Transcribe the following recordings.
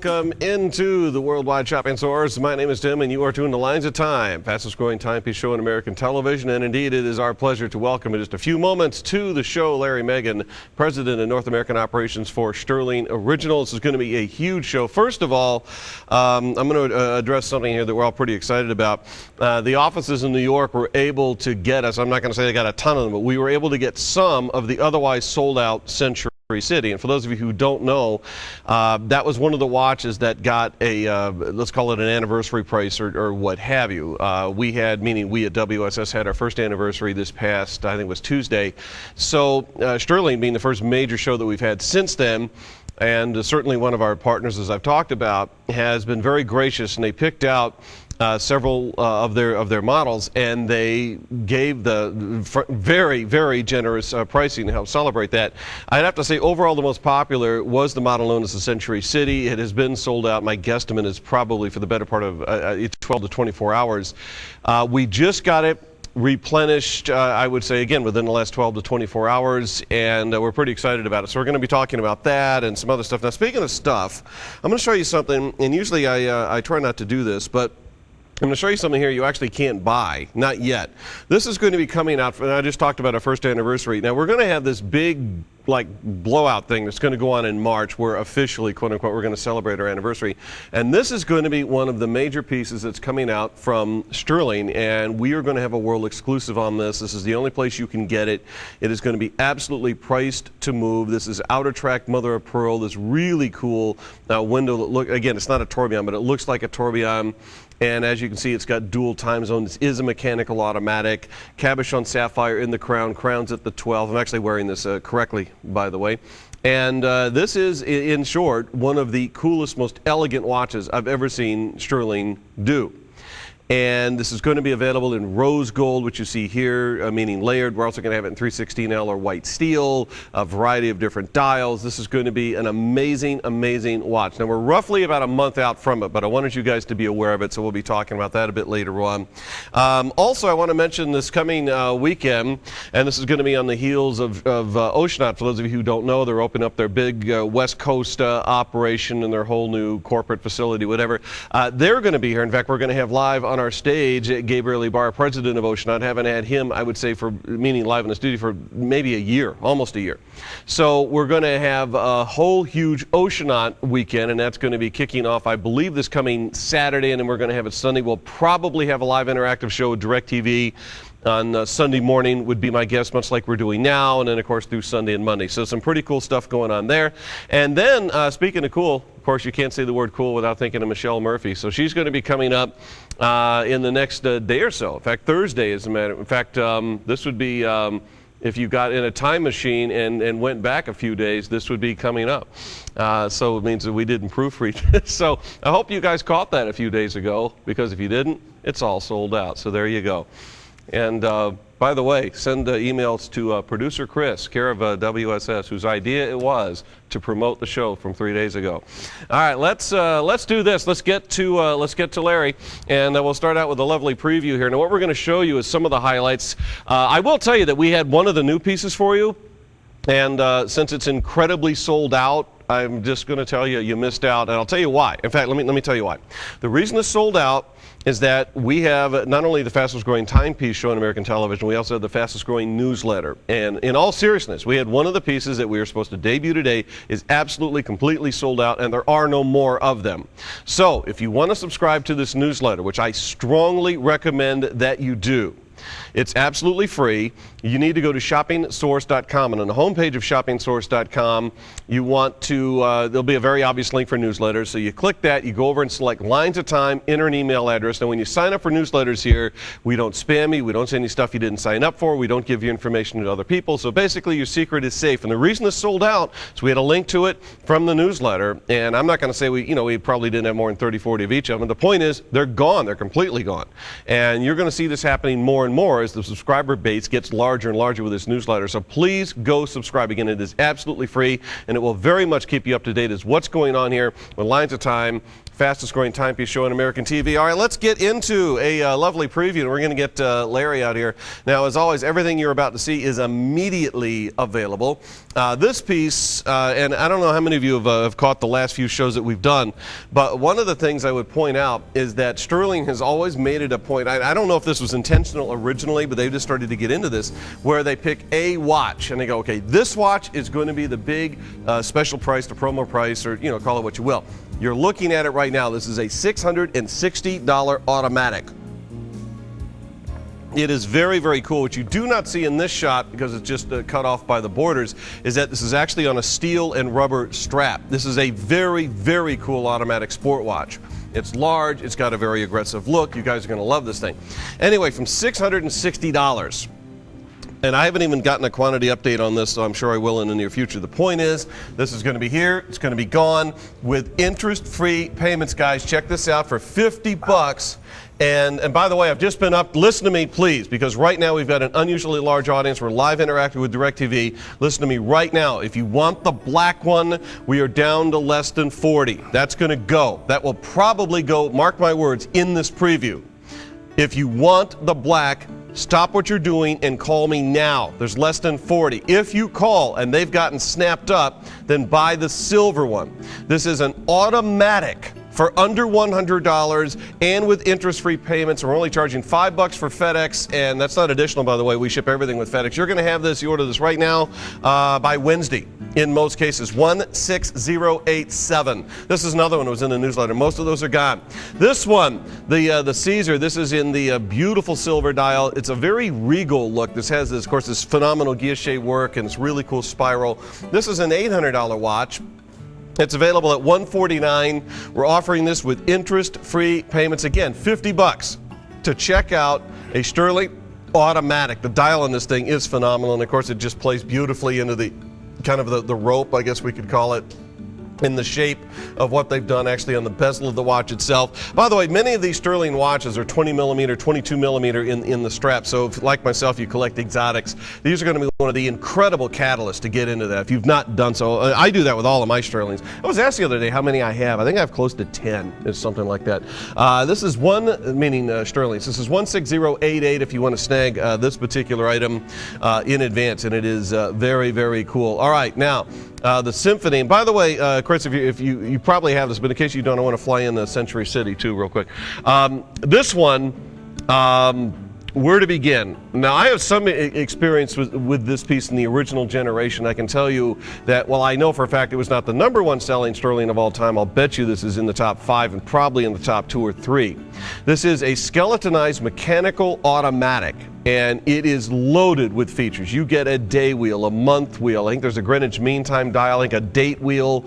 Welcome into the Worldwide Shopping Source. My name is Tim, and you are tuned to Lines of Time, fastest growing timepiece show in American television. And indeed, it is our pleasure to welcome in just a few moments to the show Larry Magen, President of North American Operations for Stuhrling Original. This is going to be a huge show. First of all, I'm going to address something here that we're all pretty excited about. The offices in New York were able to get us, I'm not going to say they got a ton of them, but we were able to get some of the otherwise sold out Century City. And for those of you who don't know, that was one of the watches that got a, let's call it an anniversary price or what have you. We had, meaning we at WSS had our first anniversary this past, I think it was Tuesday. So Stuhrling being the first major show that we've had since then, and certainly one of our partners, as I've talked about, has been very gracious, and they picked out several of their models, and they gave the very, very generous pricing to help celebrate that. I'd have to say overall the most popular was the model known as the Century City. It has been sold out. My guesstimate is probably for the better part of 12 to 24 hours. We just got it replenished, I would say, again, within the last 12 to 24 hours, and we're pretty excited about it. So we're going to be talking about that and some other stuff. Now, speaking of stuff, I'm going to show you something, and usually I try not to do this, but I'm going to show you something here you actually can't buy, not yet. This is going to be coming out, and I just talked about our first anniversary. Now, we're going to have this big, like, blowout thing that's going to go on in March, where officially, quote unquote, we're going to celebrate our anniversary. And this is going to be one of the major pieces that's coming out from Stuhrling, and we are going to have a world exclusive on this. This is the only place you can get it. It is going to be absolutely priced to move. This is outer track mother of pearl, this really cool window that look, again, it's not a tourbillon, but it looks like a tourbillon. And as you can see, it's got dual time zone. This is a mechanical automatic. Cabochon sapphire in the crown. Crown's at the 12. I'm actually wearing this correctly, by the way. And this is, in short, one of the coolest, most elegant watches I've ever seen Stuhrling do. And this is going to be available in rose gold, which you see here, meaning layered. We're also going to have it in 316L or white steel, a variety of different dials. This is going to be an amazing, amazing watch. Now, we're roughly about a month out from it, but I wanted you guys to be aware of it, so we'll be talking about that a bit later on. Also, I want to mention this coming weekend, and this is going to be on the heels of Oceanaut. For those of you who don't know, they're opening up their big West Coast operation and their whole new corporate facility, whatever. They're going to be here. In fact, we're going to have live on our stage Gabriel Ibarra, president of Oceanaut. Haven't had him, I would say, for meaning live in the studio for maybe a year, almost a year. So we're going to have a whole huge Oceanaut weekend, and that's going to be kicking off, I believe, this coming Saturday, and then we're going to have it Sunday. We'll probably have a live interactive show with DirecTV on Sunday morning, would be my guess, much like we're doing now, and then, of course, through Sunday and Monday. So some pretty cool stuff going on there. And then, speaking of cool, of course, you can't say the word cool without thinking of Michelle Murphy. So she's going to be coming up in the next day or so. In fact, Thursday, as a matter of fact, this would be, if you got in a time machine and went back a few days, this would be coming up. So it means that we didn't proofread this. So I hope you guys caught that a few days ago, because if you didn't, it's all sold out. So there you go. And by the way, send emails to producer Chris, care of WSS, whose idea it was to promote the show from 3 days ago. All right, let's do this. Let's get to Larry, and we'll start out with a lovely preview here. Now, what we're going to show you is some of the highlights. I will tell you that we had one of the new pieces for you, and since it's incredibly sold out, I'm just going to tell you you missed out, and I'll tell you why. In fact, let me tell you why. The reason it's sold out is that we have not only the fastest growing timepiece show in American television, we also have the fastest growing newsletter. And in all seriousness, we had one of the pieces that we were supposed to debut today is absolutely completely sold out, and there are no more of them. So if you want to subscribe to this newsletter, which I strongly recommend that you do, it's absolutely free. You need to go to shoppingsource.com, and on the homepage of shoppingsource.com, you want to, there'll be a very obvious link for newsletters. So you click that, you go over and select Lines of Time, enter an email address. Now, when you sign up for newsletters here, we don't spam you, we don't say any stuff you didn't sign up for, we don't give you information to other people. So basically, your secret is safe. And the reason it's sold out is we had a link to it from the newsletter, and I'm not going to say we probably didn't have more than 30, 40 of each of them. The point is, they're gone. They're completely gone. And you're going to see this happening more and more as the subscriber base gets larger and larger with this newsletter. So please go subscribe. Again, it is absolutely free, and it will very much keep you up to date as what's going on here with Lines of Time, fastest growing timepiece show on American TV. All right, let's get into a lovely preview, and we're going to get Larry out here. Now, as always, everything you're about to see is immediately available. This piece, and I don't know how many of you have caught the last few shows that we've done, but one of the things I would point out is that Stuhrling has always made it a point. I don't know if this was intentional originally, but they've just started to get into this, where they pick a watch, and they go, okay, this watch is going to be the big special price, the promo price, or, you know, call it what you will. You're looking at it right now. This is a $660 automatic. It is very, very cool. What you do not see in this shot, because it's just cut off by the borders, is that this is actually on a steel and rubber strap. This is a very, very cool automatic sport watch. It's large. It's got a very aggressive look. You guys are going to love this thing. Anyway, from $660. And I haven't even gotten a quantity update on this, so I'm sure I will in the near future. The point is, this is going to be here, it's going to be gone with interest-free payments, guys. Check this out for $50. And by the way, I've just been up. Listen to me, please, because right now we've got an unusually large audience. We're live interacting with DirecTV. Listen to me right now. If you want the black one, we are down to less than 40. That's going to go. That will probably go, mark my words, in this preview. If you want the black, stop what you're doing and call me now. There's less than 40. If you call and they've gotten snapped up, then buy the silver one. This is an automatic for under $100 and with interest-free payments. We're only charging $5 for FedEx, and that's not additional, by the way. We ship everything with FedEx. You're going to have this, you order this right now, by Wednesday. In most cases, 16087. This is another one that was in the newsletter. Most of those are gone. This one, the Caesar, this is in the beautiful silver dial. It's a very regal look. This has, this, of course, this phenomenal guilloche work and this really cool spiral. This is an $800 watch. It's available at $149. We're offering this with interest-free payments. Again, $50 to check out a Stuhrling automatic. The dial on this thing is phenomenal, and of course, it just plays beautifully into the kind of the rope, I guess we could call it, in the shape of what they've done actually on the bezel of the watch itself. By the way, many of these Stuhrling watches are 20 millimeter, 22 millimeter in the strap. So if, like myself, you collect exotics, these are going to be one of the incredible catalysts to get into that if you've not done so. I do that with all of my Stuhrlings. I was asked the other day how many I have. I think I have close to 10, or something like that. This is one, meaning Stuhrlings. This is 16088 if you want to snag this particular item in advance, and it is very, very cool. All right, now, the Symphony, and by the way, Chris, if you probably have this, but in case you don't, I want to fly in Century City too real quick. This one, where to begin? Now, I have some experience with this piece in the original generation. I can tell you that, well, I know for a fact it was not the #1 selling Stuhrling of all time. I'll bet you this is in the top 5 and probably in the top 2 or 3. This is a skeletonized mechanical automatic, and it is loaded with features. You get a day wheel, a month wheel. I think there's a Greenwich Mean Time dial, a date wheel.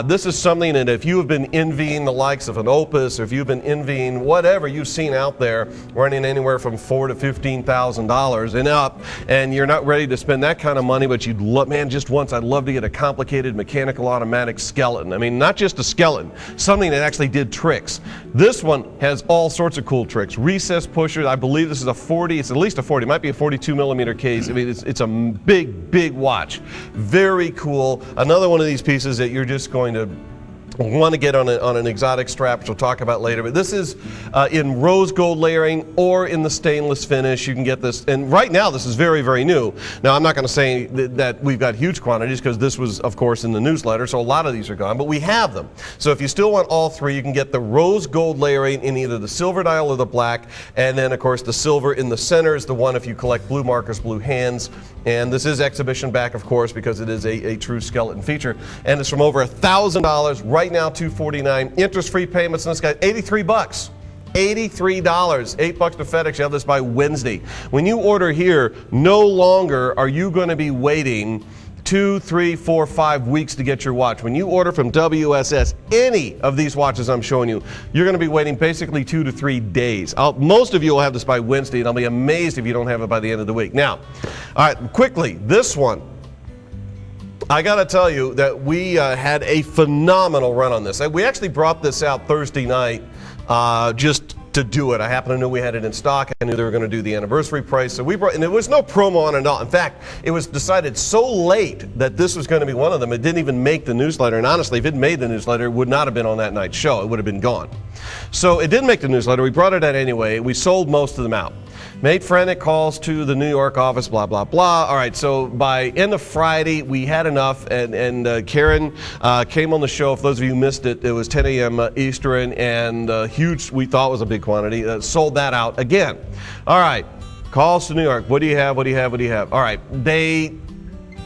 This is something that if you have been envying the likes of an Opus, or if you've been envying whatever you've seen out there running anywhere from $4,000 to $15,000 and up, and you're not ready to spend that kind of money, but you'd love, man, just once, I'd love to get a complicated mechanical automatic skeleton. I mean, not just a skeleton, something that actually did tricks. This one has all sorts of cool tricks. Recess pushers. I believe this is a 40. It's at least a 40. It might be a 42 millimeter case. I mean, it's a big watch. Very cool. Another one of these pieces that you're just going to want to get on an exotic strap, which we'll talk about later. But this is in rose gold layering or in the stainless finish. You can get this, and right now this is very, very new. Now, I'm not going to say that we've got huge quantities, because this was, of course, in the newsletter, so a lot of these are gone, but we have them. So if you still want all three, you can get the rose gold layering in either the silver dial or the black, and then, of course, the silver in the center is the one if you collect blue markers, blue hands. And this is exhibition back, of course, because it is a true skeleton feature. And it's from over $1,000. Right now, $249. Interest-free payments on this guy, $83. $83, $8 to FedEx. You have this by Wednesday. When you order here, no longer are you going to be waiting 2, 3, 4, 5 weeks to get your watch. When you order from WSS, any of these watches I'm showing you, you're going to be waiting basically 2 to 3 days. Most of you will have this by Wednesday, and I'll be amazed if you don't have it by the end of the week. Now, all right, quickly, this one. I got to tell you that we had a phenomenal run on this. We actually brought this out Thursday night, just to do it. I happen to know we had it in stock. I knew they were going to do the anniversary price. So we brought, and there was no promo on it at all. In fact, it was decided so late that this was going to be one of them. It didn't even make the newsletter. And honestly, if it made the newsletter, it would not have been on that night's show. It would have been gone. So it didn't make the newsletter. We brought it out anyway. We sold most of them out. Made frantic calls to the New York office, blah, blah, blah. All right, so by end of Friday, we had enough, and Karen came on the show. For those of you who missed it, it was 10 a.m. Eastern, and huge, we thought was a big quantity. Sold that out again. All right, calls to New York. What do you have? What do you have? What do you have? All right, they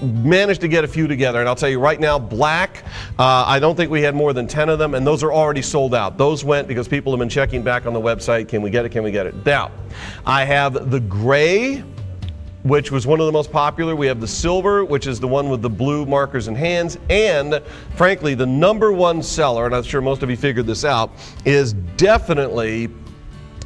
managed to get a few together, and I'll tell you right now, black, I don't think we had more than 10 of them, and those are already sold out. Those went because people have been checking back on the website. Can we get it? Can we get it? Now, I have the gray, which was one of the most popular. We have the silver, which is the one with the blue markers and hands, and frankly, the number one seller, and I'm sure most of you figured this out, is definitely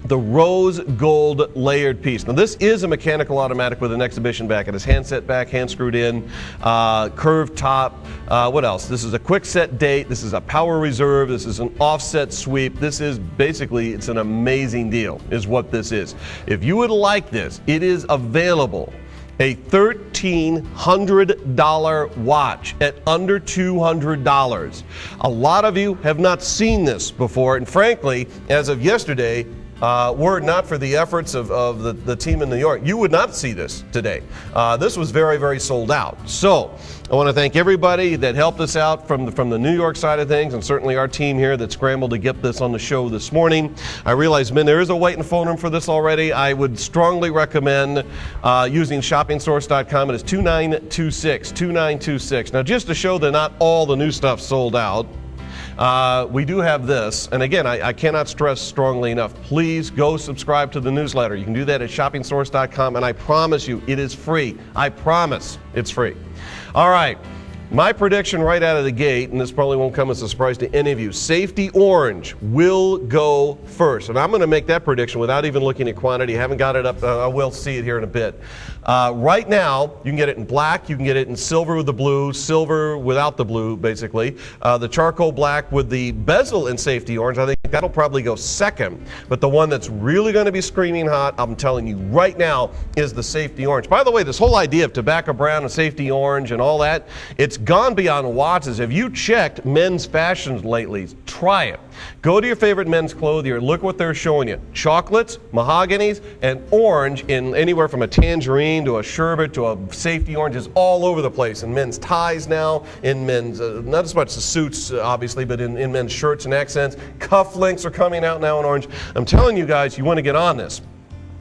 the rose gold layered piece. Now this is a mechanical automatic with an exhibition back. It has handset back, hand screwed in, curved top. What else? This is a quick set date. This is a power reserve. This is an offset sweep. This is basically, it's an amazing deal is what this is. If you would like this, it is available. A $1,300 watch at under $200. A lot of you have not seen this before, and frankly, as of yesterday, were it not for the efforts of the team in New York, you would not see this today. This was very, very sold out. So I want to thank everybody that helped us out from the New York side of things, and certainly our team here that scrambled to get this on the show this morning. I realize, there is a waiting phone room for this already. I would strongly recommend using shoppingsource.com. It is 2926. Now, just to show that not all the new stuff sold out, we do have this, and again, I cannot stress strongly enough, please go subscribe to the newsletter. You can do that at shoppingsource.com, and I promise you, it is free. I promise it's free. All right, my prediction right out of the gate, and this probably won't come as a surprise to any of you, safety orange will go first, and I'm going to make that prediction without even looking at quantity. I haven't got it up. I will see it here in a bit. Right now, you can get it in black, you can get it in silver with the blue, silver without the blue, basically. The charcoal black with the bezel in safety orange, I think that'll probably go second. But the one that's really going to be screaming hot, I'm telling you right now, is the safety orange. By the way, this whole idea of tobacco brown and safety orange and all that, it's gone beyond watches. Have you checked men's fashions lately? Try it. Go to your favorite men's clothier, look what they're showing you. Chocolates, mahoganies, and orange in anywhere from a tangerine to a sherbet to a safety orange is all over the place. In men's ties now, in men's, not as much the suits obviously, but in men's shirts and accents. Cufflinks are coming out now in orange. I'm telling you guys, you want to get on this.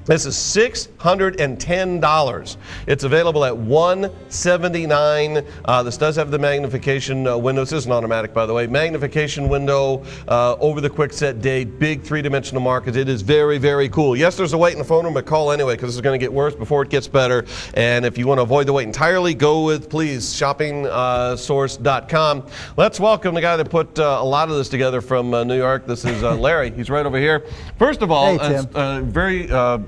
This is $610. It's available at $179. This does have the magnification window. This isn't automatic, by the way. Magnification window over the quick set date, big three-dimensional markers. It is very, very cool. Yes, there's a wait in the phone room, but call anyway because this is going to get worse before it gets better. And if you want to avoid the wait entirely, go with, please, shoppingsource.com. Let's welcome the guy that put a lot of this together from New York. This is Larry. He's right over here. First of all, hey, Tim.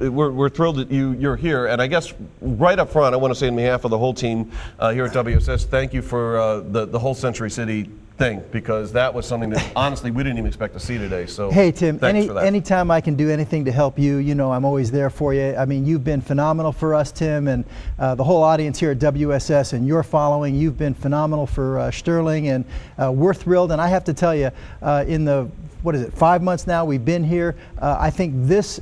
We're thrilled that you're here, and I guess right up front, I want to say on behalf of the whole team here at WSS, thank you for the whole Century City thing, because that was something that honestly we didn't even expect to see today. So hey Tim, thanks for that. Anytime I can do anything to help you, you know I'm always there for you. I mean, you've been phenomenal for us, Tim, and the whole audience here at WSS and your following. You've been phenomenal for Stuhrling, and we're thrilled. And I have to tell you, in the 5 months now we've been here. I think this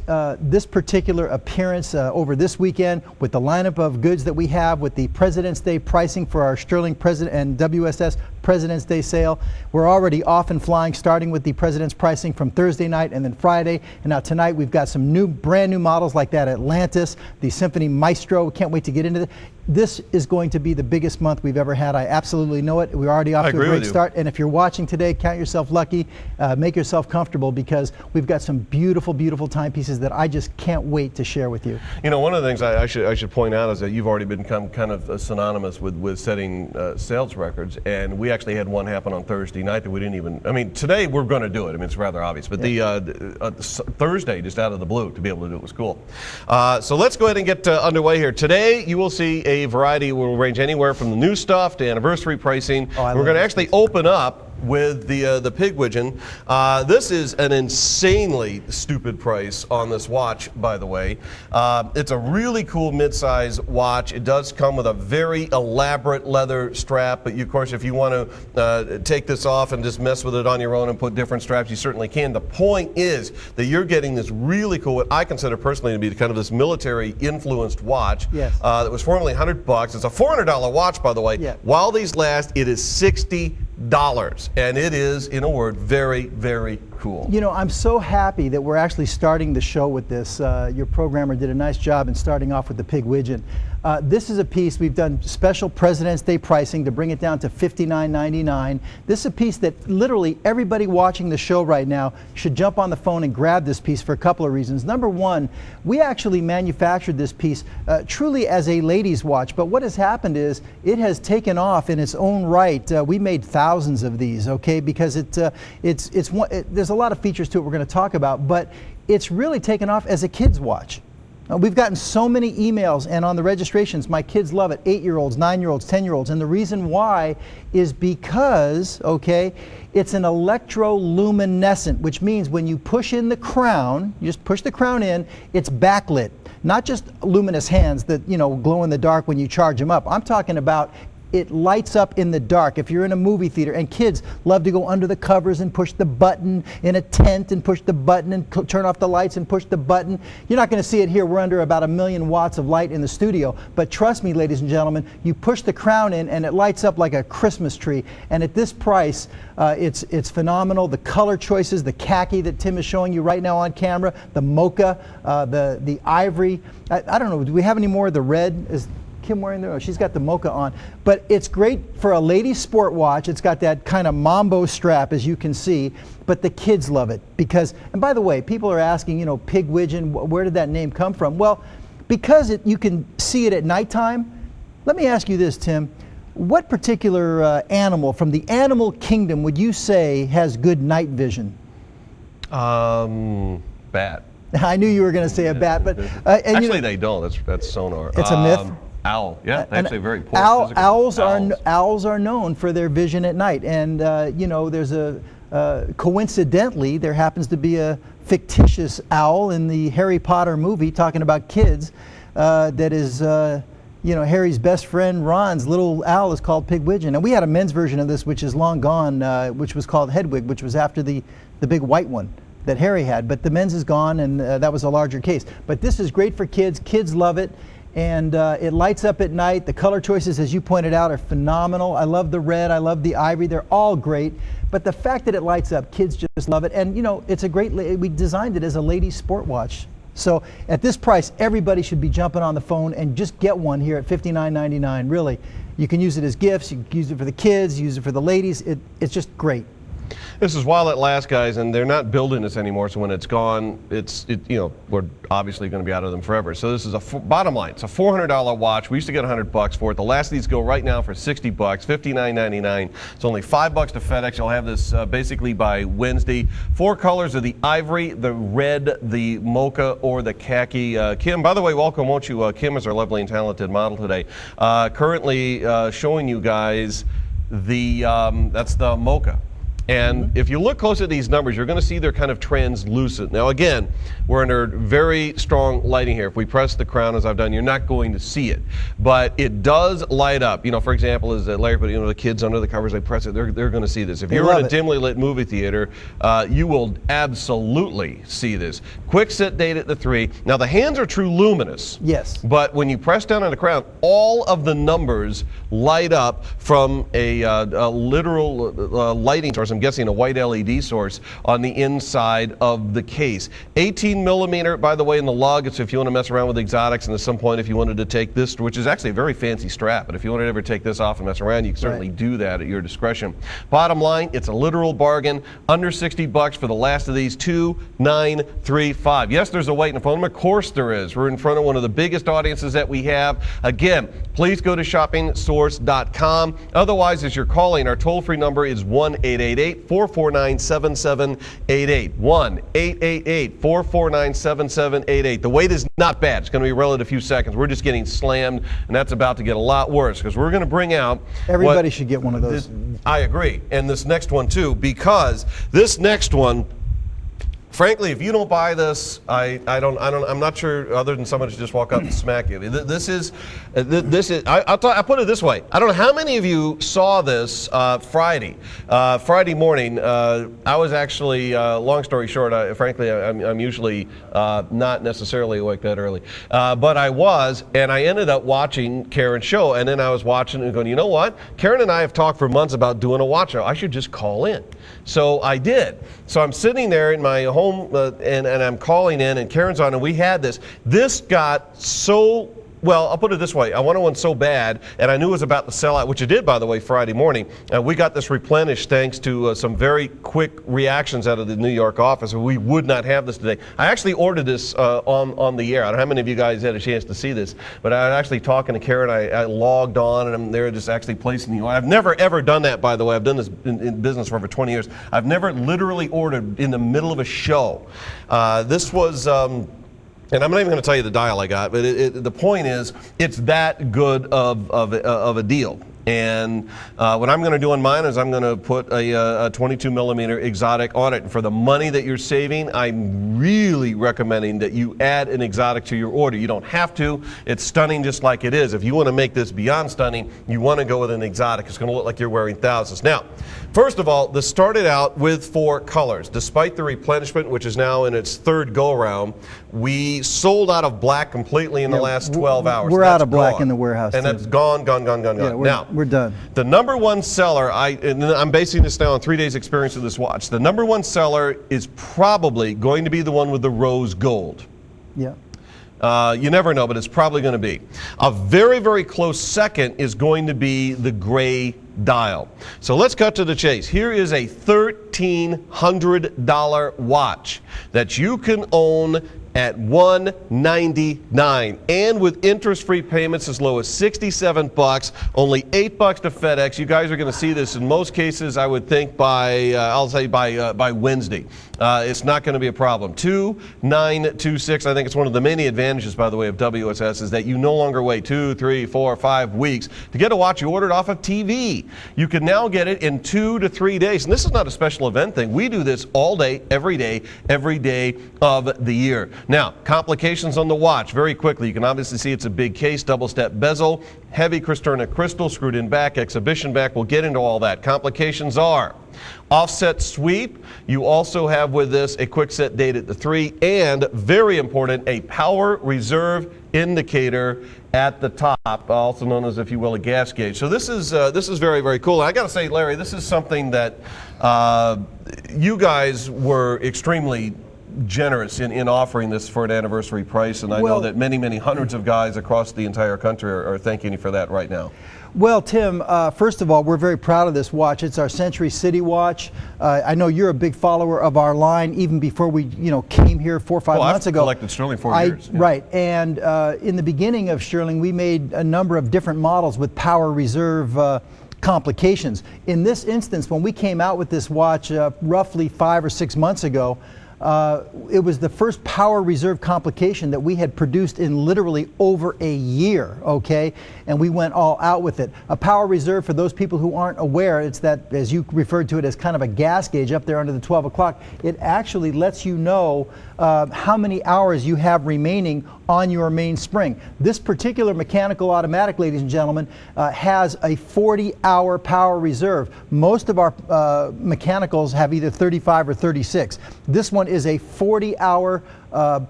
particular appearance over this weekend with the lineup of goods that we have, with the President's Day pricing for our Stuhrling President and WSS President's Day sale, we're already off and flying, starting with the President's pricing from Thursday night and then Friday. And now tonight we've got some brand new models like that Atlantis, the Symphony Maestro. We can't wait to get into it. This is going to be the biggest month we've ever had. I absolutely know it. We're already off to a great start. And if you're watching today, count yourself lucky. Make yourself comfortable, because we've got some beautiful, beautiful timepieces that I just can't wait to share with you. You know, one of the things I should point out is that you've already become kind of synonymous with setting sales records, and we actually had one happen on Thursday night that we didn't even, I mean, today we're going to do it. I mean, it's rather obvious, but the Thursday, just out of the blue, to be able to do it was cool. So let's go ahead and get underway here. Today, you will see a variety. Will range anywhere from the new stuff to anniversary pricing. We're going to actually open up with the Pigwidgeon. This is an insanely stupid price on this watch, by the way. It's a really cool mid-size watch. It does come with a very elaborate leather strap, but of course, if you want to take this off and just mess with it on your own and put different straps, you certainly can. The point is that you're getting this really cool, what I consider personally to be kind of this military-influenced watch. Yes. That was formerly $100. It's a $400 watch, by the way. Yeah. While these last, it is $60. And it is, in a word, very, very cool. You know, I'm so happy that we're actually starting the show with this. Your programmer did a nice job in starting off with the Pigwidgeon. This is a piece, we've done special President's Day pricing to bring it down to $59.99. This is a piece that literally everybody watching the show right now should jump on the phone and grab this piece for a couple of reasons. Number one, we actually manufactured this piece truly as a ladies' watch, but what has happened is it has taken off in its own right. We made thousands of these, okay, because there's a lot of features to it we're going to talk about, but it's really taken off as a kid's watch. We've gotten so many emails, and on the registrations, my kids love it, 8-year-olds, 9-year-olds, 10-year-olds, and the reason why is because, okay, it's an electroluminescent, which means when you push in the crown, you just push the crown in, it's backlit. Not just luminous hands that, you know, glow in the dark when you charge them up. I'm talking about it lights up in the dark. If you're in a movie theater, and kids love to go under the covers and push the button in a tent and push the button and turn off the lights and push the button. You're not going to see it here. We're under about 1,000,000 watts of light in the studio. But trust me, ladies and gentlemen, you push the crown in and it lights up like a Christmas tree. And at this price, it's phenomenal. The color choices, the khaki that Tim is showing you right now on camera, the mocha, the ivory. I don't know, do we have any more of the red? Is Kim wearing there? Oh, she's got the mocha on. But it's great for a lady sport watch. It's got that kind of mambo strap, as you can see, but the kids love it because, and by the way, people are asking, you know, Pigwidgeon, where did that name come from? Well, because you can see it at nighttime. Let me ask you this, Tim. What particular animal from the animal kingdom would you say has good night vision? Bat. I knew you were going to say a bat, but actually they don't. That's sonar. It's a myth. Owl. Yeah, actually very poor. Owls are known for their vision at night, and you know, there's coincidentally there happens to be a fictitious owl in the Harry Potter movie talking about kids that is you know, Harry's best friend Ron's little owl is called Pigwidgeon, and we had a men's version of this which is long gone, which was called Hedwig, which was after the big white one that Harry had, but the men's is gone, and that was a larger case. But this is great for kids. Kids love it. And it lights up at night. The color choices, as you pointed out, are phenomenal. I love the red. I love the ivory. They're all great. But the fact that it lights up, kids just love it. And, you know, it's a great, we designed it as a ladies' sport watch. So at this price, everybody should be jumping on the phone and just get one here at $59.99. Really, you can use it as gifts. You can use it for the kids, use it for the ladies. It's just great. This is while it lasts, guys, and they're not building this anymore. So when it's gone, you know, we're obviously going to be out of them forever. So this is bottom line. It's a $400 watch. We used to get $100 for it. The last of these go right now for $60, $59.99. It's only $5 to FedEx. You'll have this basically by Wednesday. 4 colors of the ivory, the red, the mocha, or the khaki. Kim, by the way, welcome, won't you? Kim is our lovely and talented model today. Currently showing you guys that's the mocha. And if you look close at these numbers, you're going to see they're kind of translucent. Now, again, we're under very strong lighting here. If we press the crown, as I've done, you're not going to see it. But it does light up. You know, for example, as Larry put, you know, the kids under the covers, they press it, they're going to see this. If you're in a dimly lit movie theater, you will absolutely see this. Quick set date at the 3. Now, the hands are true luminous. Yes. But when you press down on the crown, all of the numbers light up from a literal lighting source. I'm guessing a white LED source on the inside of the case. 18 millimeter, by the way, in the lug. It's if you want to mess around with exotics, and at some point if you wanted to take this, which is actually a very fancy strap, but if you wanted to ever take this off and mess around, you can certainly do that at your discretion. Bottom line, it's a literal bargain. Under $60 for the last of these. 2935. Yes, there's a wait in front of them. Of course there is. We're in front of one of the biggest audiences that we have. Again, please go to shoppingsource.com. Otherwise, as you're calling, our toll-free number is 1-888 1-888-449-7788. 1-888-449-7788. The wait is not bad. It's going to be a relative few seconds. We're just getting slammed, and that's about to get a lot worse because we're going to bring out. Everybody should get one of those. I agree, and this next one too, because this next one, frankly, if you don't buy this, I'm not sure, other than someone to just walk up and smack you. I'll put it this way. I don't know how many of you saw this Friday morning. I was actually, long story short, frankly, I'm usually not necessarily awake that early. But I was, and I ended up watching Karen's show, and then I was watching and going, you know what? Karen and I have talked for months about doing a watch show. I should just call in. So I did. So I'm sitting there in my home and I'm calling in, and Karen's on, and we had this. This got so, well, I'll put it this way. I wanted one so bad, and I knew it was about to sell out, which it did, by the way, Friday morning. We got this replenished thanks to some very quick reactions out of the New York office. We would not have this today. I actually ordered this on the air. I don't know how many of you guys had a chance to see this, but I was actually talking to Karen. I logged on, and I'm there just actually placing the order. I've never, ever done that, by the way. I've done this in business for over 20 years. I've never literally ordered in the middle of a show. This was... and I'm not even going to tell you the dial I got, but the point is, it's that good of a deal. And what I'm going to do on mine is I'm going to put a 22 millimeter exotic on it. And for the money that you're saving, I'm really recommending that you add an exotic to your order. You don't have to. It's stunning just like it is. If you want to make this beyond stunning, you want to go with an exotic. It's going to look like you're wearing thousands. Now, first of all, this started out with 4 colors. Despite the replenishment, which is now in its 3rd go-around, we sold out of black completely in the last 12 hours. We're out of black in the warehouse. And that's gone. Yeah, now, we're done. The number one seller, and I'm basing this now on 3 days experience of this watch. The number one seller is probably going to be the one with the rose gold. Yeah. You never know, but it's probably going to be. A very, very close second is going to be the gray dial. So let's cut to the chase. Here is a $1,300 watch that you can own at $199, and with interest-free payments as low as $67, only $8 to FedEx. You guys are going to see this in most cases, I would think, by by Wednesday. It's not going to be a problem. 2926. I think it's one of the many advantages, by the way, of WSS is that you no longer wait 2, 3, 4, 5 weeks to get a watch you ordered off of TV. You can now get it in 2 to 3 days, and this is not a special event thing. We do this all day, every day of the year. Now, complications on the watch, very quickly. You can obviously see it's a big case, double-step bezel, heavy Cristerna crystal, screwed in back, exhibition back. We'll get into all that. Complications are offset sweep. You also have with this a quick set date at the 3, and very important, a power reserve indicator at the top, also known as, if you will, a gas gauge. So this is very, very cool. I got to say, Larry, this is something that you guys were extremely generous in offering this for an anniversary price, and I know that many hundreds of guys across the entire country are thanking you for that right now. Well, Tim, first of all, we're very proud of this watch. It's our Century City watch. I know you're a big follower of our line, even before we, came here 4 or 5 months ago. I've collected Stuhrling for years. Yeah. Right, and in the beginning of Stuhrling, we made a number of different models with power reserve complications. In this instance, when we came out with this watch roughly 5 or 6 months ago, it was the first power reserve complication that we had produced in literally over a year, okay? And we went all out with it. A power reserve, for those people who aren't aware, it's that, as you referred to it, as kind of a gas gauge up there under the 12 o'clock. It actually lets you know how many hours you have remaining on your main spring. This particular mechanical automatic, ladies and gentlemen, has a 40-hour power reserve. Most of our mechanicals have either 35 or 36. This one is a 40-hour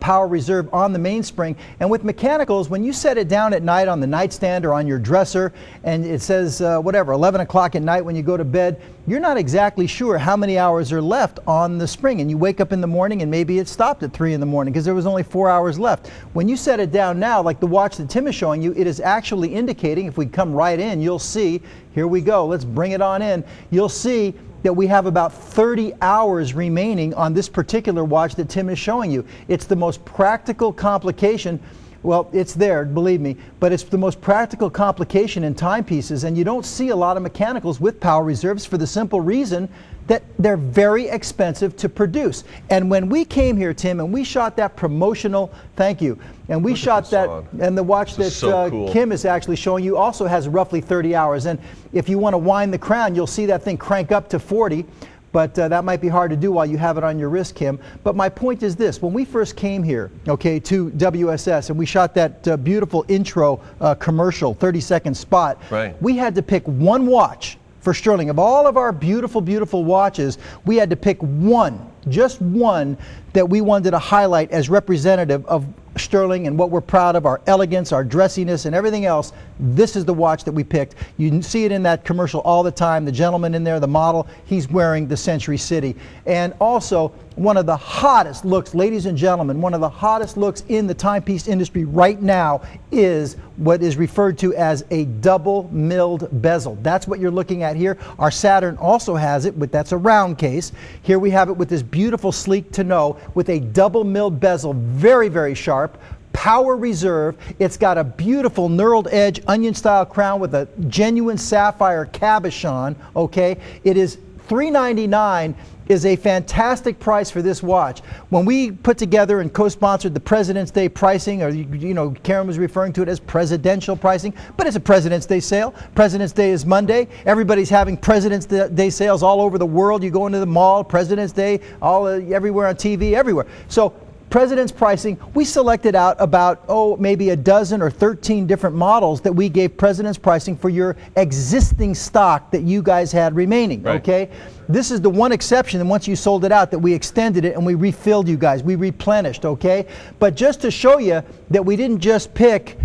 power reserve on the mainspring. And with mechanicals, when you set it down at night on the nightstand or on your dresser, and it says 11 o'clock at night when you go to bed, you're not exactly sure how many hours are left on the spring. And you wake up in the morning and maybe it stopped at 3 in the morning because there was only 4 hours left. When you set it down now, like the watch that Tim is showing you, it is actually indicating, if we come right in, you'll see, here we go, let's bring it on in, you'll see that we have about 30 hours remaining on this particular watch that Tim is showing you. It's the most practical complication Well, it's there, believe me, but it's the most practical complication in timepieces, and you don't see a lot of mechanicals with power reserves for the simple reason that they're very expensive to produce. And when we came here, Tim, and we shot that promotional, thank you, and we shot that, and the watch that cool. Kim is actually showing you also has roughly 30 hours. And if you want to wind the crown, you'll see that thing crank up to 40. But that might be hard to do while you have it on your wrist, Kim. But my point is this. When we first came here, okay, to WSS, and we shot that beautiful intro commercial, 30-second spot, right. We had to pick one watch for Stuhrling. Of all of our beautiful, beautiful watches, we had to pick one, just one, that we wanted to highlight as representative of Stuhrling and what we're proud of, our elegance, our dressiness, and everything else. This is the watch that we picked. You see it in that commercial all the time. The gentleman in there, the model, he's wearing the Century City. And also, one of the hottest looks, ladies and gentlemen, one of the hottest looks in the timepiece industry right now is what is referred to as a double milled bezel. That's what you're looking at here. Our Saturn also has it, but that's a round case. Here we have it with this beautiful sleek tonneau with a double milled bezel, very, very sharp. Power reserve. It's got a beautiful knurled edge onion style crown with a genuine sapphire cabochon. Okay, it is $399 is a fantastic price for this watch. When we put together and co-sponsored the President's Day pricing, or you know, Karen was referring to it as presidential pricing, but it's a President's Day sale. President's Day is Monday. Everybody's having President's Day sales all over the world. You go into the mall, President's Day, everywhere on TV, everywhere. So President's pricing, we selected out about, maybe a dozen or 13 different models that we gave President's pricing for your existing stock that you guys had remaining, right. Okay? This is the one exception, and once you sold it out, that we extended it and we refilled you guys. We replenished, okay? But just to show you that we didn't just pick,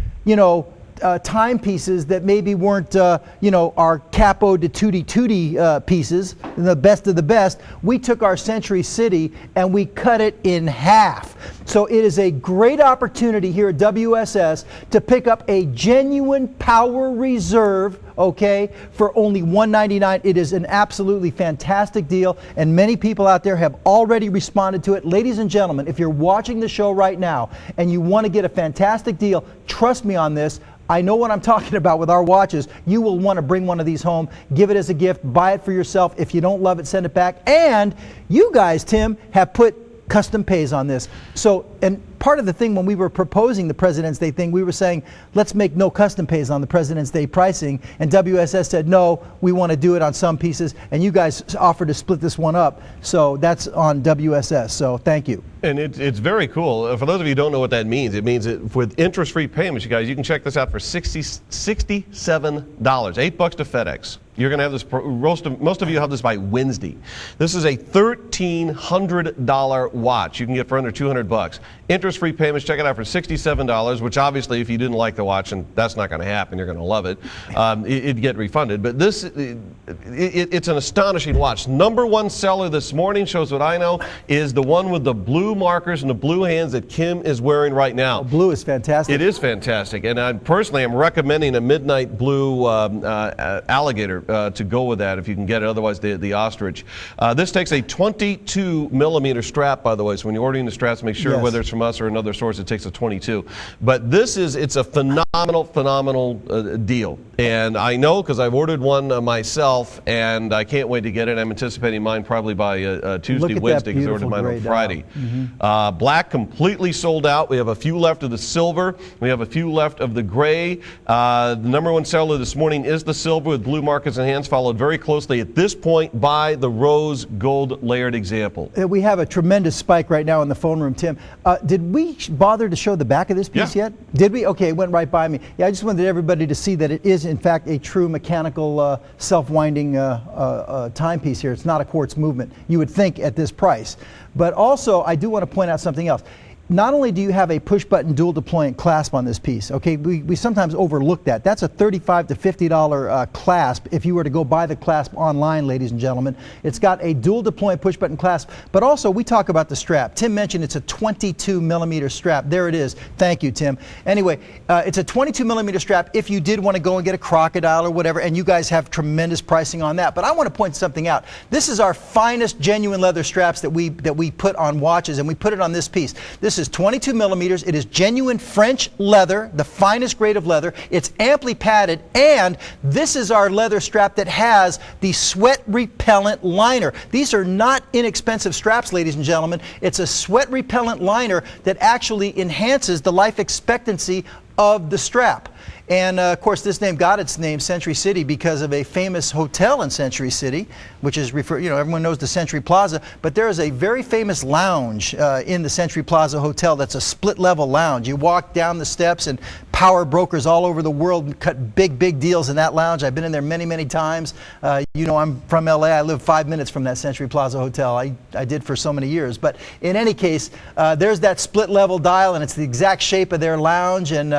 timepieces that maybe weren't, our capo de tutti tutti pieces, the best of the best. We took our Century City and we cut it in half. So it is a great opportunity here at WSS to pick up a genuine power reserve, okay, for only $199. It is an absolutely fantastic deal, and many people out there have already responded to it. Ladies and gentlemen, if you're watching the show right now and you want to get a fantastic deal, trust me on this. I know what I'm talking about with our watches. You will want to bring one of these home, give it as a gift, buy it for yourself. If you don't love it, send it back. And you guys, Tim, have put custom pays on this. So, and part of the thing when we were proposing the President's Day thing, we were saying, let's make no custom pays on the President's Day pricing. And WSS said, no, we want to do it on some pieces. And you guys offered to split this one up. So that's on WSS. So thank you. And it's very cool. For those of you who don't know what that means, it means that with interest-free payments, you guys, you can check this out for $67, $8 to FedEx. You're going to have this, most of you have this by Wednesday. This is a $1,300 watch you can get for under $200. Interest-free payments, check it out for $67, which obviously if you didn't like the watch, and that's not going to happen, you're going to love it, it'd get refunded. But this, it's an astonishing watch. Number one seller this morning, shows what I know, is the one with the blue markers and the blue hands that Kim is wearing right now. Blue is fantastic. It is fantastic. And I personally am recommending a midnight blue alligator to go with that if you can get it, otherwise the ostrich. This takes a 22 millimeter strap, by the way, so when you're ordering the straps, make sure whether it's from us or another source, it takes a 22. But it's a phenomenal deal. And I know because I've ordered one myself, and I can't wait to get it. I'm anticipating mine probably by Tuesday, Wednesday, because I ordered mine on Friday. Mm-hmm. Black completely sold out. We have a few left of the silver. We have a few left of the gray. The number one seller this morning is the silver with blue markers and hands, followed very closely at this point by the rose gold layered example. We have a tremendous spike right now in the phone room, Tim. Did we bother to show the back of this piece yet? Did we? Okay, it went right by me. Yeah, I just wanted everybody to see that it is in fact a true mechanical self-winding timepiece here. It's not a quartz movement, you would think at this price. But also, I do want to point out something else. Not only do you have a push-button dual deployant clasp on this piece, okay, we sometimes overlook that. That's a $35 to $50 clasp if you were to go buy the clasp online, ladies and gentlemen. It's got a dual deployant push-button clasp, but also we talk about the strap. Tim mentioned it's a 22 millimeter strap. There it is. Thank you, Tim. Anyway, it's a 22 millimeter strap if you did want to go and get a crocodile or whatever, and you guys have tremendous pricing on that. But I want to point something out. This is our finest genuine leather straps that we put on watches, and we put it on this piece. This This is 22 millimeters. It is genuine French leather, the finest grade of leather. It's amply padded, and this is our leather strap that has the sweat repellent liner. These are not inexpensive straps, ladies and gentlemen. It's a sweat repellent liner that actually enhances the life expectancy of the strap. And of course, this name got its name, Century City, because of a famous hotel in Century City, which is everyone knows the Century Plaza, but there is a very famous lounge in the Century Plaza Hotel that's a split-level lounge. You walk down the steps, and power brokers all over the world cut big deals in that lounge. I've been in there many times. I'm from LA. I live 5 minutes from that Century Plaza Hotel. I did for so many years. But in any case, there's that split-level dial, and it's the exact shape of their lounge, and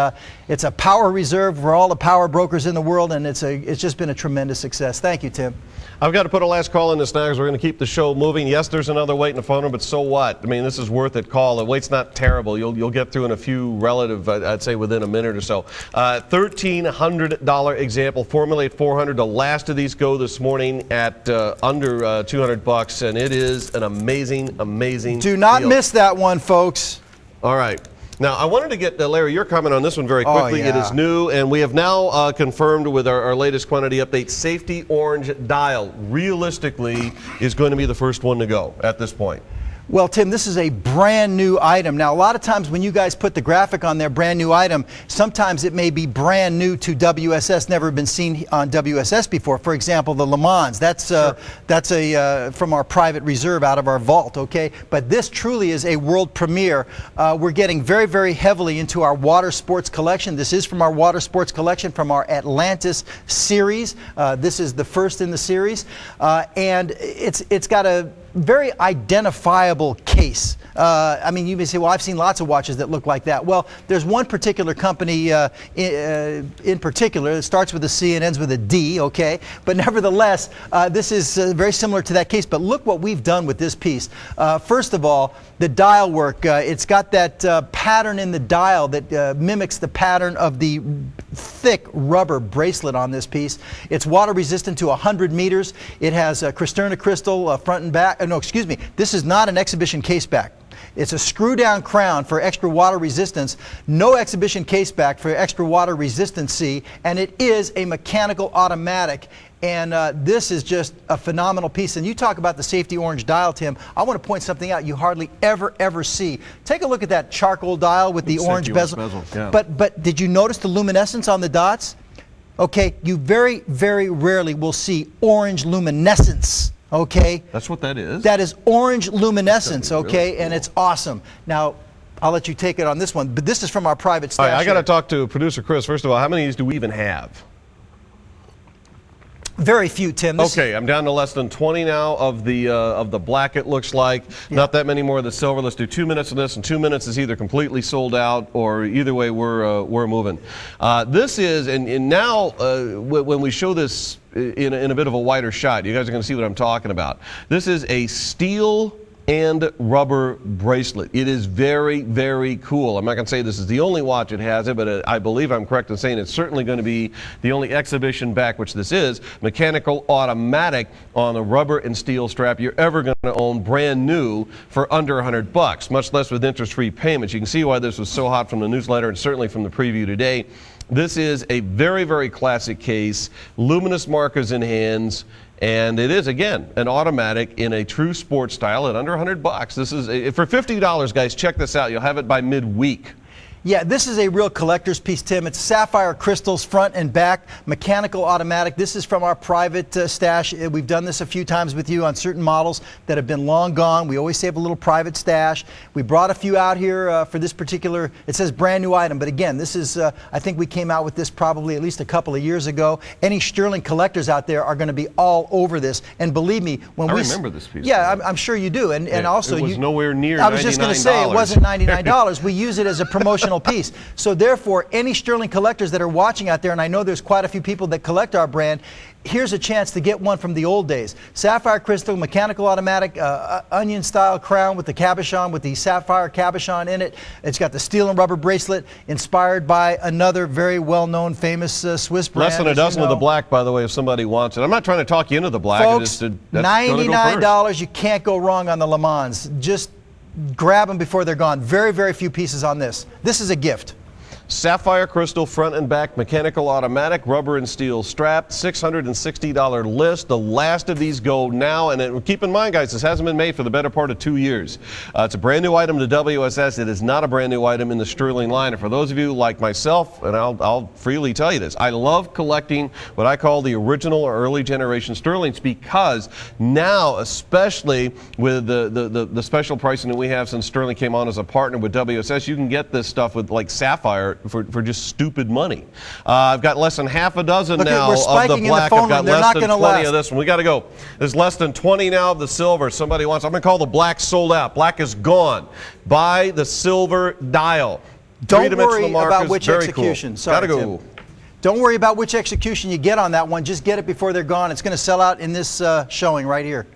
it's a power reserve for all the power brokers in the world, and it's just been a tremendous success. Thank you, Tim. I've got to put a last call in this now because we're going to keep the show moving. Yes, there's another wait in the phone room, but so what? I mean, this is worth it. Call. The wait's not terrible. You'll get through in a few relative, I'd say, within a minute or so. $1,300 example. Formulate 400. The last of these go this morning at under $200, and it is an amazing Do not deal. miss that one, folks. All right. Now, I wanted to get, Larry, your comment on this one very quickly. Oh, yeah. It is new, and we have now confirmed with our latest quantity update, safety orange dial realistically is going to be the first one to go at this point. Well, Tim, this is a brand new item. Now, a lot of times when you guys put the graphic on their brand new item, sometimes it may be brand new to WSS, never been seen on WSS before. For example, the Le Mans, that's from our private reserve out of our vault, okay? But this truly is a world premiere. We're getting very heavily into our water sports collection. This is from our water sports collection from our Atlantis series. This is the first in the series, and it's got a very identifiable case. I mean, you may say, well, I've seen lots of watches that look like that. Well, there's one particular company in particular that starts with a C and ends with a D, okay? But nevertheless, this is very similar to that case. But look what we've done with this piece. First of all, the dial work. It's got that pattern in the dial that mimics the pattern of the thick rubber bracelet on this piece. It's water resistant to 100 meters. It has Cristerna crystal front and back. No, excuse me. This is not an exhibition case back. It's a screw-down crown for extra water resistance, no exhibition case back for extra water resistancy, and it is a mechanical automatic. And this is just a phenomenal piece. And you talk about the safety orange dial, Tim. I want to point something out you hardly ever see. Take a look at that charcoal dial with the orange bezel. Yeah. But did you notice the luminescence on the dots? Okay, you very rarely will see orange luminescence. Okay? That's what that is? That is orange luminescence, okay? Really cool. And it's awesome. Now, I'll let you take it on this one, but this is from our private stash. All right, I got to talk to producer Chris. First of all, how many of these do we even have? Very few, Tim. Okay, I'm down to less than 20 now of the black, it looks like. Yeah. Not that many more of the silver. Let's do 2 minutes of this, and 2 minutes is either completely sold out or either way we're moving. This is, and now when we show this in a bit of a wider shot, you guys are going to see what I'm talking about. This is a steel and rubber bracelet. It is very cool. I'm not going to say this is the only watch it has it, but I believe I'm correct in saying it's certainly going to be the only exhibition back, which this is, mechanical automatic on a rubber and steel strap you're ever going to own brand new for under $100, much less with interest-free payments. You can see why this was so hot from the newsletter and certainly from the preview today. This is a very classic case, luminous markers in hands, and it is, again, an automatic in a true sports style at under $100. This is, for $50, guys, check this out. You'll have it by midweek. Yeah, this is a real collector's piece, Tim. It's sapphire crystals front and back, mechanical automatic. This is from our private stash. We've done this a few times with you on certain models that have been long gone. We always save a little private stash. We brought a few out here for this particular, it says brand new item, but again, this is, I think we came out with this probably at least a couple of years ago. Any Stuhrling collectors out there are going to be all over this. And believe me, when I remember this piece. Yeah, I'm sure you do. And also, it was nowhere near $99. I was just going to say, it wasn't $99. We use it as a promotional piece. So therefore, any Stuhrling collectors that are watching out there, and I know there's quite a few people that collect our brand, here's a chance to get one from the old days. Sapphire crystal, mechanical automatic, onion style crown with the cabochon, with the sapphire cabochon in it. It's got the steel and rubber bracelet inspired by another very well-known famous Swiss brand. Less than a dozen of the black, by the way, if somebody wants it. I'm not trying to talk you into the black. Folks, $99, you can't go wrong on the Le Mans. Just grab them before they're gone. Very, very few pieces on this. This is a gift. Sapphire crystal front and back mechanical automatic rubber and steel strap, $660 list. The last of these go now, and keep in mind, guys, this hasn't been made for the better part of 2 years. It's a brand new item to WSS. It is not a brand new item in the Stuhrling line. And for those of you like myself, and I'll freely tell you this, I love collecting what I call the original or early generation Stuhrlings, because now, especially with the special pricing that we have since Stuhrling came on as a partner with WSS, you can get this stuff with like sapphire for just stupid money. I've got less than half a dozen now of the black. I've got less than 20 of this one. We got to go. There's less than 20 now of the silver. Somebody wants, I'm going to call the black sold out. Black is gone. Buy the silver dial. Don't worry about which execution. Cool. Sorry, gotta go. Tim. Don't worry about which execution you get on that one. Just get it before they're gone. It's going to sell out in this showing right here.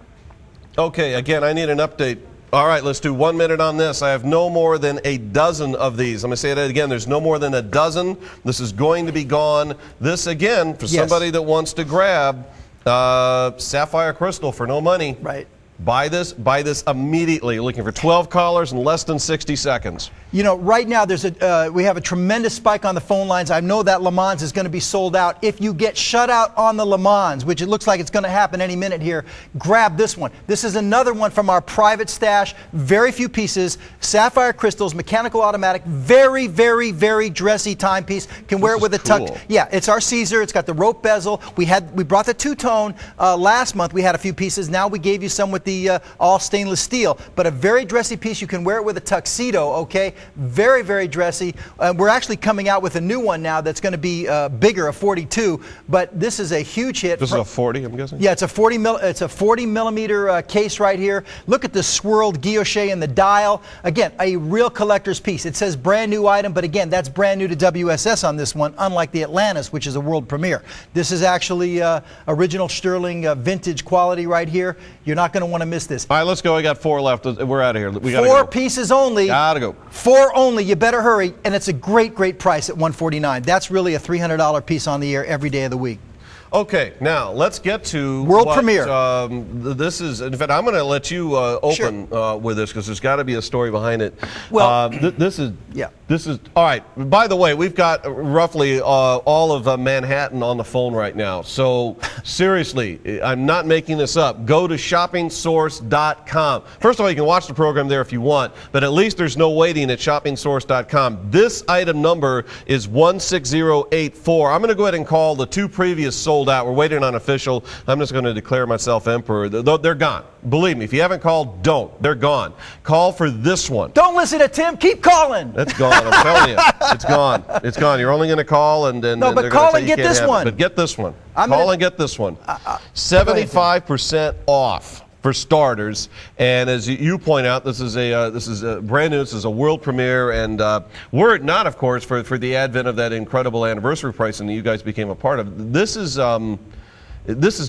Okay, again, I need an update. All right, let's do 1 minute on this. I have no more than a dozen of these. I'm going to say that again. There's no more than a dozen. This is going to be gone. This, again, for somebody that wants to grab sapphire crystal for no money. Right. Buy this immediately. Looking for 12 callers in less than 60 seconds. You know, right now we have a tremendous spike on the phone lines. I know that Le Mans is going to be sold out. If you get shut out on the Le Mans, which it looks like it's going to happen any minute here, grab this one. This is another one from our private stash. Very few pieces. Sapphire crystals, mechanical automatic, very, very, very dressy timepiece. Can wear it with a tuck. Yeah, it's our Caesar. It's got the rope bezel. We brought the two-tone last month. We had a few pieces. Now we gave you some with the all stainless steel. But a very dressy piece. You can wear it with a tuxedo, okay? Very, very dressy. We're actually coming out with a new one now that's going to be bigger, a 42. But this is a huge hit. This is a 40, I'm guessing? Yeah, it's a 40 millimeter case right here. Look at the swirled guilloche in the dial. Again, a real collector's piece. It says brand new item, but again, that's brand new to WSS on this one, unlike the Atlantis, which is a world premiere. This is actually original Stuhrling vintage quality right here. You're not going to want to miss this. All right, let's go. I got 4 left. We're out of here. We gotta Four go. pieces only. Gotta go. 4 only. You better hurry. And it's a great, great price at $149. That's really a $300 piece on the air every day of the week. Okay, now let's get to world premiere. This is, in fact, I'm going to let you open with this because there's got to be a story behind it. Well, this is all right. By the way, we've got roughly all of Manhattan on the phone right now. So seriously, I'm not making this up. Go to shoppingsource.com. First of all, you can watch the program there if you want, but at least there's no waiting at shoppingsource.com. This item number is 16084. I'm going to go ahead and call the 2 previous sold out. We're waiting on official. I'm just going to declare myself emperor. They're gone. Believe me, if you haven't called, don't. They're gone. Call for this one. Don't listen to Tim. Keep calling. That's gone. I'm telling you. It's gone. It's gone. You're only going to call and then no, but call and get this one. But get this one. Call and get this one. 75% off for starters. And as you point out, this is a brand new. This is a world premiere, and were it not, of course, for the advent of that incredible anniversary pricing that you guys became a part of. This has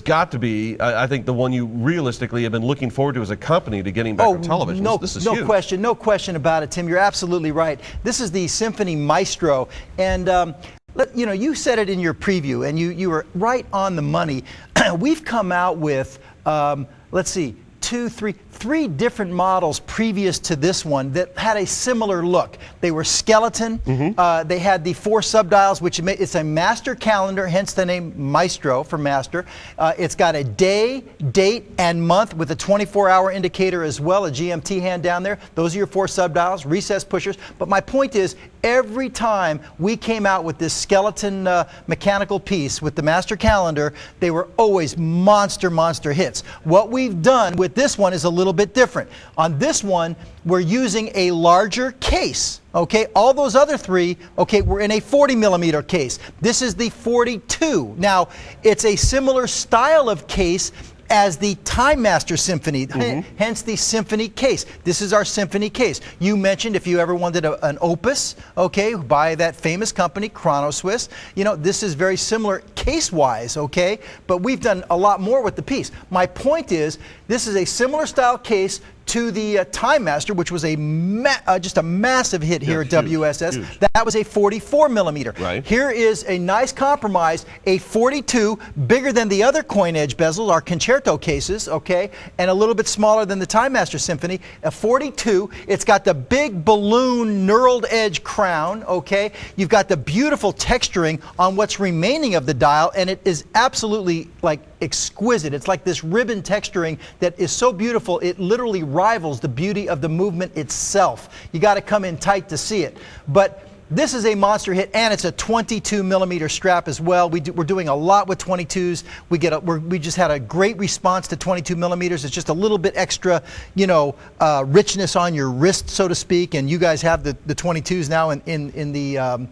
got to be, I think, the one you realistically have been looking forward to as a company to getting back on television. This is huge. No question about it, Tim. You're absolutely right. This is the Symphony Maestro, and you know, you said it in your preview, and you were right on the money. We've come out with, let's see, 3 different models previous to this one that had a similar look. They were skeleton. They had the 4 subdials, which it's a master calendar, hence the name Maestro for master. It's got a day, date, and month with a 24-hour indicator as well, a GMT hand down there. Those are your 4 subdials, recess pushers. But my point is, every time we came out with this skeleton mechanical piece with the master calendar, they were always monster hits. What we've done with this one is a little bit different. On this one, we're using a larger case. Okay, all those other 3, okay, were in a 40 millimeter case. This is the 42. Now, it's a similar style of case as the Time Master Symphony, hence the Symphony case. This is our Symphony case. You mentioned if you ever wanted an Opus, okay, by that famous company, Chrono Swiss. You know, this is very similar case-wise, okay, but we've done a lot more with the piece. My point is, this is a similar style case to the Time Master, which was a just a massive hit here at WSS. Huge. That was a 44 millimeter. Right. Here is a nice compromise, a 42, bigger than the other coin edge bezels, our concerto cases, okay, and a little bit smaller than the Time Master Symphony. A 42. It's got the big balloon knurled edge crown, okay. You've got the beautiful texturing on what's remaining of the dial, and it is absolutely like exquisite. It's like this ribbon texturing that is so beautiful it literally rivals the beauty of the movement itself. You got to come in tight to see it. But this is a monster hit, and it's a 22 millimeter strap as well. We're doing a lot with 22s. We just had a great response to 22 millimeters. It's just a little bit extra, you know, richness on your wrist, so to speak. And you guys have the 22s now in the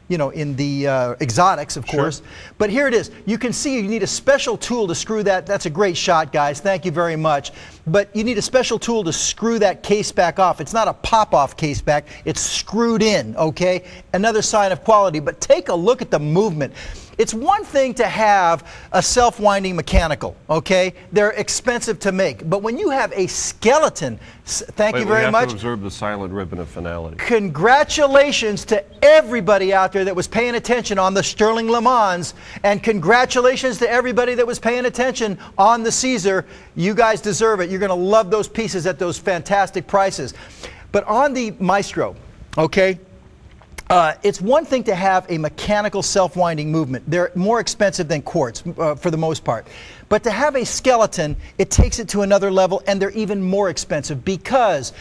you know, in the exotics, of course. But here it is. You can see you need a special tool to screw that. That's a great shot, guys. Thank you very much. But you need a special tool to screw that case back off. It's not a pop-off case back. It's screwed in, okay? Another sign of quality. But take a look at the movement. It's one thing to have a self-winding mechanical, okay? They're expensive to make. But when you have a skeleton, thank you very much. We have to observe the silent ribbon of finality. Congratulations to everybody out there that was paying attention on the Stuhrling Le Mans, and congratulations to everybody that was paying attention on the Caesar. You guys deserve it. You're going to love those pieces at those fantastic prices. But on the Maestro, okay? It's one thing to have a mechanical self-winding movement. They're more expensive than quartz for the most part. But to have a skeleton, it takes it to another level, and they're even more expensive because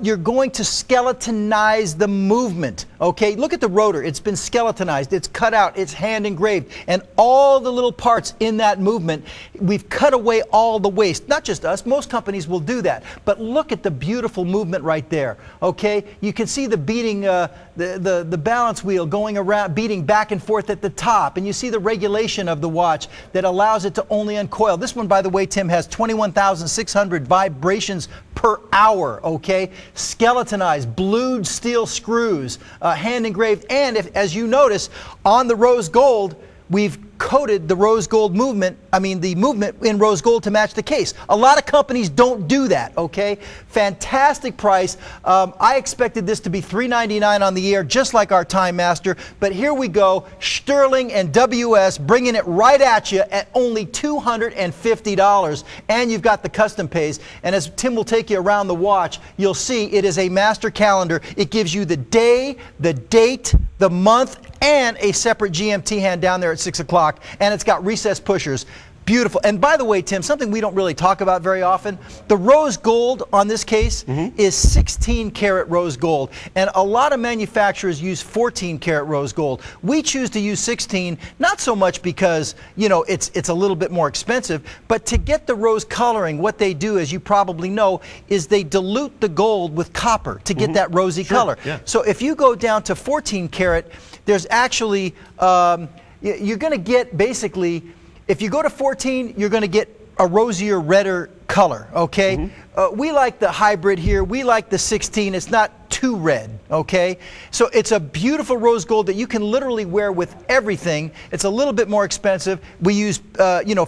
you're going to skeletonize the movement. Okay, look at the rotor. It's been skeletonized. It's cut out. It's hand engraved. And all the little parts in that movement, we've cut away all the waste. Not just us. Most companies will do that. But look at the beautiful movement right there. Okay, you can see the beating, the balance wheel going around, beating back and forth at the top. And you see the regulation of the watch that allows it to only uncoil. This one, by the way, Tim, has 21,600 vibrations per hour, okay? Skeletonized, blued steel screws, hand engraved, and as you notice, on the rose gold, we've coated the rose gold movement, the movement in rose gold to match the case. A lot of companies don't do that, okay? Fantastic price. I expected this to be $399 on the air, just like our Time Master, but here we go. Stuhrling and WS bringing it right at you at only $250, and you've got the custom pays. And as Tim will take you around the watch, you'll see it is a master calendar. It gives you the day, the date, the month, and a separate GMT hand down there at 6 o'clock. And it's got recessed pushers. Beautiful. And by the way, Tim, something we don't really talk about very often, the rose gold on this case is 16 karat rose gold. And a lot of manufacturers use 14 karat rose gold. We choose to use 16, not so much because, you know, it's a little bit more expensive, but to get the rose coloring, what they do, as you probably know, is they dilute the gold with copper to get that rosy color. Yeah. So if you go down to 14 karat, there's actually, you're going to get basically, if you go to 14, you're going to get a rosier, redder color, okay? We like the hybrid here. We like the 16. It's not too red, okay? So it's a beautiful rose gold that you can literally wear with everything. It's a little bit more expensive. We use,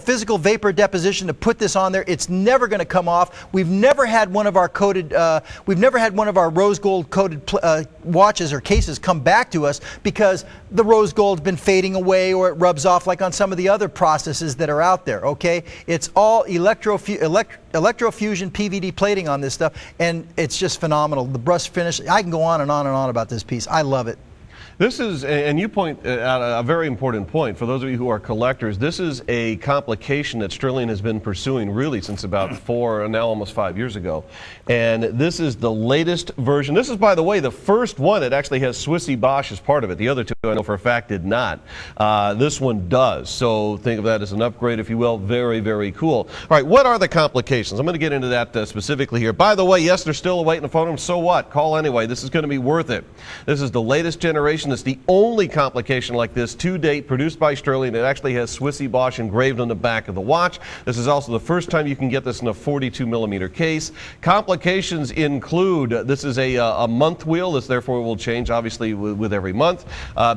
physical vapor deposition to put this on there. It's never going to come off. We've never had one of our coated, rose gold coated watches or cases come back to us because the rose gold's been fading away or it rubs off like on some of the other processes that are out there, okay? It's all electrofusion PVD plating on this stuff, and it's just phenomenal. The brush finish, I can go on and on and on about this piece. I love it. This is, and you point out a very important point, for those of you who are collectors, this is a complication that Stuhrling has been pursuing really since about 4, now almost 5 years ago. And this is the latest version. This is, by the way, the first one that actually has Swissy Bosch as part of it. The other two, I know for a fact, did not. This one does. So think of that as an upgrade, if you will. Very, very cool. All right, what are the complications? I'm going to get into that specifically here. By the way, yes, they're still awaiting a phone. So what? Call anyway. This is going to be worth it. This is the latest generation complication. It's the only complication like this to date produced by Stuhrling. It actually has Swissy Bosch engraved on the back of the watch. This is also the first time you can get this in a 42mm case. Complications include, this is a month wheel. This therefore will change obviously with every month.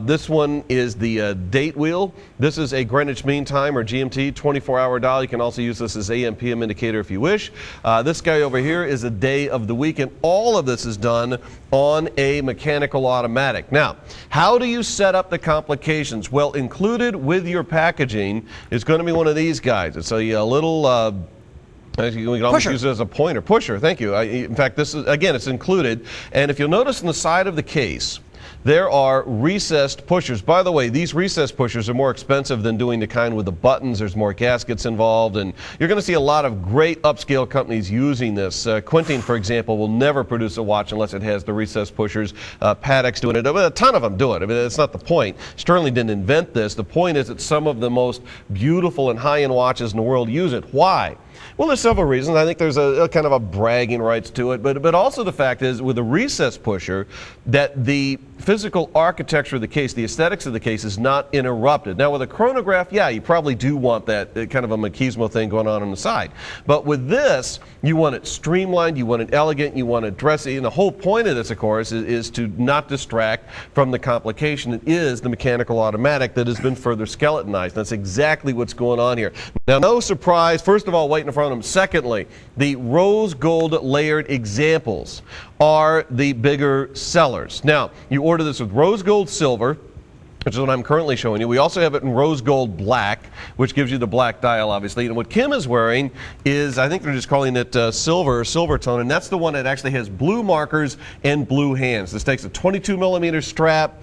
This one is the date wheel. This is a Greenwich Mean Time or GMT 24-hour dial. You can also use this as AM PM indicator if you wish. This guy over here is a day of the week, and all of this is done on a mechanical automatic. Now, how do you set up the complications? Well, included with your packaging is going to be one of these guys. It's a little we can almost use it as a pointer. Pusher, thank you. In fact, this is, again, it's included. And if you'll notice on the side of the case, there are recessed pushers. By the way, these recessed pushers are more expensive than doing the kind with the buttons. There's more gaskets involved, and you're going to see a lot of great upscale companies using this. Quintin, for example, will never produce a watch unless it has the recessed pushers. Patek's doing it. A ton of them do it. I mean, that's not the point. Stuhrling didn't invent this. The point is that some of the most beautiful and high-end watches in the world use it. Why? Well, there's several reasons. I think there's a kind of a bragging rights to it, but also the fact is with a recess pusher that the physical architecture of the case, the aesthetics of the case is not interrupted. Now with a chronograph, yeah, you probably do want that kind of a machismo thing going on the side. But with this, you want it streamlined, you want it elegant, you want it dressy, and the whole point of this, of course, is to not distract from the complication. It is the mechanical automatic that has been further skeletonized. That's exactly what's going on here. Now, no surprise, first of all, wait in front of them. Secondly, the rose gold layered examples are the bigger sellers. Now, you order this with rose gold silver, which is what I'm currently showing you. We also have it in rose gold black, which gives you the black dial, obviously. And what Kim is wearing is, I think they're just calling it silver or silver tone, and that's the one that actually has blue markers and blue hands. This takes a 22mm strap.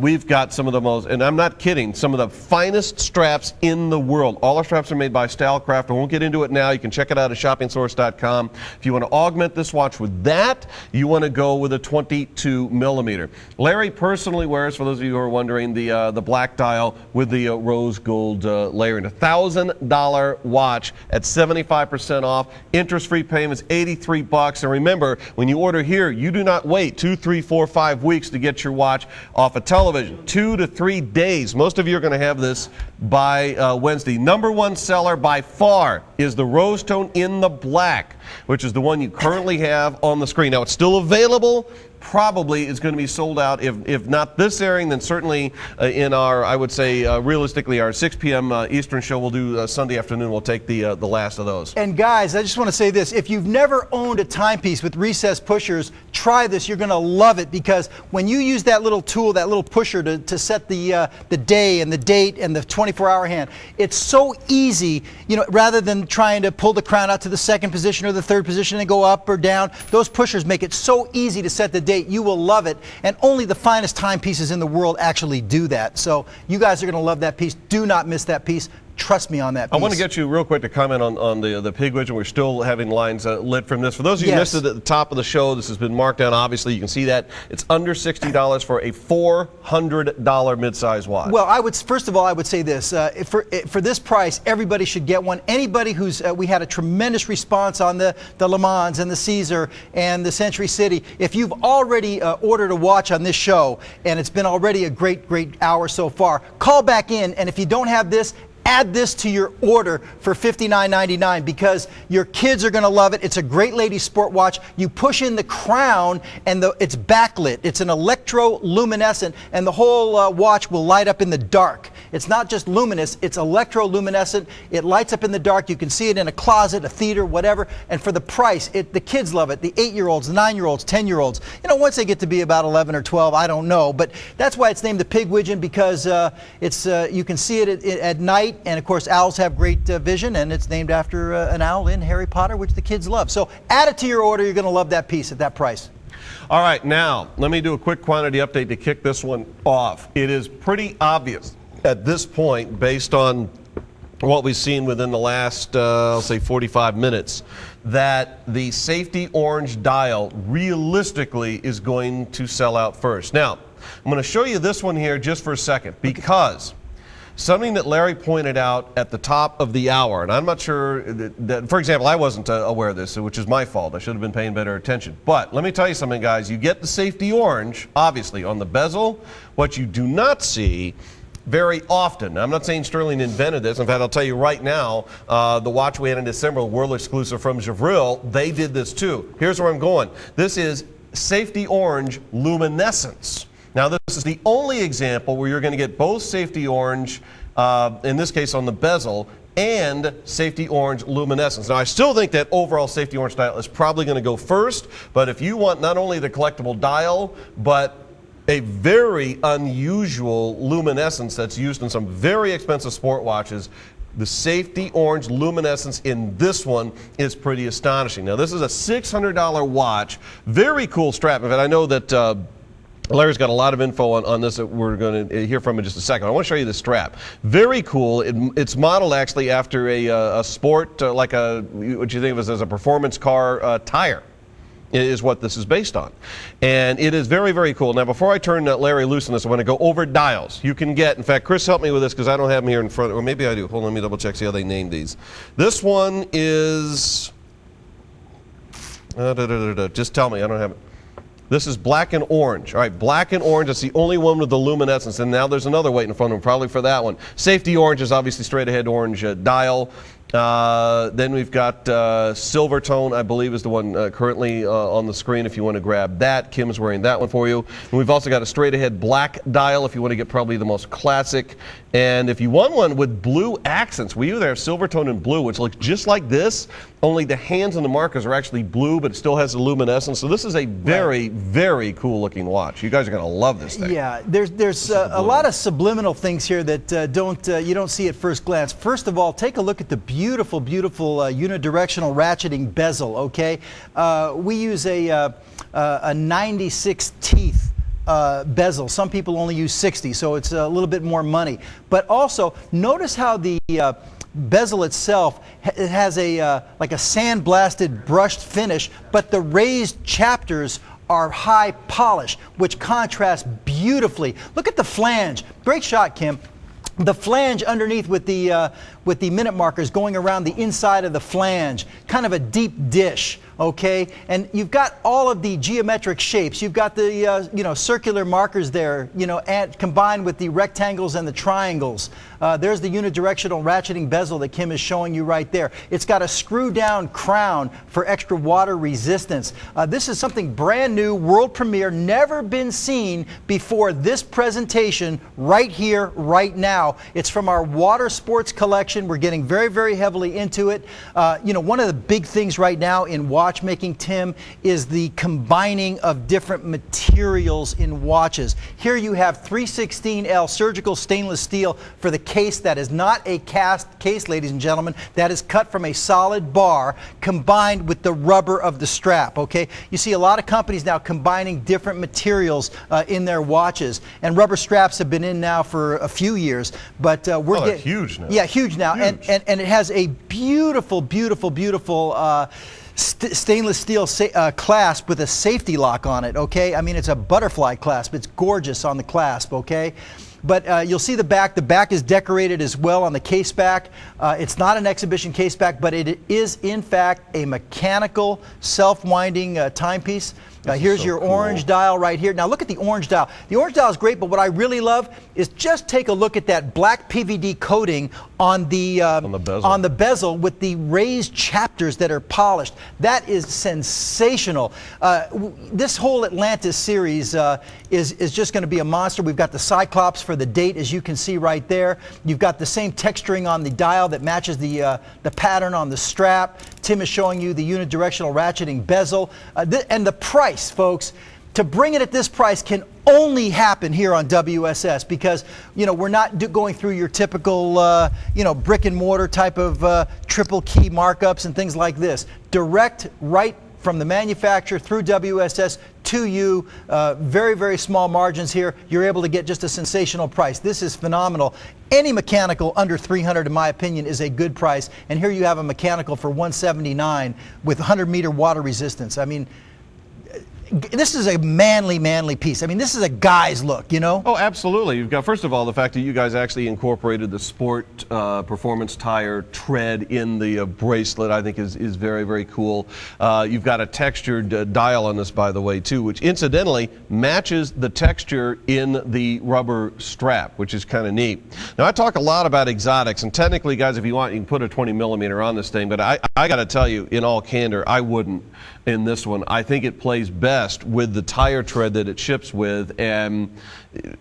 We've got some of the most, and I'm not kidding, some of the finest straps in the world. All our straps are made by Stylecraft. I won't get into it now. You can check it out at shoppingsource.com. If you want to augment this watch with that, you want to go with a 22mm. Larry personally wears, for those of you who are wondering, the black dial with the rose gold layering. $1,000 watch at 75% off. Interest-free payments, $83. And remember, when you order here, you do not wait 2, 3, 4, 5 weeks to get your watch off a television. 2 to 3 days. Most of you are going to have this by Wednesday. Number one seller by far is the rose tone in the black, which is the one you currently have on the screen. Now, it's still available. Probably is going to be sold out, if not this airing, then certainly in our, I would say, realistically, our 6 p.m. Eastern show we'll do Sunday afternoon. We'll take the last of those. And guys, I just want to say this. If you've never owned a timepiece with recessed pushers, try this. You're going to love it, because when you use that little tool, that little pusher to set the day and the date and the 24-hour hand, it's so easy, you know, rather than trying to pull the crown out to the second position or the third position and go up or down. Those pushers make it so easy to set the date. You will love it, and only the finest timepieces in the world actually do that. So you guys are going to love that piece. Do not miss that piece. Trust me on that piece. I want to get you real quick to comment on the pig widget. We're still having lines lit from this. For those of you who missed it at the top of the show, this has been marked down. Obviously, you can see that. It's under $60 for a $400 mid-size watch. Well, first of all, I would say this. For this price, everybody should get one. Anybody who's, we had a tremendous response on the Le Mans and the Caesar and the Century City. If you've already ordered a watch on this show, and it's been already a great hour so far, call back in, and if you don't have this, add this to your order for $59.99, because your kids are going to love it. It's a great lady sport watch. You push in the crown and it's backlit. It's an electroluminescent, and the whole watch will light up in the dark. It's not just luminous, it's electroluminescent. It lights up in the dark. You can see it in a closet, a theater, whatever. And for the price, the kids love it. The 8-year-olds, the 9-year-olds, 10-year-olds. You know, once they get to be about 11 or 12, I don't know. But that's why it's named the Pig Widgeon, because you can see it at night. And of course, owls have great vision, and it's named after an owl in Harry Potter, which the kids love. So add it to your order. You're going to love that piece at that price. All right, now let me do a quick quantity update to kick this one off. It is pretty obvious at this point, based on what we've seen within the last, I'll say 45 minutes, that the safety orange dial realistically is going to sell out first. Now, I'm going to show you this one here just for a second, because something that Larry pointed out at the top of the hour, and I'm not sure that for example, I wasn't aware of this, which is my fault. I should have been paying better attention. But let me tell you something, guys. You get the safety orange, obviously, on the bezel. What you do not see very often. I'm not saying Stuhrling invented this. In fact, I'll tell you right now, the watch we had in December, world exclusive from Javril, they did this too. Here's where I'm going. This is safety orange luminescence. Now, this is the only example where you're going to get both safety orange, in this case on the bezel, and safety orange luminescence. Now, I still think that overall safety orange dial is probably going to go first, but if you want not only the collectible dial, but a very unusual luminescence that's used in some very expensive sport watches, the safety orange luminescence in this one is pretty astonishing. Now, this is a $600 watch, very cool strap. In fact, I know that Larry's got a lot of info on this that we're going to hear from in just a second. I want to show you the strap. Very cool. It's modeled actually after a sport, like what you think of as a performance car tire, is what this is based on. And it is very, very cool. Now, before I turn Larry loose on this, I want to go over dials. You can get, in fact, Chris helped me with this because I don't have them here in front, or maybe I do. Hold on, let me double check, see how they named these. This one is, just tell me, I don't have it. This is black and orange. All right, black and orange. That's the only one with the luminescence. And now there's another waiting in front of them, probably for that one. Safety orange is obviously straight ahead orange dial. Then we've got silver tone, I believe, is the one currently on the screen if you want to grab that. Kim's wearing that one for you. And we've also got a straight ahead black dial if you want to get probably the most classic. And if you want one with blue accents, we either have silver tone and blue, which looks just like this, only the hands and the markers are actually blue, but it still has the luminescence. So this is a very, very cool looking watch. You guys are going to love this thing. Yeah, there's a lot of subliminal things here that you don't see at first glance. First of all, take a look at the beautiful, beautiful unidirectional ratcheting bezel, okay? We use a 96 teeth bezel. Some people only use 60, so it's a little bit more money. But also, notice how the bezel itself, it has like a sandblasted brushed finish, but the raised chapters are high polish, which contrasts beautifully. Look at the flange. Great shot, Kim. The flange underneath with the minute markers going around the inside of the flange, kind of a deep dish, okay? And you've got all of the geometric shapes. You've got the circular markers there, and combined with the rectangles and the triangles. There's the unidirectional ratcheting bezel that Kim is showing you right there. It's got a screw-down crown for extra water resistance. This is something brand new, world premiere, never been seen before this presentation right here, right now. It's from our water sports collection. We're getting very, very heavily into it. One of the big things right now in watchmaking, Tim, is the combining of different materials in watches. Here you have 316L surgical stainless steel for the case. That is not a cast case, ladies and gentlemen. That is cut from a solid bar combined with the rubber of the strap, okay? You see a lot of companies now combining different materials in their watches, and rubber straps have been in now for a few years, but we're getting huge now. Yeah, huge now. Huge. And it has a beautiful, beautiful, beautiful stainless steel clasp with a safety lock on it, okay? I mean, it's a butterfly clasp. It's gorgeous on the clasp, okay? But you'll see the back. The back is decorated as well on the case back. It's not an exhibition case back, but it is, in fact, a mechanical, self-winding timepiece. Here's your orange dial right here. Now look at the orange dial. The orange dial is great, but what I really love is just take a look at that black PVD coating on the bezel with the raised chapters that are polished. That is sensational. This whole Atlantis series is just going to be a monster. We've got the Cyclops for the date, as you can see right there. You've got the same texturing on the dial that matches the pattern on the strap. Tim is showing you the unidirectional ratcheting bezel. And the price, folks, to bring it at this price can only happen here on WSS because, we're not going through your typical, brick and mortar type of triple key markups and things like this. Direct right from the manufacturer through WSS to you, very, very small margins here. You're able to get just a sensational price. This is phenomenal. Any mechanical under $300, in my opinion, is a good price. And here you have a mechanical for $179 with 100-meter water resistance. I mean, this is a manly piece. I mean, this is a guy's look, you know? Oh, absolutely. You've got, first of all, the fact that you guys actually incorporated the sport performance tire tread in the bracelet, I think is very, very cool. You've got a textured dial on this, by the way, too, which incidentally matches the texture in the rubber strap, which is kind of neat. Now, I talk a lot about exotics, and technically, guys, if you want, you can put a 20 millimeter on this thing, but I got to tell you, in all candor, I wouldn't in this one. I think it plays best with the tire tread that it ships with, and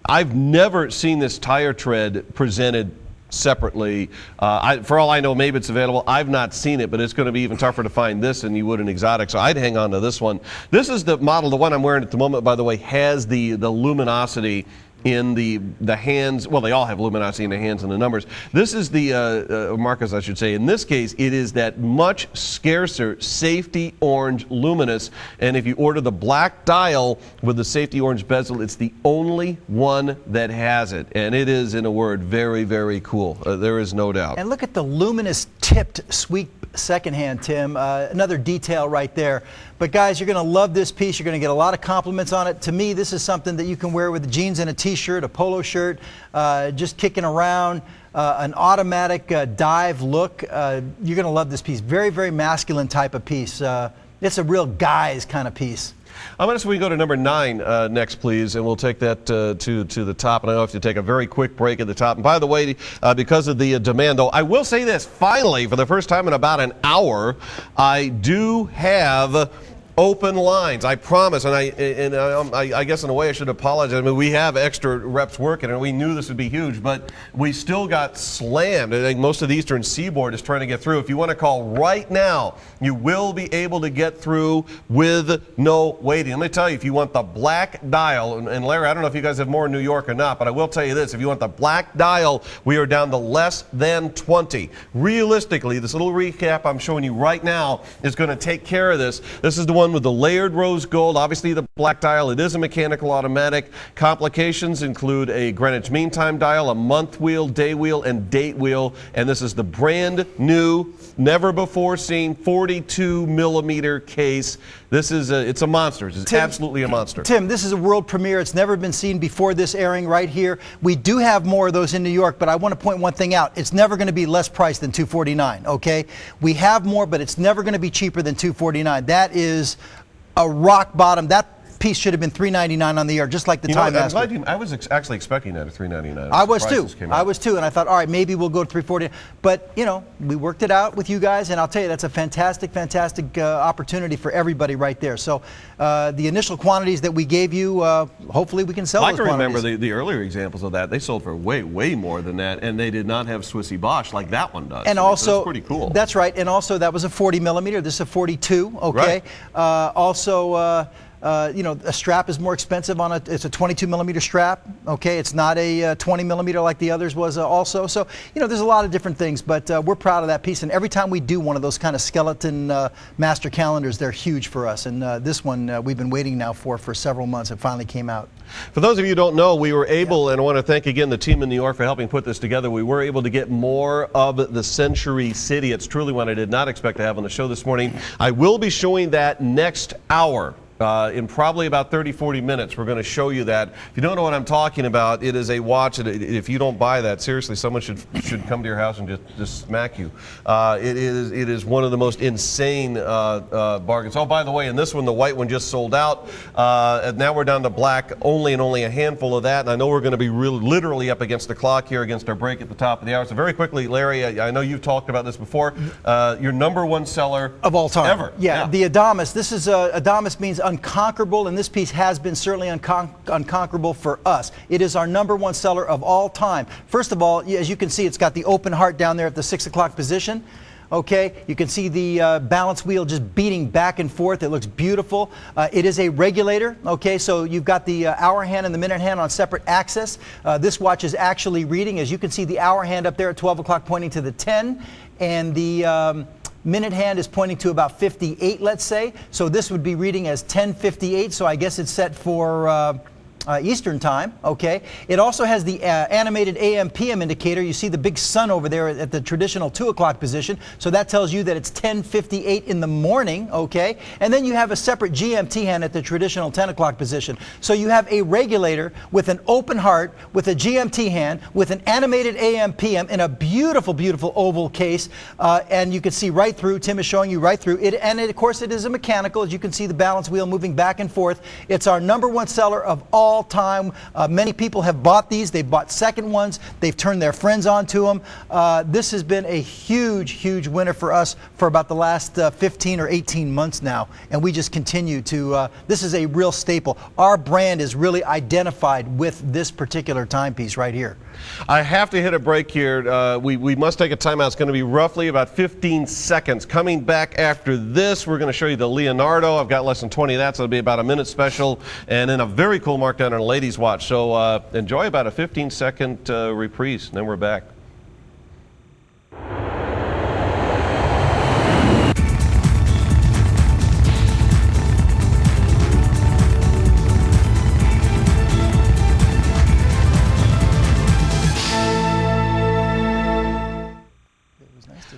I've never seen this tire tread presented separately. For all I know, maybe it's available. I've not seen it, but it's going to be even tougher to find this than you would an exotic, so I'd hang on to this one. This is the model, the one I'm wearing at the moment, by the way, has the luminosity in the hands. Well, they all have luminosity in the hands and the numbers. This is the markers, I should say. In this case, it is that much scarcer safety orange luminous, and if you order the black dial with the safety orange bezel, it's the only one that has it, and it is, in a word, very, very cool. There is no doubt. And look at the luminous tipped sweep second hand, Tim. Another detail right there. But guys, you're going to love this piece. You're going to get a lot of compliments on it. To me, this is something that you can wear with jeans and a t-shirt, a polo shirt, just kicking around, an automatic dive look. You're going to love this piece. Very, very masculine type of piece. It's a real guy's kind of piece. I'm going to say we go to number 9 next, please, and we'll take that to the top. And I know I have to take a very quick break at the top. And by the way, because of the demand, though, I will say this, finally, for the first time in about an hour, I do have open lines. I promise, and I guess in a way I should apologize. I mean, we have extra reps working, and we knew this would be huge, but we still got slammed. I think most of the Eastern Seaboard is trying to get through. If you want to call right now, you will be able to get through with no waiting. Let me tell you, if you want the black dial, and Larry, I don't know if you guys have more in New York or not, but I will tell you this, if you want the black dial, we are down to less than 20. Realistically, this little recap I'm showing you right now is going to take care of this. This is the one with the layered rose gold, obviously the black dial. It is a mechanical automatic. Complications include a Greenwich Mean Time dial, a month wheel, day wheel, and date wheel. And this is the brand new, never before seen 42 millimeter case. This is it's a monster. It's absolutely a monster. Tim, this is a world premiere. It's never been seen before this airing right here. We do have more of those in New York, but I want to point one thing out. It's never going to be less priced than $249, okay? We have more, but it's never going to be cheaper than $249. That is a rock bottom. That piece should have been $399 on the air, just like the Time Master. I was actually expecting that at $399. I was too, and I thought, all right, maybe we'll go to $349. But you know, we worked it out with you guys, and I'll tell you, that's a fantastic opportunity for everybody right there. So the initial quantities that we gave you, hopefully we can sell those quantities. I can remember the earlier examples of that. They sold for way more than that, and they did not have Swissy Bosch like that one does. And also, that's pretty cool. That's right. And also, that was a 40 millimeter. This is a 42. Okay. Right. You know, a strap is more expensive on it's a 22 millimeter strap. Okay, it's not a 20 millimeter like the others was also. So, you know, there's a lot of different things, but we're proud of that piece. And every time we do one of those kind of skeleton master calendars, they're huge for us. And this one we've been waiting now for several months. It finally came out. For those of you who don't know, we were able, and I want to thank again the team in New York for helping put this together. We were able to get more of the Century City. It's truly one I did not expect to have on the show this morning. I will be showing that next hour. In probably about 30-40 minutes, we're going to show you that. If you don't know what I'm talking about, it is a watch. If you don't buy that, seriously, someone should come to your house and just smack you. It is one of the most insane bargains. Oh, by the way, in this one, the white one just sold out. And now we're down to black, only a handful of that. And I know we're going to be literally up against the clock here, against our break at the top of the hour. So very quickly, Larry, I know you've talked about this before. Your number one seller of all time ever. Yeah, the Adamas. This is Adamas means unconquerable, and this piece has been certainly unconquerable for us. It is our number one seller of all time. First of all, as you can see, it's got the open heart down there at the 6 o'clock position. Okay, you can see the balance wheel just beating back and forth. It looks beautiful. It is a regulator. Okay, so you've got the hour hand and the minute hand on separate axis. This watch is actually reading, as you can see, the hour hand up there at 12 o'clock pointing to the 10, and the minute hand is pointing to about 58, let's say. So this would be reading as 10:58. So I guess it's set for Eastern time, okay? It also has the animated AM/PM indicator. You see the big sun over there at the traditional 2 o'clock position, so that tells you that it's 10:58 in the morning, okay? And then you have a separate GMT hand at the traditional 10 o'clock position. So you have a regulator with an open heart, with a GMT hand, with an animated AM/PM in a beautiful, beautiful oval case, and you can see right through. Tim is showing you right through it, and of course it is a mechanical. As you can see, the balance wheel moving back and forth. It's our #1 seller of all time. Many people have bought these. They've bought second ones. They've turned their friends onto them. This has been a huge, huge winner for us for about the last 15 or 18 months now, and we just continue to. This is a real staple. Our brand is really identified with this particular timepiece right here. I have to hit a break here. We must take a timeout. It's going to be roughly about 15 seconds. Coming back after this, we're going to show you the Leonardo. I've got less than 20 of that, so it'll be about a minute special, and then a very cool markdown on a ladies' watch. So enjoy about a 15-second reprise, and then we're back.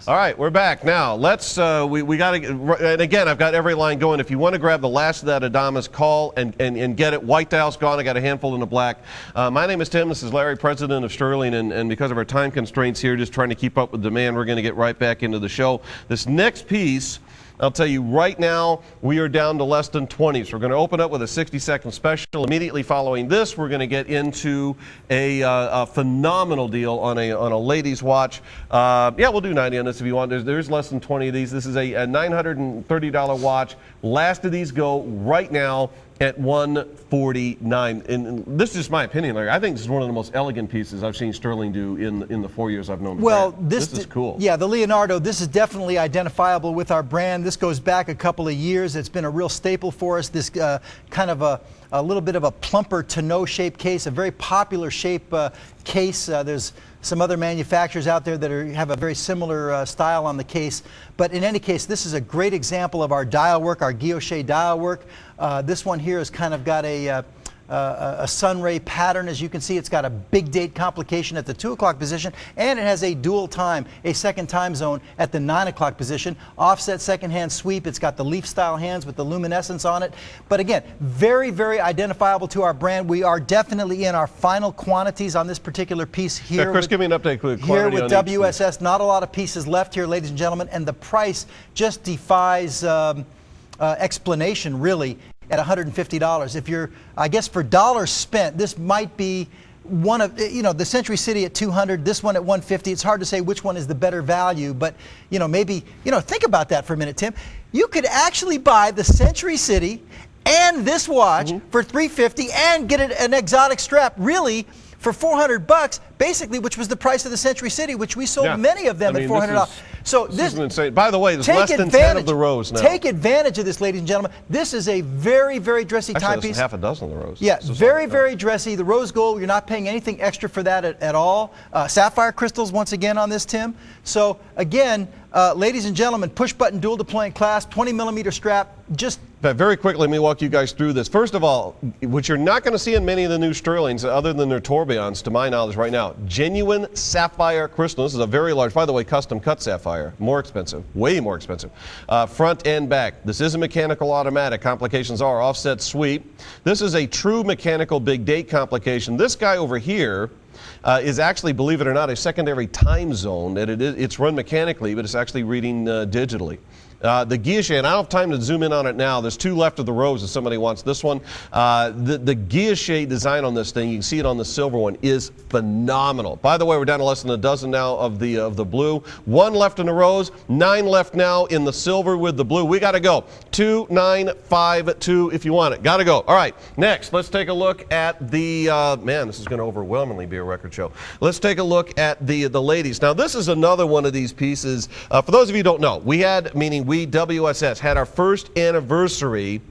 All right, we're back. Now, let's, we got to, and again, I've got every line going. If you want to grab the last of that Adamas, call and get it. White dial's gone. I got a handful in the black. My name is Tim. This is Larry, president of Stuhrling, and because of our time constraints here, just trying to keep up with demand, we're going to get right back into the show. This next piece, I'll tell you right now, we are down to less than 20. So we're going to open up with a 60-second special. Immediately following this, we're going to get into a phenomenal deal on a ladies' watch. Yeah, we'll do 90 on this if you want. There's less than 20 of these. This is a $930 watch. Last of these go right now at $149. And this is just my opinion, Larry. I think this is one of the most elegant pieces I've seen Stuhrling do in the 4 years I've known the brand. This is cool. Yeah, the Leonardo, this is definitely identifiable with our brand. This goes back a couple of years. It's been a real staple for us. This kind of a little bit of a plumper tonneau shape case, a very popular shape case. There's some other manufacturers out there that have a very similar style on the case. But in any case, this is a great example of our dial work, our guilloche dial work. This one here has kind of got a sunray pattern. As you can see, it's got a big date complication at the 2 o'clock position, and it has a dual time, a second time zone at the 9 o'clock position. Offset second hand sweep. It's got the leaf style hands with the luminescence on it. But again, very, very identifiable to our brand. We are definitely in our final quantities on this particular piece here. Yeah, Chris, give me an update. Here with WSS, not a lot of pieces left here, ladies and gentlemen, and the price just defies explanation, really, at $150. If you're, I guess, for dollars spent, this might be one of, the Century City at $200, this one at $150. It's hard to say which one is the better value, but maybe, think about that for a minute, Tim. You could actually buy the Century City and this watch for $350 and get an exotic strap, really, for $400, basically, which was the price of the Century City, which we sold many of them at $400. So this is insane. By the way, there's less than 10 of the rows now. Take advantage of this, ladies and gentlemen. This is a very, very dressy timepiece. There's half a dozen of the rows. Yeah, very, very dressy. The rose gold, you're not paying anything extra for that at all. Sapphire crystals, once again, on this, Tim. So, again, ladies and gentlemen, push-button dual deploying clasp, 20-millimeter strap, just... But very quickly, let me walk you guys through this. First of all, what you're not going to see in many of the new Stuhrlings, other than their tourbillons, to my knowledge right now, genuine sapphire crystal. This is a very large, by the way, custom cut sapphire. More expensive, way more expensive. Front and back. This is a mechanical automatic. Complications are offset sweep. This is a true mechanical big date complication. This guy over here is actually, believe it or not, a secondary time zone. It's run mechanically, but it's actually reading digitally. The guilloche, and I don't have time to zoom in on it now. There's 2 left of the rows if somebody wants this one. The guilloche design on this thing, you can see it on the silver one, is phenomenal. By the way, we're down to less than a dozen now of the blue. 1 left in the rose, 9 left now in the silver with the blue. We got to go. 2952 if you want it. Got to go. All right, next, let's take a look at the, man, this is going to overwhelmingly be a record show. Let's take a look at the ladies. Now, this is another one of these pieces. For those of you who don't know, we, WSS, had our first anniversary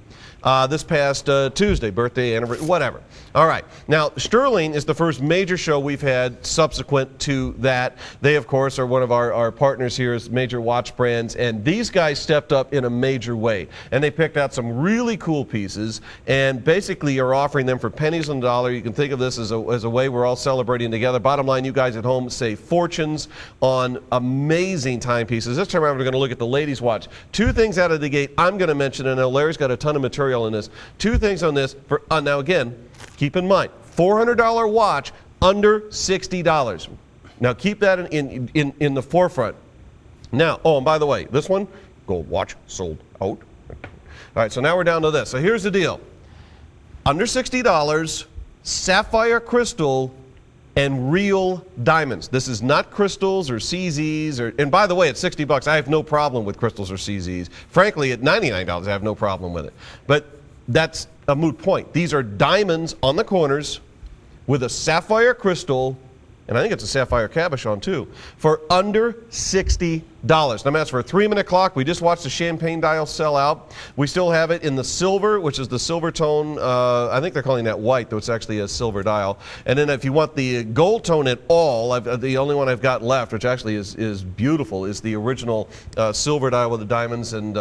this past Tuesday, birthday, anniversary, whatever. All right. Now, Stuhrling is the first major show we've had subsequent to that. They, of course, are one of our partners here as major watch brands, and these guys stepped up in a major way. And they picked out some really cool pieces and basically are offering them for pennies on the dollar. You can think of this as a way we're all celebrating together. Bottom line, you guys at home save fortunes on amazing timepieces. This time around, we're going to look at the ladies' watch. Two things out of the gate I'm going to mention, and I know Larry's got a ton of material in this. Two things on this. Now, again, keep in mind, $400 watch under $60. Now, keep that in the forefront. Now, oh, and by the way, this one, gold watch sold out. All right, so now we're down to this. So here's the deal. Under $60, sapphire crystal and real diamonds. This is not crystals or CZs, and by the way, at $60, I have no problem with crystals or CZs. Frankly, at $99, I have no problem with it. But that's a moot point. These are diamonds on the corners with a sapphire crystal, and I think it's a sapphire cabochon too, for under $60. Now that's for a 3-minute clock. We just watched the champagne dial sell out. We still have it in the silver, which is the silver tone. I think they're calling that white, though it's actually a silver dial. And then if you want the gold tone at all, the only one I've got left, which actually is beautiful, is the original silver dial with the diamonds. And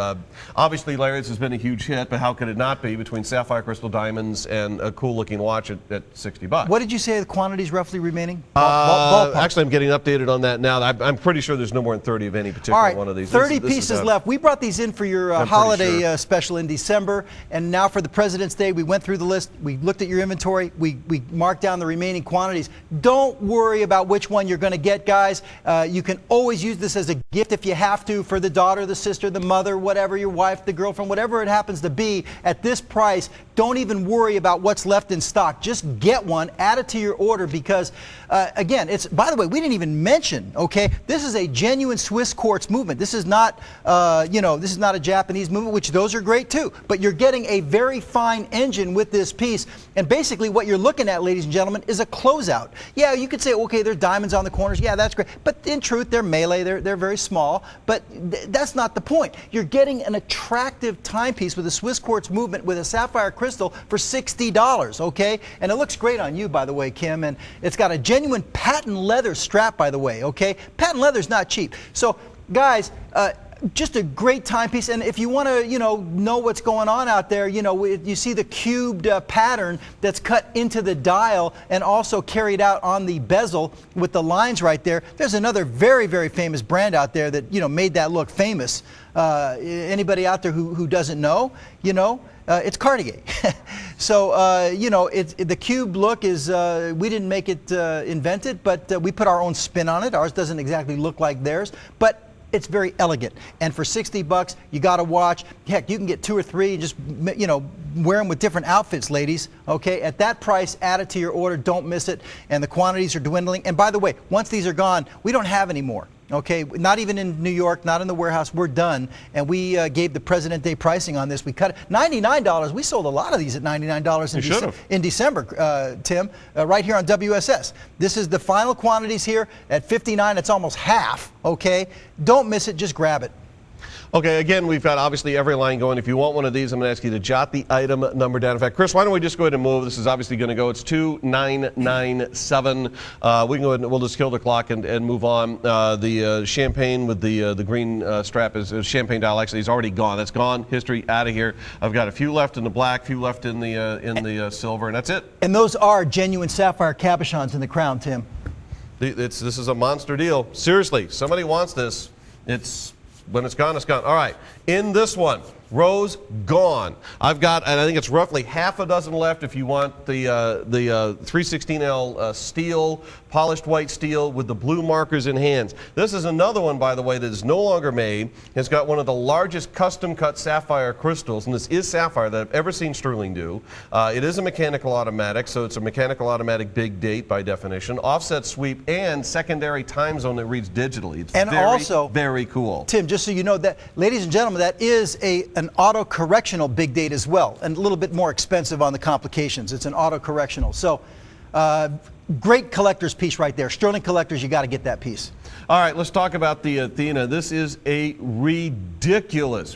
obviously, Larry, this has been a huge hit, but how could it not be between sapphire crystal diamonds and a cool-looking watch at $60? What did you say the quantities roughly remaining? Actually, I'm getting updated on that now. I'm pretty sure there's no more than 30 of any particular one of these. 30 pieces left. We brought these in for your holiday special in December, and now for the President's Day, we went through the list. We looked at your inventory. We marked down the remaining quantities. Don't worry about which one you're going to get, guys. You can always use this as a gift if you have to for the daughter, the sister, the mother, whatever, your wife, the girlfriend, whatever it happens to be. At this price, don't even worry about what's left in stock. Just get one, add it to your order, because again, it's, by the way, we didn't even mention, okay, this is a genuine Swiss quartz movement. This is not, this is not a Japanese movement, which those are great too. But you're getting a very fine engine with this piece. And basically what you're looking at, ladies and gentlemen, is a closeout. Yeah, you could say, okay, there's diamonds on the corners. Yeah, that's great. But in truth, they're melee. They're very small. But that's not the point. You're getting an attractive timepiece with a Swiss quartz movement with a sapphire crystal for $60, okay? And it looks great on you, by the way, Kim. And it's got a genuine patent leather strap, by the way, okay? Patent leather's not cheap. So, guys, just a great timepiece. And if you want to, know what's going on out there, you see the cubed pattern that's cut into the dial and also carried out on the bezel with the lines right there. There's another very, very famous brand out there that, made that look famous. Anybody out there who doesn't know, it's Cartier. So, the cube look is, we didn't make it invented, but we put our own spin on it. Ours doesn't exactly look like theirs, but it's very elegant. And for $60, you got to watch. Heck, you can get 2 or 3 and just, wear them with different outfits, ladies. Okay, at that price, add it to your order. Don't miss it. And the quantities are dwindling. And by the way, once these are gone, we don't have any more. Okay, not even in New York, not in the warehouse. We're done, and we gave the President Day pricing on this. We cut it $99. We sold a lot of these at $99 in December, Tim, right here on WSS. This is the final quantities here at $59. It's almost half. Okay, don't miss it. Just grab it. Okay, again, we've got obviously every line going. If you want one of these, I'm going to ask you to jot the item number down. In fact, Chris, why don't we just go ahead and move? This is obviously going to go. It's 2997. We can go ahead and we'll just kill the clock and move on. The champagne with the green strap is champagne dial. Actually, it's already gone. That's gone. History out of here. I've got a few left in the black, few left in the silver, and that's it. And those are genuine sapphire cabochons in the crown, Tim. This is a monster deal. Seriously, somebody wants this. When it's gone, it's gone. All right, in this one, rose gone. I've got, and I think it's roughly half a dozen left if you want the 316L steel, polished white steel with the blue markers in hands. This is another one, by the way, that is no longer made. It's got one of the largest custom-cut sapphire crystals, and this is sapphire that I've ever seen Stuhrling do. It is a mechanical automatic, so it's a mechanical automatic big date by definition. Offset sweep and secondary time zone that reads digitally. It's also very cool. Tim, just so you know that, ladies and gentlemen, that is an auto-correctional big date as well, and a little bit more expensive on the complications. It's an auto-correctional. So great collector's piece right there. Stuhrling collectors, you got to get that piece. All right, let's talk about the Athena. This is a ridiculous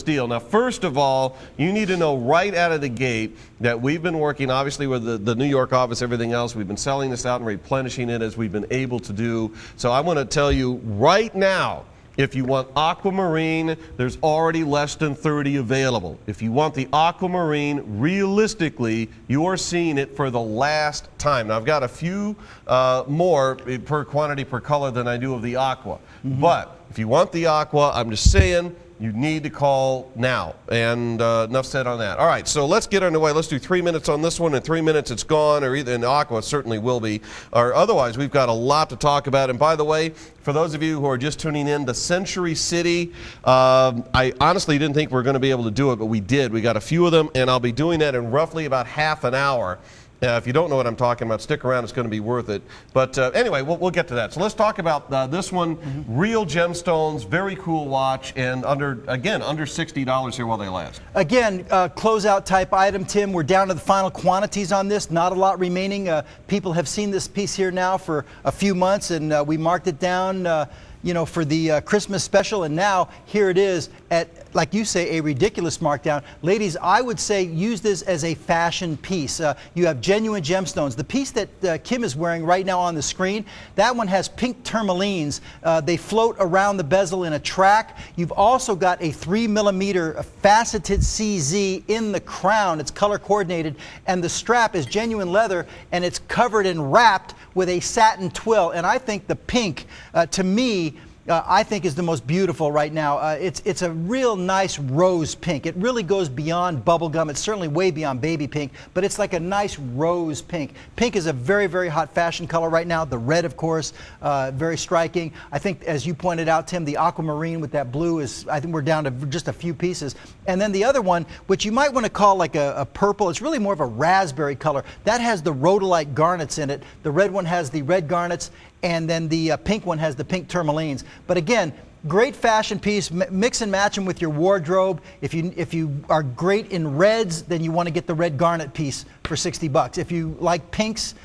deal. Now, first of all, you need to know right out of the gate that we've been working, obviously, with the New York office, everything else. We've been selling this out and replenishing it as we've been able to do. So I want to tell you right now, if you want aquamarine, there's already less than 30 available. If you want the aquamarine, realistically, you are seeing it for the last time. Now, I've got a few more per quantity per color than I do of the aqua. But if you want the aqua, I'm just saying, you need to call now. And enough said on that. All right, so let's get underway. Let's do 3 minutes on this one. In 3 minutes, it's gone, or either in aqua, it certainly will be. Or otherwise, we've got a lot to talk about. And by the way, for those of you who are just tuning in, the Century City, I honestly didn't think we were going to be able to do it, but we did. We got a few of them, and I'll be doing that in roughly about half an hour. If you don't know what I'm talking about, stick around. It's going to be worth it. But anyway, we'll get to that. So let's talk about this one. Real gemstones, very cool watch, and under $60 here while they last. Again, closeout type item, Tim. We're down to the final quantities on this. Not a lot remaining. People have seen this piece here now for a few months, and we marked it down for the Christmas special, and now here it is at, like you say, a ridiculous markdown. Ladies, I would say use this as a fashion piece. You have genuine gemstones. The piece that Kim is wearing right now on the screen, that one has pink tourmalines. They float around the bezel in a track. You've also got a 3mm faceted CZ in the crown. It's color coordinated, and the strap is genuine leather, and it's covered and wrapped with a satin twill. And I think the pink, to me, I think is the most beautiful right now. It's a real nice rose pink. It really goes beyond bubblegum. It's certainly way beyond baby pink, but it's like a nice rose pink. Pink is a very, very hot fashion color right now. The red, of course, very striking. I think, as you pointed out, Tim, the aquamarine with that blue is, I think we're down to just a few pieces. And then the other one, which you might want to call like a purple, it's really more of a raspberry color. That has the rhodolite garnets in it. The red one has the red garnets, and then the pink one has the pink tourmalines. But again, great fashion piece. Mix and match them with your wardrobe. If you are great in reds, then you want to get the red garnet piece for $60. If you like pinks,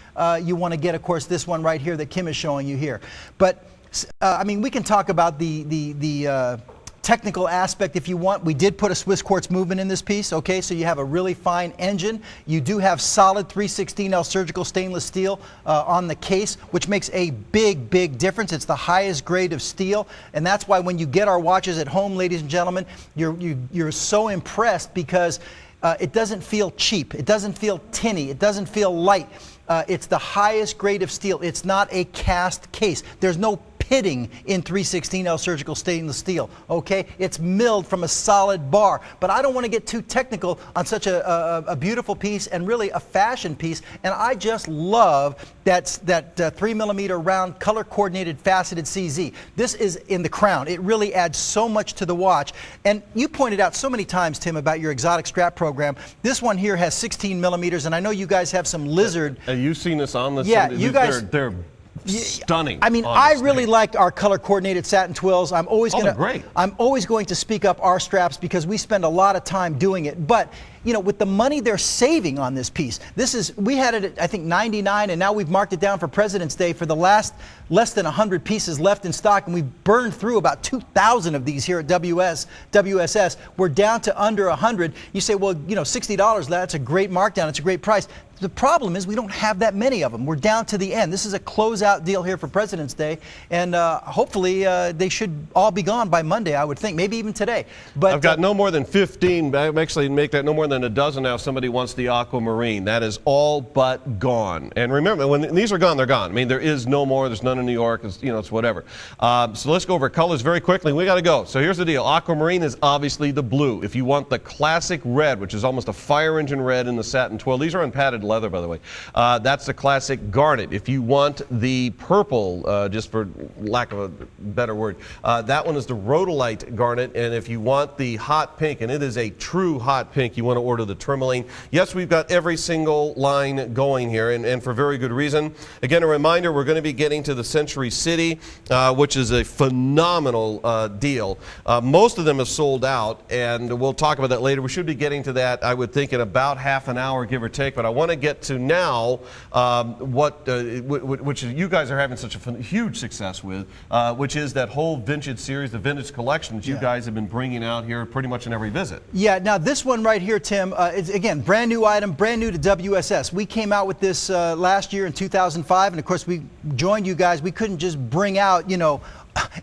you want to get, of course, this one right here that Kim is showing you here. But I mean, we can talk about the technical aspect if you want. We did put a Swiss quartz movement in this piece, okay? So you have a really fine engine. You do have solid 316L surgical stainless steel on the case, which makes a big, big difference. It's the highest grade of steel, and that's why when you get our watches at home, ladies and gentlemen, you're so impressed because it doesn't feel cheap. It doesn't feel tinny. It doesn't feel light. It's the highest grade of steel. It's not a cast case. There's no pitting in 316L surgical stainless steel, okay? It's milled from a solid bar. But I don't want to get too technical on such a beautiful piece and really a fashion piece. And I just love that 3mm round color coordinated faceted CZ. This is in the crown. It really adds so much to the watch. And you pointed out so many times, Tim, about your exotic strap program. This one here has 16mm, and I know you guys have some lizard. Have you seen this on the? Yeah, you guys. They're stunning. I mean, I really like our color coordinated satin twills. I'm always going to speak up our straps because we spend a lot of time doing it. But you know, with the money they're saving on this piece, we had it at, I think, $99, and now we've marked it down for President's Day for the less than 100 pieces left in stock, and we've burned through about 2,000 of these here at WSS. We're down to under 100. You say, well, you know, $60, that's a great markdown. It's a great price. The problem is we don't have that many of them. We're down to the end. This is a closeout deal here for President's Day, and hopefully they should all be gone by Monday, I would think, maybe even today. But I've got no more than 15. I actually make that no more than a dozen now. Somebody wants the aquamarine. That is all but gone. And remember, when these are gone, they're gone. I mean, there is no more. There's none in New York. It's whatever. So let's go over colors very quickly. We got to go. So here's the deal. Aquamarine is obviously the blue. If you want the classic red, which is almost a fire engine red in the satin twill, these are unpadded leather, by the way. That's the classic garnet. If you want the purple, just for lack of a better word, that one is the rhodolite garnet. And if you want the hot pink, and it is a true hot pink, you want to order the tourmaline. Yes, we've got every single line going here, and for very good reason. Again, a reminder, we're going to be getting to the Century City, which is a phenomenal deal. Most of them have sold out, and we'll talk about that later. We should be getting to that, I would think, in about half an hour, give or take. But I want to get to now which you guys are having such a huge success with, which is that whole vintage series, the vintage collection that you guys have been bringing out here pretty much in every visit. Yeah, now this one right here, Tim, is again brand new item, brand new to WSS. We came out with this last year in 2005, and of course we joined you guys. We couldn't just bring out, you know,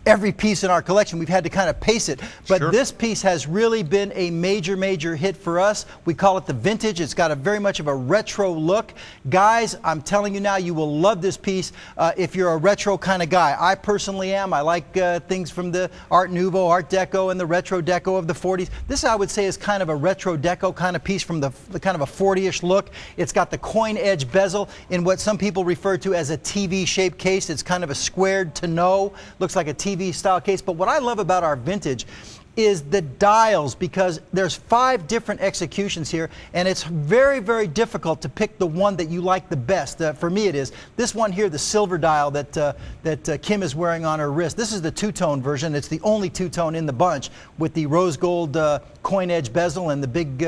every piece in our collection. We've had to kind of pace it. But this piece has really been a major hit for us. We call it the vintage. It's got a very much of a retro look. Guys, I'm telling you now, you will love this piece if you're a retro kind of guy. I personally am. I like things from the Art Nouveau, Art Deco, and the retro deco of the 40s. This, I would say, is kind of a retro deco kind of piece from the kind of a 40-ish look. It's got the coin edge bezel in what some people refer to as a TV-shaped case. It's kind of a squared tonneau. Looks like a TV style case. But what I love about our vintage is the dials, because there's 5 different executions here, and it's very difficult to pick the one that you like the best. For me it is. This one here, the silver dial that Kim is wearing on her wrist. This is the two-tone version. It's the only two-tone in the bunch, with the rose gold coin edge bezel and the big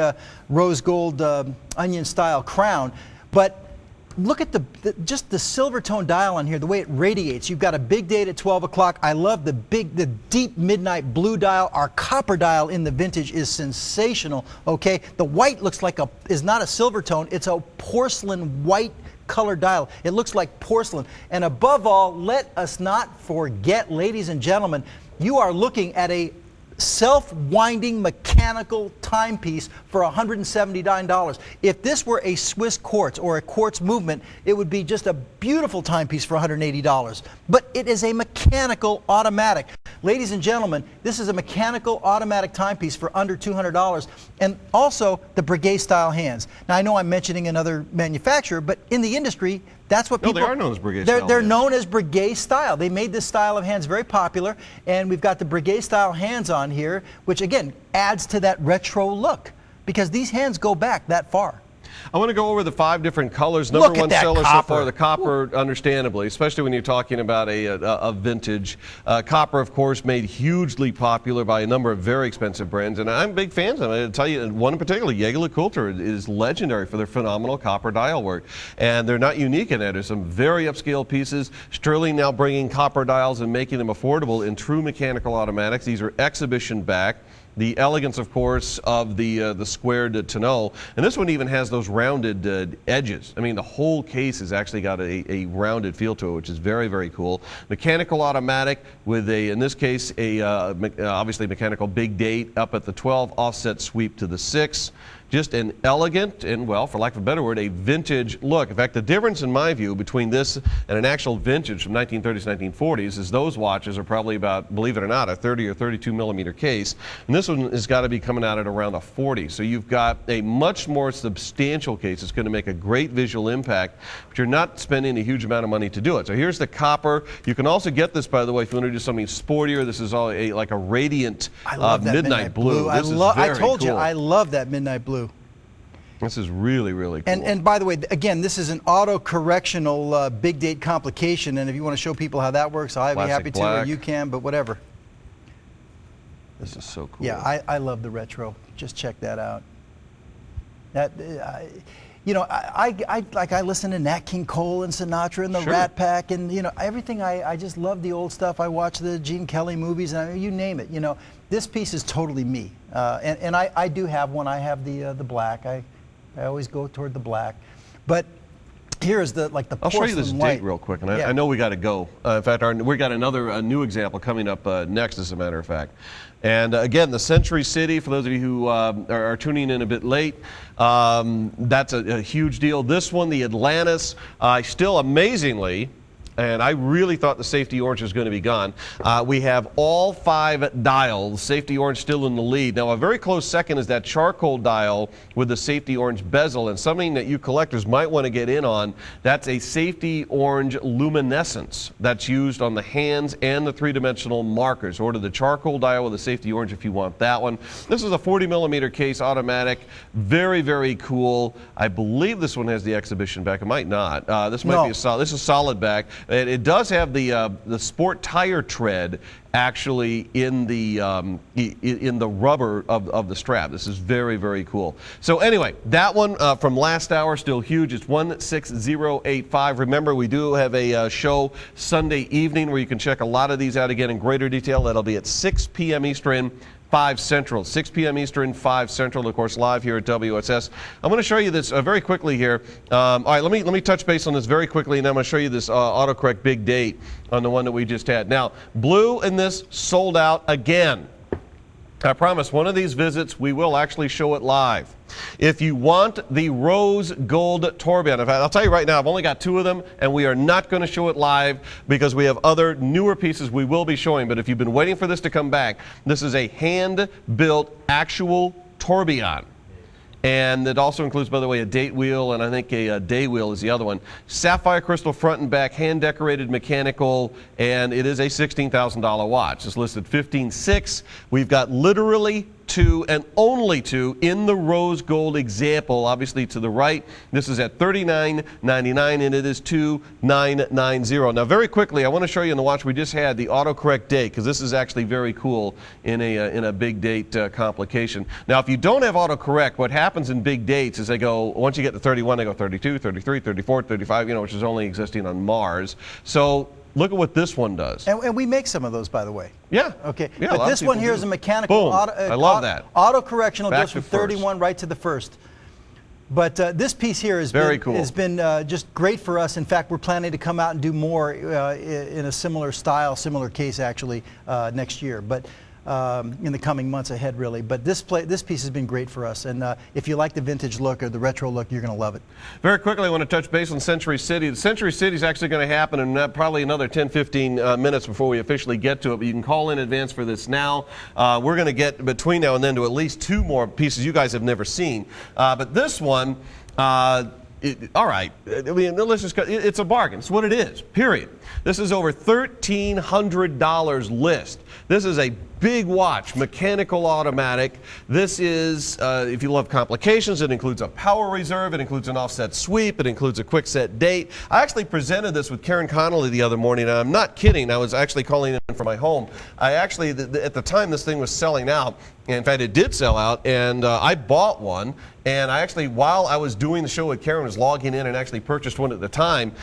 rose gold onion style crown. But look at just the silver tone dial on here, the way it radiates. You've got a big date at 12 o'clock. I love the deep midnight blue dial. Our copper dial in the vintage is sensational, okay? The white looks like is not a silver tone, it's a porcelain white color dial. It looks like porcelain. And above all, let us not forget, ladies and gentlemen, you are looking at a self-winding mechanical timepiece for $179. If this were a Swiss quartz or a quartz movement, it would be just a beautiful timepiece for $180. But it is a mechanical automatic. Ladies and gentlemen, this is a mechanical automatic timepiece for under $200, and also the Breguet style hands. Now I know I'm mentioning another manufacturer, but in the industry, that's what people... No, they are known as Breguet style. They're known as Breguet style. They made this style of hands very popular, and we've got the Breguet style hands on here, which again adds to that retro look, because these hands go back that far. I want to go over the 5 different colors. Number one seller so far, the copper, understandably, especially when you're talking about a vintage. Copper, of course, made hugely popular by a number of very expensive brands, and I'm big fans of it. I'll tell you, one in particular, Jägerle-Coulter, is legendary for their phenomenal copper dial work, and they're not unique in that. There's some very upscale pieces. Stuhrling now bringing copper dials and making them affordable in true mechanical automatics. These are exhibition back. The elegance, of course, of the squared tonneau, and this one even has those rounded edges. I mean, the whole case has actually got a rounded feel to it, which is very cool. Mechanical automatic with in this case, obviously mechanical big date up at the 12, offset sweep to the 6. Just an elegant and, well, for lack of a better word, a vintage look. In fact, the difference in my view between this and an actual vintage from 1930s, 1940s is those watches are probably about, believe it or not, a 30 or 32 millimeter case. And this one has got to be coming out at around a 40. So you've got a much more substantial case. It's going to make a great visual impact, but you're not spending a huge amount of money to do it. So here's the copper. You can also get this, by the way, if you want to do something sportier. This is all like a radiant midnight blue. This is very I told cool. you, I love that midnight blue. This is really cool. And by the way, again, this is an auto-correctional big date complication, and if you want to show people how that works, I'd be happy to, or you can, but whatever. This is so cool. Yeah, I love the retro. Just check that out. That, you know, I listen to Nat King Cole and Sinatra and the Rat Pack, and you know everything. I just love the old stuff. I watch the Gene Kelly movies, and you name it. You know, this piece is totally me, and I do have one. I have the black. I always go toward the black, but here is the porcelain I'll show you this white. date real quick, and I know we got to go. In fact, we got another new example coming up next, as a matter of fact. And again, the Century City, for those of you who are tuning in a bit late, that's a huge deal. This one, the Atlantis, still amazingly, and I really thought the safety orange was going to be gone. We have all 5 dials, safety orange still in the lead. Now, a very close second is that charcoal dial with the safety orange bezel, and something that you collectors might want to get in on. That's a safety orange luminescence that's used on the hands and the 3-dimensional markers. Order the charcoal dial with the safety orange if you want that one. This is a 40 millimeter case automatic. Very cool. I believe this one has the exhibition back. It might not. This might be this is solid back. It does have the sport tire tread actually in the rubber of the strap. This is very, very cool. So anyway, that one from last hour, still huge. It's 16085. Remember, we do have a show Sunday evening where you can check a lot of these out again in greater detail. That'll be at 6 p.m. Eastern, 5 Central. 6 p.m. Eastern, 5 Central, of course, live here at WSS. I'm going to show you this very quickly here. All right, let me touch base on this very quickly, and I'm going to show you this autocorrect big date on the one that we just had. Now, blue in this sold out again. I promise one of these visits we will actually show it live. If you want the rose gold tourbillon, in fact, I'll tell you right now, I've only got 2 of them, and we are not going to show it live because we have other newer pieces we will be showing. But if you've been waiting for this to come back, this is a hand-built actual tourbillon. And it also includes, by the way, a date wheel, and I think a day wheel is the other one. Sapphire crystal front and back, hand-decorated mechanical, and it is a $16,000 watch. It's listed $15,600. We've got literally 2 and only 2 in the rose gold example, obviously to the right. This is at $39.99, and it is $2,990. Now, very quickly, I want to show you in the watch we just had the autocorrect date, because this is actually very cool in a big date complication. Now, if you don't have autocorrect, what happens in big dates is they go, once you get to 31, they go 32, 33, 34, 35, which is only existing on Mars. So look at what this one does. And we make some of those, by the way. Yeah. Okay. Yeah, but this one here is a mechanical Boom. I love that. Auto-correctional, Back goes from to 31 right to the first. But this piece here has been just great for us. In fact, we're planning to come out and do more in a similar style, similar case actually, next year. But in the coming months ahead, really. But this piece has been great for us. And if you like the vintage look or the retro look, you're going to love it. Very quickly, I want to touch base on Century City. The Century City is actually going to happen in probably another 10, 15 minutes before we officially get to it. But you can call in advance for this now. We're going to get between now and then to at least 2 more pieces you guys have never seen. But this one, all right, I mean, let's just it's a bargain. It's what it is, period. This is over $1,300 list. This is a big watch, mechanical automatic. This is, if you love complications, it includes a power reserve, it includes an offset sweep, it includes a quick set date. I actually presented this with Karen Connolly the other morning, and I'm not kidding. I was actually calling in from my home. I actually, at the time this thing was selling out, and in fact it did sell out, and I bought one. And I actually, while I was doing the show with Karen, was logging in and actually purchased one at the time.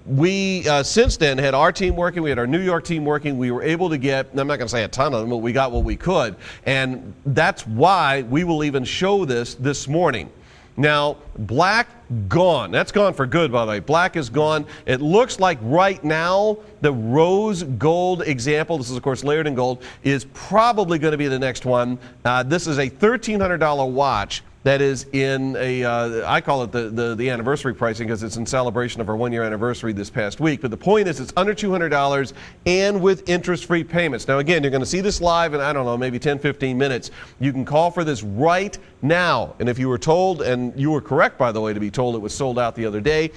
We, since then, had our team working. We had our New York team working. We were able to get, I'm not going to say a ton of them, but we got what we could. And that's why we will even show this morning. Now, black, gone. That's gone for good, by the way. Black is gone. It looks like right now the rose gold example, this is of course layered in gold, is probably going to be the next one. This is a $1,300 watch. That is in I call it the anniversary pricing because it's in celebration of our 1-year anniversary this past week. But the point is it's under $200 and with interest-free payments. Now again, you're going to see this live in, I don't know, maybe 10, 15 minutes. You can call for this right now. And if you were told, and you were correct, by the way, to be told it was sold out the other day,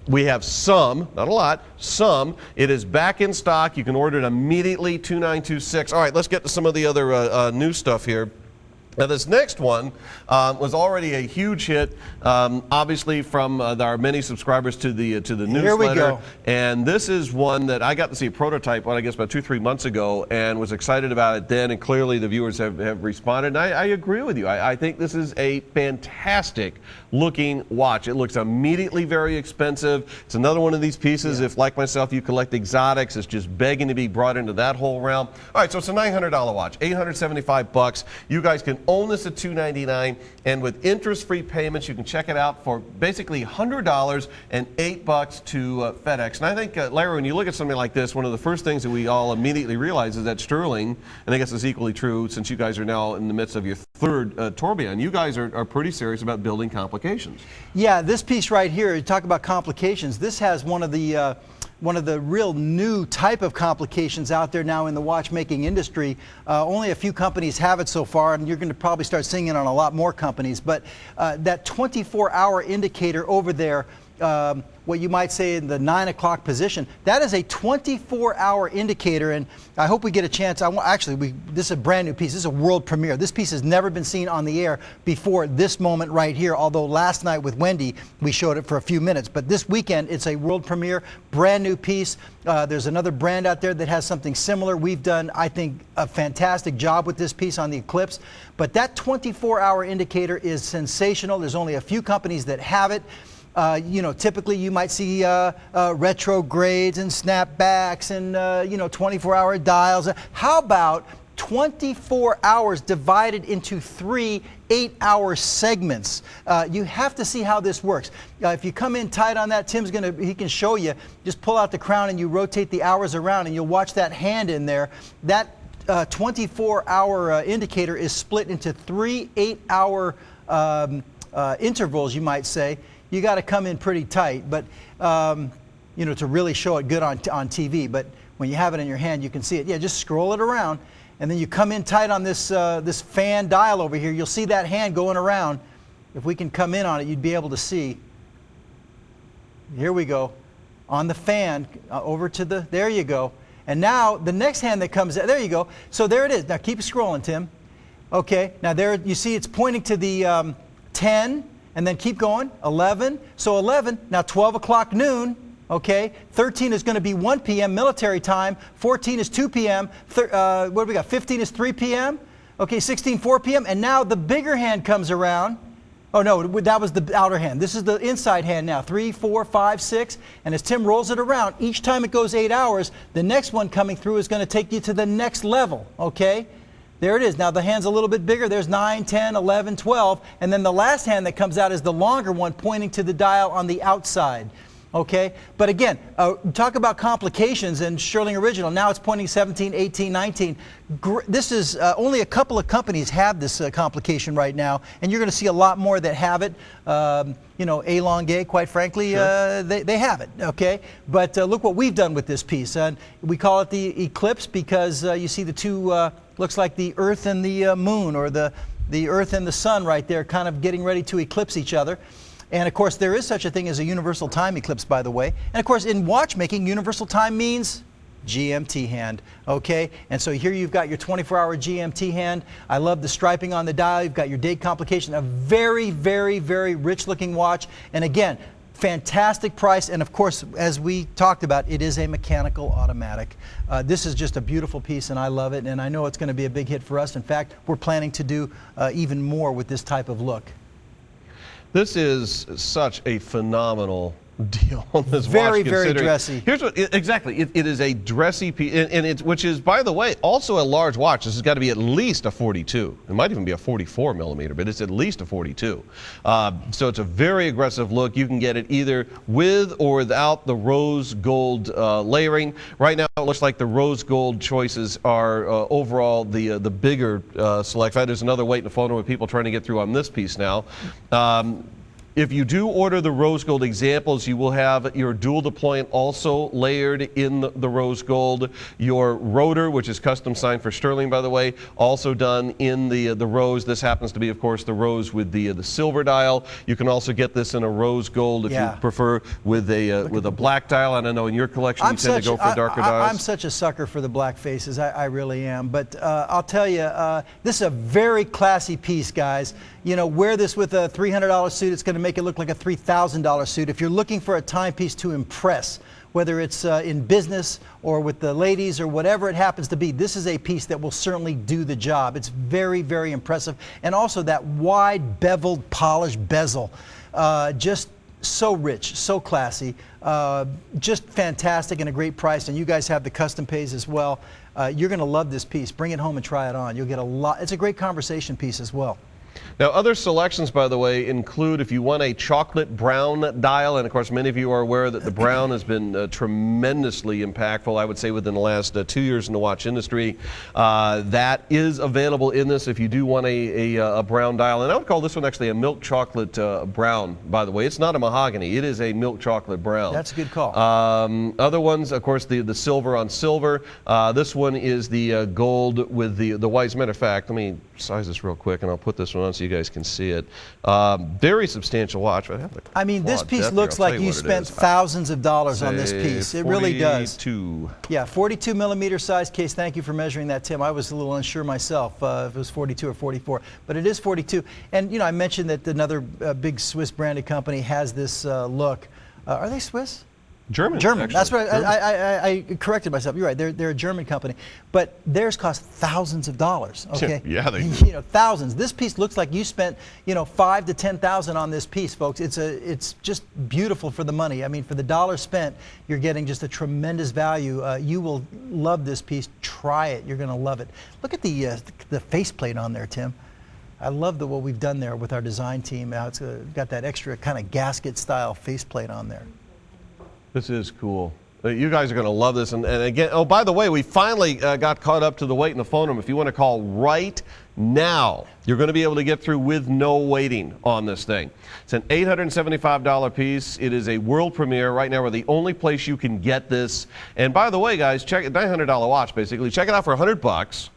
we have some, not a lot, some. It is back in stock. You can order it immediately, $2,926. All right, let's get to some of the other new stuff here. Now this next one was already a huge hit, obviously from our many subscribers to the newsletter. Here we go. And this is one that I got to see a prototype on, I guess, about 2-3 months ago, and was excited about it then. And clearly the viewers have responded. And I agree with you. I think this is a fantastic looking watch. It looks immediately very expensive. It's another one of these pieces. If, like myself, you collect exotics, it's just begging to be brought into that whole realm. All right, so it's a $900 watch, $875. You guys can own this at $299, and with interest-free payments, you can check it out for basically $100 and $8 to FedEx. And I think, Larry, when you look at something like this, one of the first things that we all immediately realize is that Stuhrling, and I guess it's equally true since you guys are now in the midst of your 3rd tourbillon, you guys are pretty serious about building complications. Yeah, this piece right here, you talk about complications. This has one of the real new type of complications out there now in the watchmaking industry. Only a few companies have it so far, and you're going to probably start seeing it on a lot more companies. But that 24-hour indicator over there what you might say in the 9 o'clock position. That is a 24-hour indicator, and I hope we get a chance. This is a brand new piece. This is a world premiere. This piece has never been seen on the air before this moment right here, although last night with Wendy, we showed it for a few minutes. But this weekend, it's a world premiere, brand new piece. There's another brand out there that has something similar. We've done, I think, a fantastic job with this piece on the Eclipse. But that 24-hour indicator is sensational. There's only a few companies that have it. Typically you might see retrogrades and snapbacks and 24-hour dials. How about 24 hours divided into 3 8-hour segments? You have to see how this works. If you come in tight on that, he can show you. Just pull out the crown and you rotate the hours around, and you'll watch that hand in there. That 24-hour indicator is split into 3 8-hour intervals, you might say. You got to come in pretty tight, but to really show it good on TV. But when you have it in your hand, you can see it. Yeah, just scroll it around, and then you come in tight on this this fan dial over here. You'll see that hand going around. If we can come in on it, you'd be able to see. Here we go, on the fan over to the. There you go. And now the next hand that comes. There you go. So there it is. Now keep scrolling, Tim. Okay. Now there you see it's pointing to the 10. And then keep going, 11. So 11, now 12 o'clock noon, okay? 13 is going to be 1 p.m. military time. 14 is 2 p.m. What do we got? 15 is 3 p.m. Okay, 16, 4 p.m. And now the bigger hand comes around. Oh, no, that was the outer hand. This is the inside hand now, 3, 4, 5, 6. And as Tim rolls it around, each time it goes 8 hours, the next one coming through is going to take you to the next level, okay? There it is. Now the hand's a little bit bigger. There's 9, 10, 11, 12. And then the last hand that comes out is the longer one pointing to the dial on the outside. Okay? But again, talk about complications in Stuhrling Original. Now it's pointing 17, 18, 19. This is only a couple of companies have this complication right now. And you're going to see a lot more that have it. Elongate, quite frankly, sure. They have it, okay? But look what we've done with this piece. We call it the Eclipse because you see the two, looks like the Earth and the Moon, or the Earth and the Sun right there kind of getting ready to eclipse each other. And of course, there is such a thing as a universal time eclipse, by the way. And of course, in watchmaking, universal time means GMT hand, okay? And so here you've got your 24-hour GMT hand. I love the striping on the dial. You've got your date complication. A very, very, very rich-looking watch. And again, fantastic price. And of course, as we talked about, it is a mechanical automatic. This is just a beautiful piece, and I love it. And I know it's going to be a big hit for us. In fact, we're planning to do even more with this type of look. This is such a phenomenal deal on this very, watch. Very dressy. Here's what exactly it is: a dressy piece, and it's, which is, by the way, also a large watch. This has got to be at least a 42. It might even be a 44 millimeter, but it's at least a 42. So it's a very aggressive look. You can get it either with or without the rose gold layering. Right now, it looks like the rose gold choices are overall the bigger select. There's another wait in the photo with people trying to get through on this piece now. If you do order the rose gold examples, you will have your dual deployant also layered in the rose gold. Your rotor, which is custom signed for Stuhrling, by the way, also done in the rose. This happens to be, of course, the rose with the silver dial. You can also get this in a rose gold if you prefer with a black dial. And I know in your collection you tend to go for darker dials. I'm such a sucker for the black faces. I really am. But I'll tell you, this is a very classy piece, guys. You know, wear this with a $300 suit. It's going to make it look like a $3,000 suit. If you're looking for a timepiece to impress, whether it's in business or with the ladies or whatever it happens to be, this is a piece that will certainly do the job. It's very, very impressive. And also that wide beveled polished bezel, just so rich, so classy, just fantastic and a great price. And you guys have the custom pays as well. You're going to love this piece. Bring it home and try it on. You'll get a lot. It's a great conversation piece as well. Now, other selections, by the way, include if you want a chocolate brown dial, and of course many of you are aware that the brown has been tremendously impactful, I would say, within the last 2 years in the watch industry. That is available in this if you do want a brown dial. And I would call this one actually a milk chocolate brown, by the way. It's not a mahogany. It is a milk chocolate brown. That's a good call. Other ones, of course, the silver on silver. This one is the gold with the white. As a matter of fact, let me size this real quick, and I'll put this one on. so you guys can see it. Very substantial watch. I mean, this piece looks like you spent thousands of dollars on this piece. It really does. 42. Yeah, 42 millimeter size case. Thank you for measuring that, Tim. I was a little unsure myself if it was 42 or 44, but it is 42. And you know, I mentioned that another big Swiss branded company has this look. Are they Swiss? German. German. That's what I corrected myself. You're right. They're a German company, but theirs cost thousands of dollars. Okay. Yeah, they you know, thousands. This piece looks like you spent, you know, $5,000 to $10,000 on this piece, folks. It's just beautiful for the money. I mean, for the dollar spent, you're getting just a tremendous value. You will love this piece. Try it. You're going to love it. Look at the faceplate on there, Tim. I love what we've done there with our design team. It's got that extra kind of gasket style faceplate on there. This is cool. You guys are going to love this. And again, oh, by the way, we finally got caught up to the wait in the phone room. If you want to call right now, you're going to be able to get through with no waiting on this thing. It's an $875 piece. It is a world premiere. Right now, we're the only place you can get this. And by the way, guys, check it, $900 watch, basically. Check it out for $100.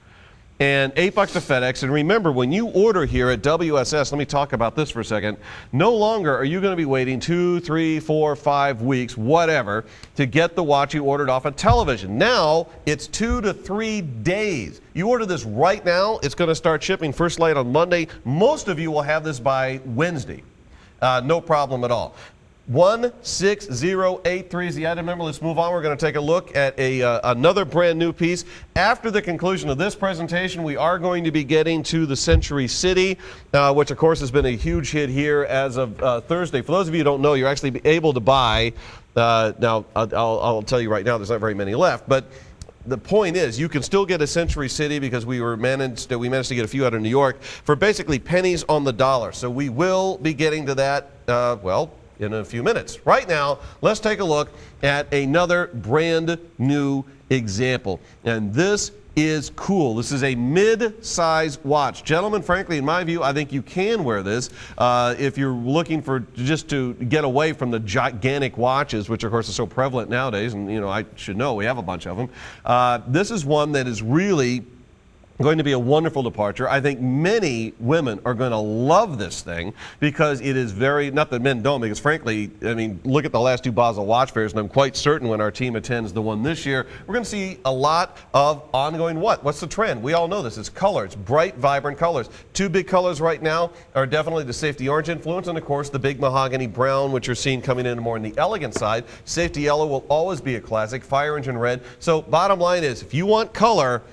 And $8 to FedEx. And remember, when you order here at WSS, let me talk about this for a second. No longer are you going to be waiting 2, 3, 4, 5 weeks, whatever, to get the watch you ordered off of television. Now it's 2 to 3 days. You order this right now, it's going to start shipping first light on Monday. Most of you will have this by Wednesday. No problem at all. 16083 is the item number. Let's move on. We're going to take a look at another brand new piece. After the conclusion of this presentation, we are going to be getting to the Century City, which of course has been a huge hit here as of Thursday. For those of you who don't know, you're actually able to buy, now I'll tell you right now, there's not very many left, but the point is, you can still get a Century City because we managed to get a few out of New York for basically pennies on the dollar. So we will be getting to that, well, in a few minutes. Right now, let's take a look at another brand new example. And this is cool. This is a mid-size watch. Gentlemen, frankly, in my view, I think you can wear this if you're looking for just to get away from the gigantic watches, which of course are so prevalent nowadays. And you know, I should know, we have a bunch of them. This is one that is really going to be a wonderful departure. I think many women are going to love this thing because it is very, not that men don't, because frankly, I mean, look at the last two Basel watch fairs, and I'm quite certain when our team attends the one this year, we're going to see a lot of ongoing what's the trend? We all know this. It's color. It's bright, vibrant colors. Two big colors right now are definitely the safety orange influence and, of course, the big mahogany brown, which you're seeing coming in more on the elegant side. Safety yellow will always be a classic. Fire engine red. So bottom line is, if you want color,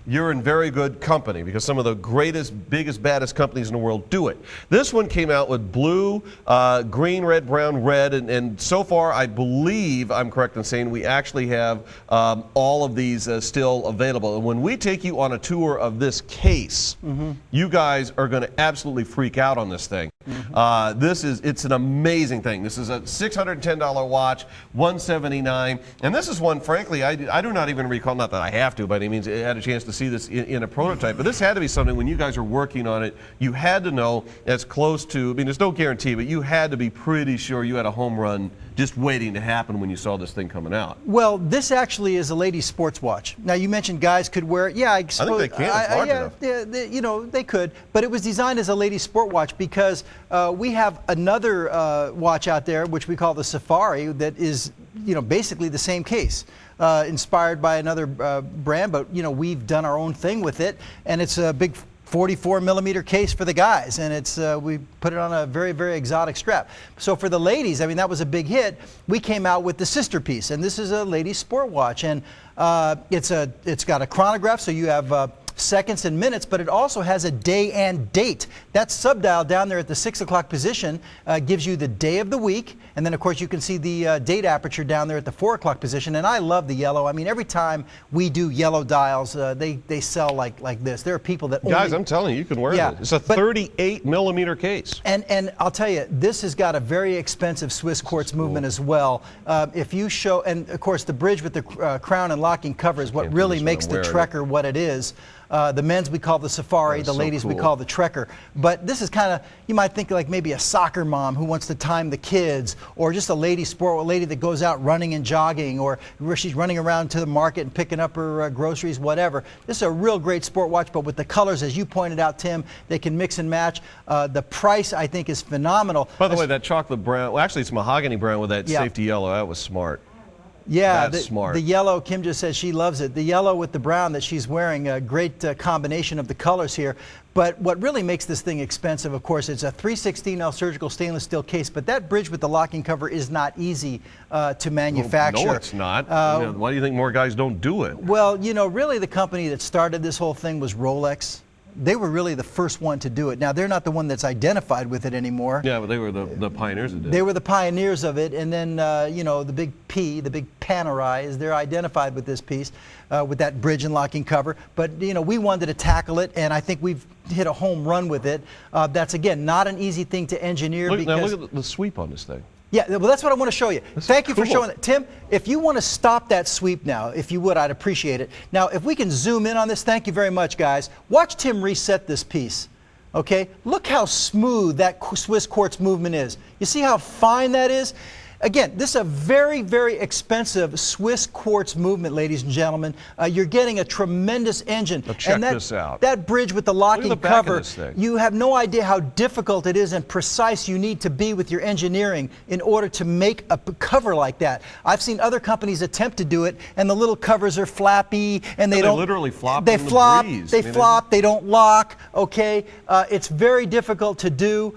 you're in very good company because some of the greatest, biggest, baddest companies in the world do it. This one came out with blue, green, red, brown, red, and so far I believe I'm correct in saying we actually have all of these still available. And when we take you on a tour of this case, you guys are going to absolutely freak out on this thing. It's an amazing thing. This is a $610 watch, $179, and this is one, frankly, I do not even recall, not that I have to by any means, I had a chance to see this in a prototype, but this had to be something when you guys are working on it, you had to know as close to, I mean, there's no guarantee, but you had to be pretty sure you had a home run just waiting to happen when you saw this thing coming out. Well, this actually is a ladies' sports watch. Now, you mentioned guys could wear it. Yeah, I suppose. I think they can. It's large enough. Yeah, you know, they could. But it was designed as a ladies' sport watch because we have another watch out there, which we call the Safari, that is, you know, basically the same case. Inspired by another brand, but, you know, we've done our own thing with it. And it's a big 44 millimeter case for the guys, and it's we put it on a very, very exotic strap. So for the ladies, I mean, that was a big hit. We came out with the sister piece, and this is a ladies' sport watch, and it's got a chronograph, so you have seconds and minutes, but it also has a day and date. That subdial down there at the 6 o'clock position gives you the day of the week, and then of course you can see the date aperture down there at the 4 o'clock position. And I love the yellow. I mean, every time we do yellow dials, they sell like this. There are people that guys, I'm telling you, you can wear it. It's a 38 millimeter case. And I'll tell you, this has got a very expensive Swiss quartz movement as well. If you show, and of course the bridge with the crown and locking cover is what really makes the Trekker what it is. The men's we call the Safari, the so ladies we cool. call the Trekker. But this is kind of, you might think like maybe a soccer mom who wants to time the kids, or just a lady sport, a lady that goes out running and jogging, or where she's running around to the market and picking up her groceries, whatever. This is a real great sport watch, but with the colors, as you pointed out, Tim, they can mix and match. The price, I think, is phenomenal. By the way, that chocolate brown, well, actually it's mahogany brown with that Yeah. safety yellow. That was smart. Yeah, That's smart. The yellow, Kim just says she loves it. The yellow with the brown that she's wearing, a great combination of the colors here. But what really makes this thing expensive, of course, it's a 316L surgical stainless steel case, but that bridge with the locking cover is not easy to manufacture. No, it's not. Why do you think more guys don't do it? Well, you know, really the company that started this whole thing was Rolex. They were really the first one to do it. Now, they're not the one that's identified with it anymore. Yeah, but they were the pioneers of it. They were the pioneers of it, and then, you know, the big P, the big Panerai, they're identified with this piece, with that bridge and locking cover. But, you know, we wanted to tackle it, and I think we've hit a home run with it. That's, again, not an easy thing to engineer. Now look at the sweep on this thing. Yeah, well, that's what I want to show you. Thank you for cool. showing that. Tim, if you want to stop that sweep now, if you would, I'd appreciate it. Now, if we can zoom in on this, thank you very much, guys. Watch Tim reset this piece. Okay? Look how smooth that Swiss quartz movement is. You see how fine that is? Again, this is a very, very expensive Swiss quartz movement, ladies and gentlemen. You're getting a tremendous engine. Now check and this out. That bridge with the locking Look at the back of cover, this thing. you have no idea how difficult it is and precise you need to be with your engineering in order to make a cover like that. I've seen other companies attempt to do it, and the little covers are flappy, and they don't. They literally flop. They in the flop. breeze. They flop. They don't lock. Okay, it's very difficult to do.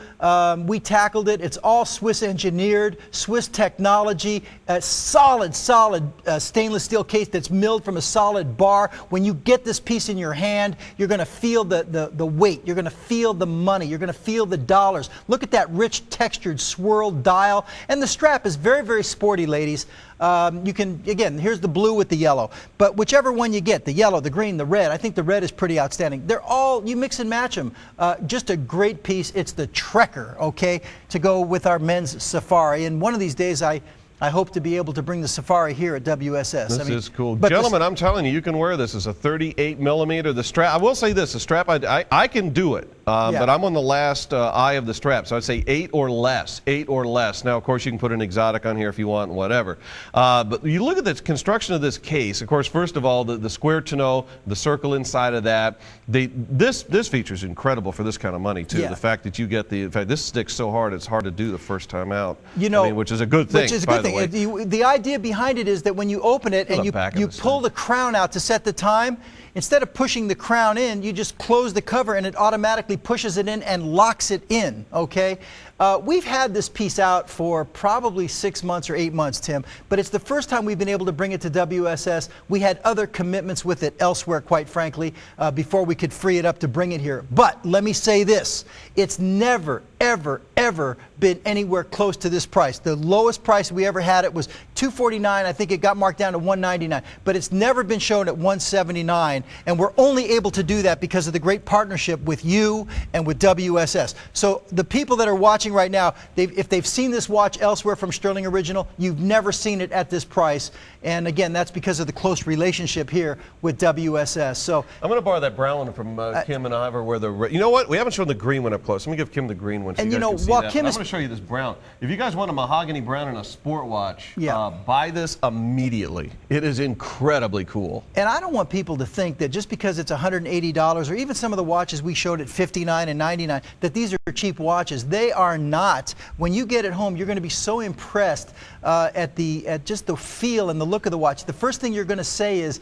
We tackled it. It's all Swiss engineered, Swiss technology. A solid stainless steel case that's milled from a solid bar. When you get this piece in your hand, you're going to feel the weight. You're going to feel the money. You're going to feel the dollars. Look at that rich textured swirled dial. And the strap is very, very sporty, ladies. You can, again, here's the blue with the yellow. But whichever one you get, the yellow, the green, the red, I think the red is pretty outstanding. They're all, you mix and match them. Just a great piece. It's the Trekker, okay, to go with our men's Safari. And one of these days, I hope to be able to bring the Safari here at WSS. This is cool. Gentlemen, I'm telling you, you can wear this as a 38 millimeter. The strap, I will say this, the strap, I can do it, but I'm on the last eye of the strap, so I'd say 8 or less. Now, of course, you can put an exotic on here if you want and whatever. But you look at the construction of this case, of course, first of all, the square tonneau, the circle inside of that. This feature is incredible for this kind of money, too. Yeah. The fact that you get in fact, this sticks so hard, it's hard to do the first time out. You know, I mean, which is a good thing, by the way. The idea behind it is that when you open it and you pull the crown out to set the time, instead of pushing the crown in, you just close the cover and it automatically pushes it in and locks it in, okay? We've had this piece out for probably 6 months or 8 months, Tim, but it's the first time we've been able to bring it to WSS. We had other commitments with it elsewhere, quite frankly, before we could free it up to bring it here. But let me say this, it's never, ever, ever been anywhere close to this price. The lowest price we ever had it was $249. I think it got marked down to $199, but it's never been shown at $179, and we're only able to do that because of the great partnership with you and with WSS. So the people that are watching right now, if they've seen this watch elsewhere from Stuhrling Original, you've never seen it at this price. And again, that's because of the close relationship here with WSS. So I'm going to borrow that brown one from Kim and Ivor. You know what? We haven't shown the green one up close. Let me give Kim the green one so and you guys know, can see while that. Kim I'm going to show you this brown. If you guys want a mahogany brown and a sport watch, yeah. Buy this immediately. It is incredibly cool. And I don't want people to think that just because it's $180 or even some of the watches we showed at $59 and $99 that these are cheap watches. They are not. When you get it home, you're going to be so impressed at just the feel and the look of the watch. The first thing you're going to say is,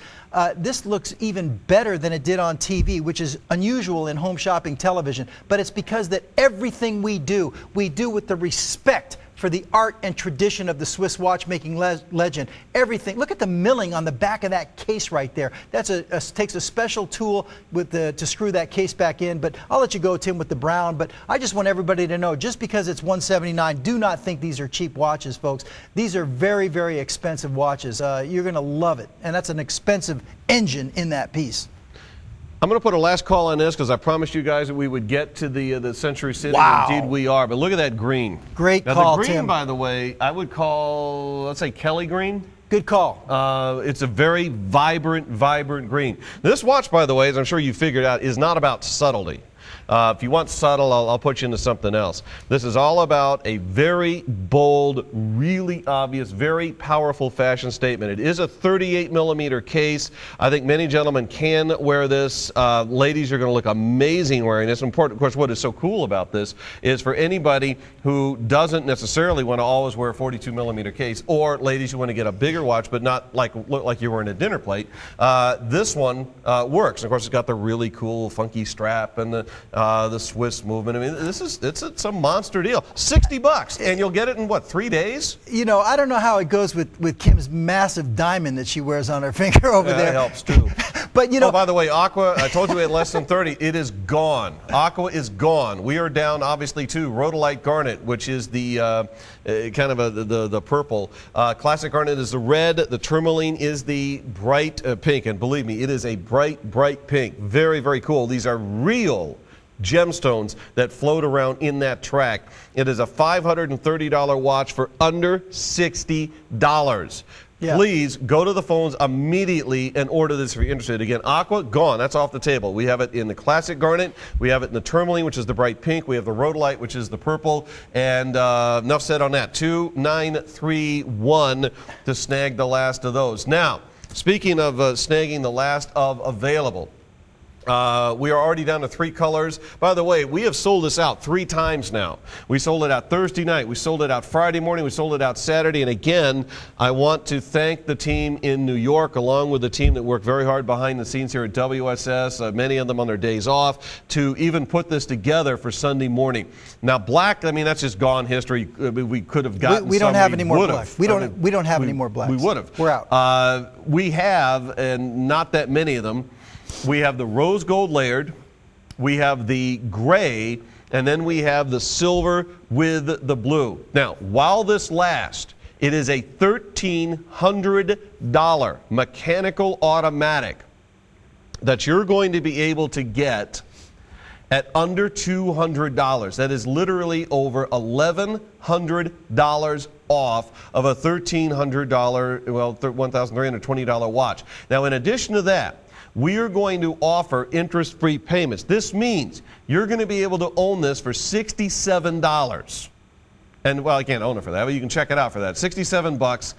this looks even better than it did on TV, which is unusual in home shopping television. But it's because that everything we do with the respect for the art and tradition of the Swiss watchmaking legend. Everything. Look at the milling on the back of that case right there. That's takes a special tool to screw that case back in. But I'll let you go, Tim, with the brown. But I just want everybody to know, just because it's $179, do not think these are cheap watches, folks. These are very, very expensive watches. You're going to love it. And that's an expensive engine in that piece. I'm going to put a last call on this because I promised you guys that we would get to the Century City. Wow. Indeed we are. But look at that green. Great now, call, the green, Tim. by the way, I would call, let's say, Kelly green. Good call. It's a very vibrant green. This watch, by the way, as I'm sure you figured out, is not about subtlety. If you want subtle, I'll put you into something else. This is all about a very bold, really obvious, very powerful fashion statement. It is a 38 millimeter case. I think many gentlemen can wear this. Ladies, you're going to look amazing wearing this. Important, of course, what is so cool about this is for anybody who doesn't necessarily want to always wear a 42 millimeter case, or ladies who want to get a bigger watch but not look like you're wearing a dinner plate, this one works. And of course, it's got the really cool, funky strap and the Swiss movement. I mean, it's a monster deal. $60, and you'll get it in what, 3 days? You know, I don't know how it goes with Kim's massive diamond that she wears on her finger over there. That helps too. But you know, oh, by the way, Aqua, I told you we had less than 30. It is gone. Aqua is gone. We are down, obviously, to Rhodolite Garnet, which is the kind of the purple. Classic Garnet is the red. The Tourmaline is the bright pink, and believe me, it is a bright pink. Very, very cool. These are real gemstones that float around in that track. It is a $530 watch for under $60. Yeah. Please go to the phones immediately and order this if you're interested. Again, Aqua, gone. That's off the table. We have it in the Classic Garnet. We have it in the Tourmaline, which is the bright pink. We have the Rhodolite, which is the purple. And enough said on that. 2931 to snag the last of those. Now, speaking of snagging the last of available, we are already down to 3 colors. By the way, we have sold this out 3 times now. We sold it out Thursday night. We sold it out Friday morning. We sold it out Saturday. And again, I want to thank the team in New York, along with the team that worked very hard behind the scenes here at WSS, many of them on their days off, to even put this together for Sunday morning. Now, black, I mean, that's just gone history. We could have gotten we don't have any more black. We don't have any more blacks. We would have. We're out. We have, and not that many of them. We have the rose gold layered, we have the gray, and then we have the silver with the blue. Now, while this lasts, it is a $1,300 mechanical automatic that you're going to be able to get at under $200. That is literally over $1,100 off of a $1,300, well, $1,320 watch. Now, in addition to that, we are going to offer interest-free payments. This means you're going to be able to own this for $67. And, well, I can't own it for that, but you can check it out for that. $67, $8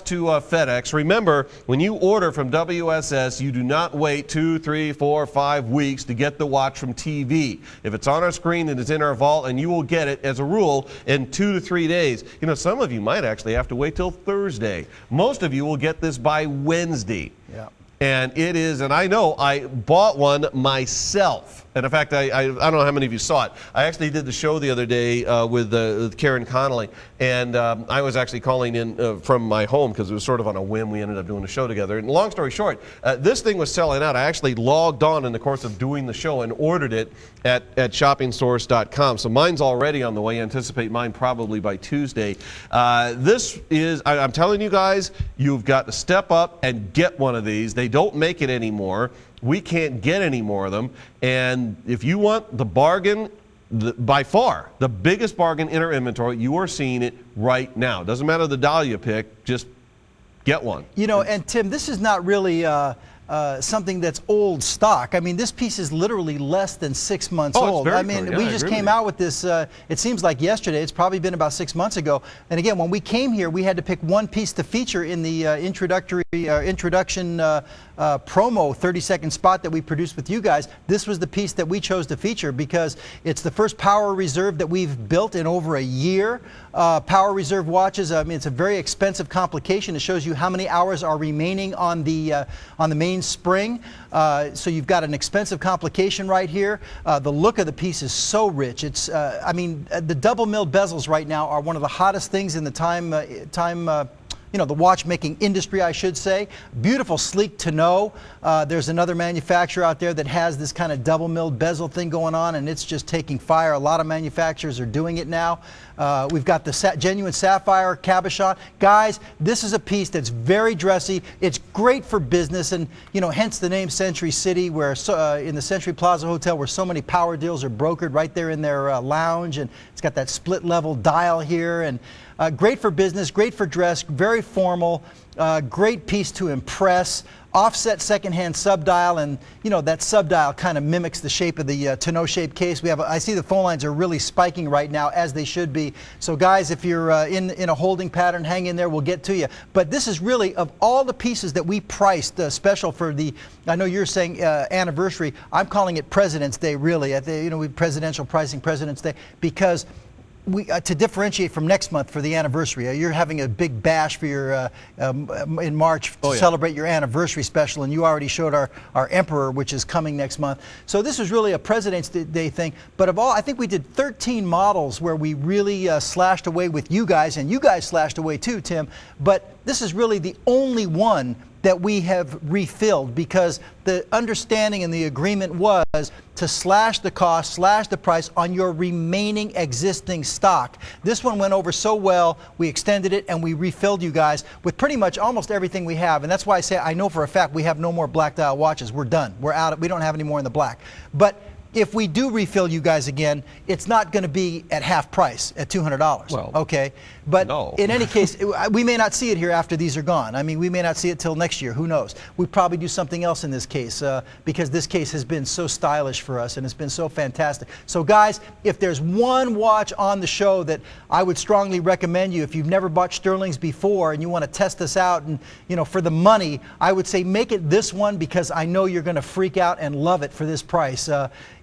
to FedEx. Remember, when you order from WSS, you do not wait 2, 3, 4, 5 weeks to get the watch from TV. If it's on our screen, it is in our vault, and you will get it, as a rule, in 2 to 3 days. You know, some of you might actually have to wait till Thursday. Most of you will get this by Wednesday. Yeah. And it is, and I know I bought one myself. And in fact, I don't know how many of you saw it. I actually did the show the other day with Karen Connolly, and I was actually calling in from my home because it was sort of on a whim. We ended up doing the show together. And long story short, this thing was selling out. I actually logged on in the course of doing the show and ordered it at shoppingsource.com. So mine's already on the way. Anticipate mine probably by Tuesday. This is, I'm telling you guys, you've got to step up and get one of these. They don't make it anymore. We can't get any more of them. And if you want the bargain, by far, the biggest bargain in our inventory, you are seeing it right now. Doesn't matter the dial you pick, just get one. You know, and Tim, this is not really something that's old stock. I mean, this piece is literally less than 6 months old. It's very I mean, current. we just came out with this, it seems like yesterday. It's probably been about 6 months ago. And again, when we came here, we had to pick one piece to feature in the introduction promo 30-second spot that we produced with you guys. This was the piece that we chose to feature because it's the first power reserve that we've built in over a year. Power reserve watches, I mean, it's a very expensive complication. It shows you how many hours are remaining on the main spring. So you've got an expensive complication right here. The look of the piece is so rich. It's, I mean, the double milled bezels right now are one of the hottest things in the you know, the watchmaking industry, I should say. Beautiful, sleek tonneau. There's another manufacturer out there that has this kind of double milled bezel thing going on, and it's just taking fire. A lot of manufacturers are doing it now. We've got the genuine sapphire cabochon. Guys, this is a piece that's very dressy. It's great for business, and you know, hence the name Century City, where in the Century Plaza Hotel, where so many power deals are brokered right there in their lounge, and it's got that split level dial here, and Great for business, great for dress, very formal, great piece to impress. Offset secondhand subdial, and that subdial kind of mimics the shape of the tonneau shaped case. I see the phone lines are really spiking right now, as they should be. So guys, if you're in a holding pattern, hang in there, we'll get to you. But this is really, of all the pieces that we priced special for the, I know you're saying anniversary, I'm calling it President's Day really, we presidential pricing President's Day, because to differentiate from next month for the anniversary. You're having a big bash for your in March to celebrate your anniversary special, and you already showed our Emperor, which is coming next month. So this is really a President's Day thing. But of all, I think we did 13 models where we really slashed away with you guys, and you guys slashed away too, Tim. But this is really the only one that we have refilled, because the understanding and the agreement was to slash the cost, slash the price on your remaining existing stock. This one went over so well, we extended it and we refilled you guys with pretty much almost everything we have. And that's why I say I know for a fact we have no more black dial watches. We're done. We're out. We don't have any more in the black. But if we do refill you guys again, it's not going to be at half price at $200. Well, okay, but no. In any case, we may not see it here after these are gone. I mean, we may not see it till next year. Who knows? We probably do something else in this case because this case has been so stylish for us and it's been so fantastic. So guys, if there's one watch on the show that I would strongly recommend you, if you've never bought Stuhrlings before and you want to test this out, and for the money, I would say make it this one, because I know you're going to freak out and love it for this price.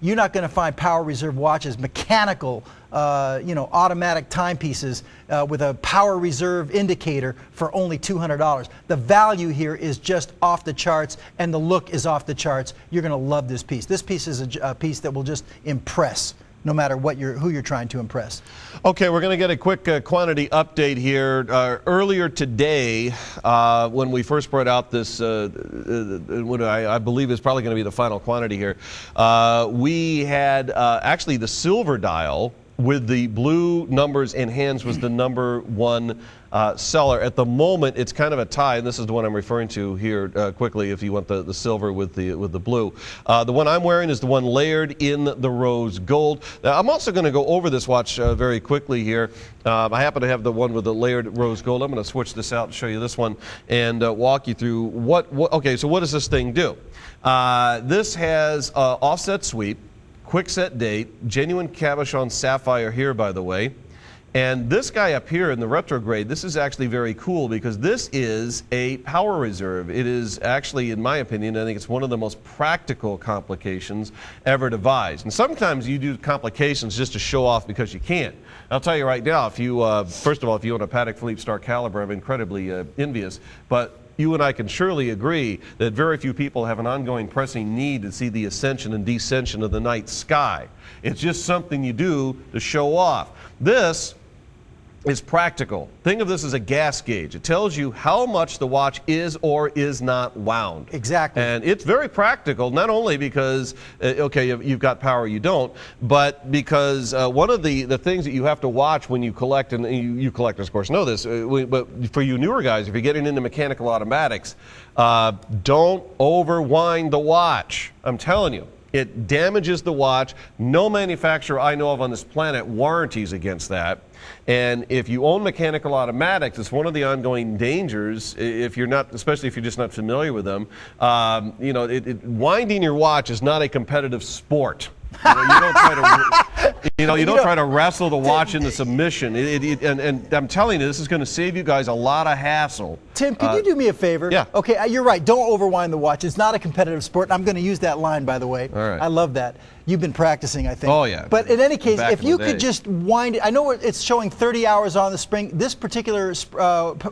You're not going to find power reserve watches, mechanical, automatic timepieces with a power reserve indicator for only $200. The value here is just off the charts, and the look is off the charts. You're going to love this piece. This piece is a piece that will just impress, no matter who you're trying to impress. Okay, we're going to get a quick quantity update here. Earlier today, when we first brought out this, what I believe is probably going to be the final quantity here, we had actually the silver dial with the blue numbers in hands was the number one seller. At the moment, it's kind of a tie, and this is the one I'm referring to here quickly if you want the silver with the blue. The one I'm wearing is the one layered in the rose gold. Now, I'm also going to go over this watch very quickly here. I happen to have the one with the layered rose gold. I'm going to switch this out and show you this one and walk you through okay, so what does this thing do? This has offset sweep, quick set date, genuine cabochon sapphire here, by the way. And this guy up here in the retrograde, this is actually very cool because this is a power reserve. It is actually, in my opinion, I think it's one of the most practical complications ever devised. And sometimes you do complications just to show off because you can. I'll tell you right now, if you, first of all, if you own a Patek Philippe Star Caliber, I'm incredibly envious. But you and I can surely agree that very few people have an ongoing pressing need to see the ascension and descension of the night sky. It's just something you do to show off. This is practical. Think of this as a gas gauge. It tells you how much the watch is or is not wound. Exactly. And it's very practical, not only because, okay, you've got power, you don't, but because one of the things that you have to watch when you collect, and you collectors, of course, know this, but for you newer guys, if you're getting into mechanical automatics, don't overwind the watch. I'm telling you. It damages the watch. No manufacturer I know of on this planet warranties against that. And if you own mechanical automatics, it's one of the ongoing dangers, if you're not, especially if you're just not familiar with them. Winding your watch is not a competitive sport. You don't try to wrestle the watch into submission. And I'm telling you, this is going to save you guys a lot of hassle. Tim, can you do me a favor? Yeah. Okay, you're right. Don't overwind the watch. It's not a competitive sport. I'm going to use that line, by the way. All right. I love that. You've been practicing, I think. Oh, yeah. But in any case, Back if in you the could day. just wind it. I know it's showing 30 hours on the spring. This particular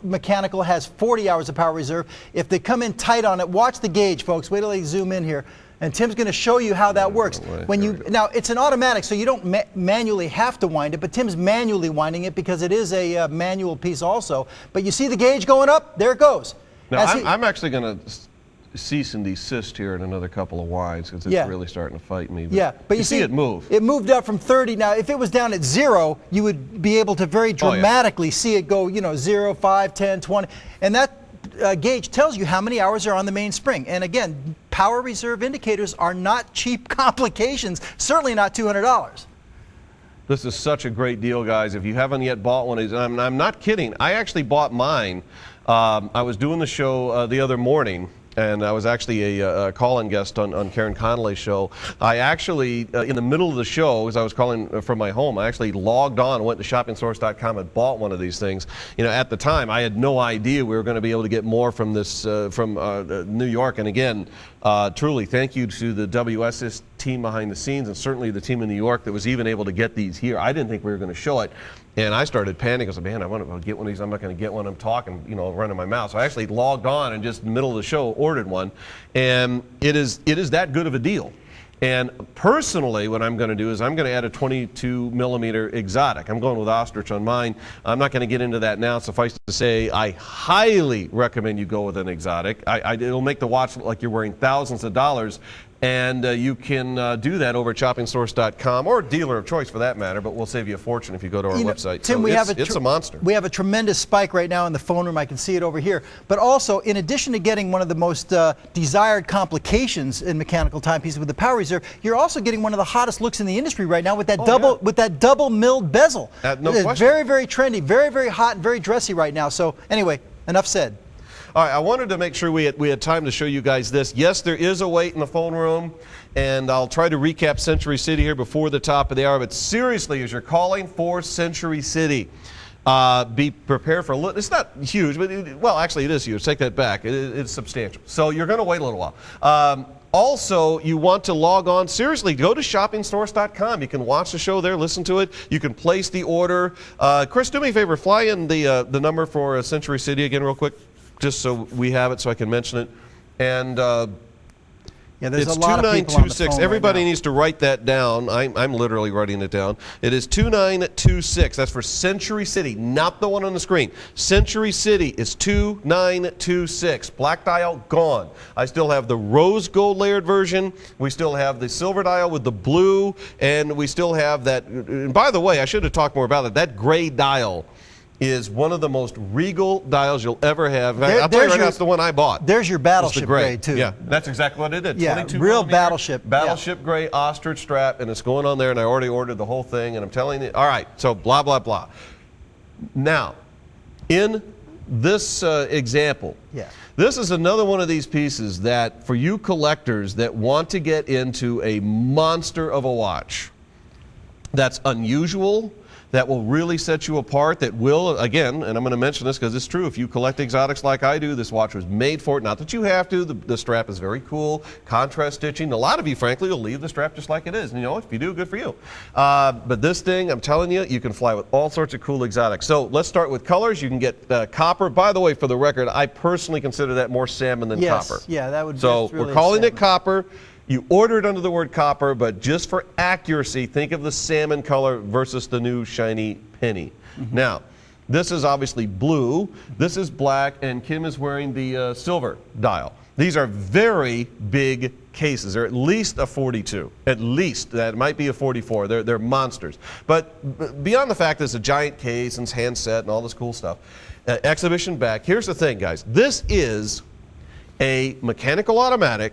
mechanical has 40 hours of power reserve. If they come in tight on it, watch the gauge, folks. Wait till they zoom in here. And Tim's going to show you how that works. Now it's an automatic, so you don't manually have to wind it, but Tim's manually winding it because it is a manual piece also. But you see the gauge going up? There it goes. Now I'm actually going to cease and desist here in another couple of winds because it's really starting to fight me. But you see it move. It moved up from 30. Now, if it was down at 0, you would be able to very dramatically see it go, 0, 5, 10, 20, and that gauge tells you how many hours are on the mainspring. And again, power reserve indicators are not cheap complications, certainly not $200. This is such a great deal, guys. If you haven't yet bought one of these, and I'm not kidding, I actually bought mine. I was doing the show the other morning, and I was actually a call-in guest on Karen Connolly's show. I actually, in the middle of the show, as I was calling from my home, I actually logged on, went to ShopNsource.com and bought one of these things. You know, at the time, I had no idea we were going to be able to get more from this, from New York. And again, truly, thank you to the WSS team behind the scenes, and certainly the team in New York that was even able to get these here. I didn't think we were going to show it. And I started panicking. I said, man, I want to get one of these. I'm not going to get one. I'm talking, you know, running my mouth. So I actually logged on and just in the middle of the show ordered one. And it is that good of a deal. And personally, what I'm going to do is I'm going to add a 22 millimeter exotic. I'm going with ostrich on mine. I'm not going to get into that now. Suffice to say, I highly recommend you go with an exotic. It'll make the watch look like you're wearing thousands of dollars. And you can do that over at ShopNsource.com, or dealer of choice for that matter, but we'll save you a fortune if you go to our website. Tim, so it's a monster. We have a tremendous spike right now in the phone room. I can see it over here. But also, in addition to getting one of the most desired complications in mechanical timepieces with the power reserve, you're also getting one of the hottest looks in the industry right now with that double milled bezel. No it's question. very, very trendy, very, very hot, and very dressy right now. So anyway, enough said. All right, I wanted to make sure we had time to show you guys this. Yes, there is a wait in the phone room, and I'll try to recap Century City here before the top of the hour, but seriously, as you're calling for Century City, be prepared for a little. It's not huge, but well, actually it is huge. Take that back. It's substantial. So you're going to wait a little while. Also, you want to log on. Seriously, go to ShopNsource.com. You can watch the show there, listen to it. You can place the order. Chris, do me a favor. Fly in the number for Century City again real quick, just so we have it so I can mention it. And yeah, there's it's a lot of people on the 2926. phone Everybody right now. needs to write that down. I'm literally writing it down. It is 2926. That's for Century City, not the one on the screen. Century City is 2926. Black dial gone. I still have the rose gold layered version. We still have the silver dial with the blue, and we still have that. And by the way, I should have talked more about it. That gray dial is one of the most regal dials you'll ever have. I'll tell you right now, it's the one I bought. There's your battleship gray, too. Yeah, that's exactly what it did. Yeah, 22 real millimeter, battleship. Battleship gray ostrich strap, and it's going on there, and I already ordered the whole thing, and I'm telling you, all right, so blah, blah, blah. Now, in this example, this is another one of these pieces that, for you collectors that want to get into a monster of a watch, that's unusual, that will really set you apart, that will, again, and I'm going to mention this because it's true, if you collect exotics like I do, this watch was made for it. Not that you have to. The strap is very cool, contrast stitching. A lot of you, frankly, will leave the strap just like it is. And, you know, if you do, good for you. But this thing, I'm telling you, you can fly with all sorts of cool exotics. So let's start with colors. You can get copper. By the way, for the record, I personally consider that more salmon than copper. Yeah, that would be So really we're calling salmon. it copper. You order it under the word copper, but just for accuracy, think of the salmon color versus the new shiny penny. Now, this is obviously blue, this is black, and Kim is wearing the silver dial. These are very big cases. They're at least a 42. At least. That might be a 44. They're monsters. But beyond the fact that it's a giant case and it's handset and all this cool stuff, exhibition back, here's the thing, guys. This is a mechanical automatic,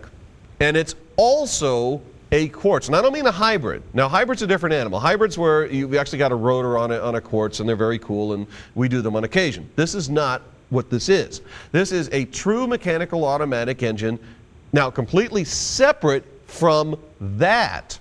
and it's also a quartz. And I don't mean a hybrid. Now, hybrid's a different animal. Hybrid's where you've actually got a rotor on a quartz, and they're very cool, and we do them on occasion. This is not what this is. This is a true mechanical automatic engine. Now, completely separate from that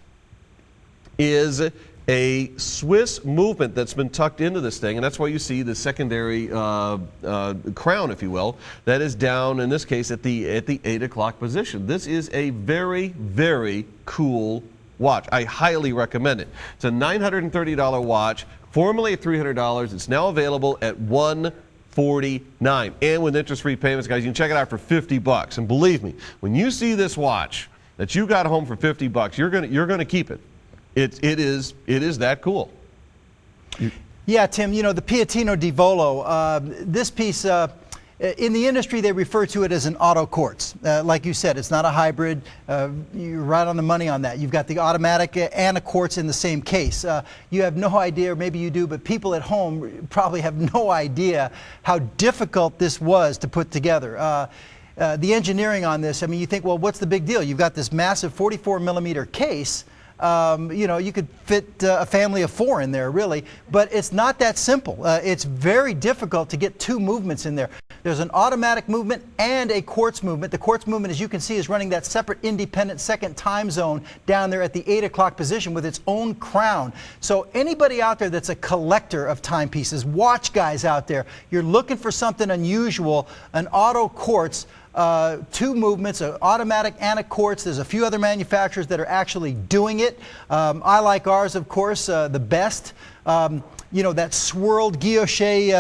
is a Swiss movement that's been tucked into this thing, and that's why you see the secondary crown, if you will, that is down, in this case, at the 8 o'clock position. This is a very, very cool watch. I highly recommend it. It's a $930 watch, formerly at $300. It's now available at $149, and with interest-free payments, guys, you can check it out for $50. And believe me, when you see this watch that you got home for $50, you're gonna keep it. It is that cool. Yeah, Tim, you know, the Piatino di Volo, this piece, in the industry they refer to it as an auto quartz. Like you said, it's not a hybrid. You're right on the money on that. You've got the automatic and a quartz in the same case. You have no idea, or maybe you do, but people at home probably have no idea how difficult this was to put together. The engineering on this, I mean, you think, well, what's the big deal? You've got this massive 44 millimeter case, You know, you could fit a family of 4 in there, really, but it's not that simple. It's very difficult to get 2 movements in there. There's an automatic movement and a quartz movement. The quartz movement, as you can see, is running that separate independent second time zone down there at the 8 o'clock position with its own crown. So anybody out there that's a collector of timepieces, watch guys out there, you're looking for something unusual, an auto quartz, 2 movements, an automatic and a quartz. There's a few other manufacturers that are actually doing it. I like ours, of course, the best. You know, that swirled guilloche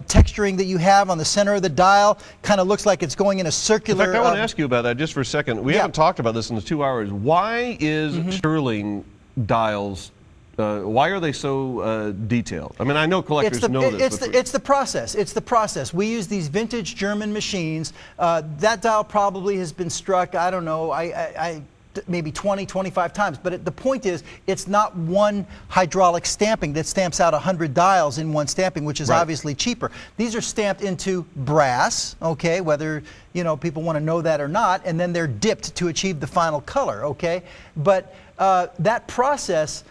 texturing that you have on the center of the dial kind of looks like it's going in a circular... In fact, I want to ask you about that just for a second. We haven't talked about this in the 2 hours. Why is Stuhrling dials, why are they so detailed? I mean, I know collectors know this. It's the process. It's the process. We use these vintage German machines. That dial probably has been struck, I don't know, maybe 20, 25 times. But the point is, it's not one hydraulic stamping that stamps out 100 dials in one stamping, which is obviously cheaper. These are stamped into brass, okay, whether, you know, people want to know that or not, and then they're dipped to achieve the final color, okay? But that process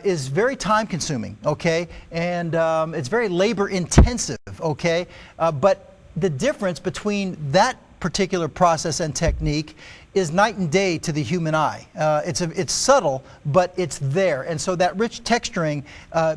is very time consuming, okay? And it's very labor intensive, okay? But the difference between that particular process and technique is night and day to the human eye. It's subtle, but it's there. And so that rich texturing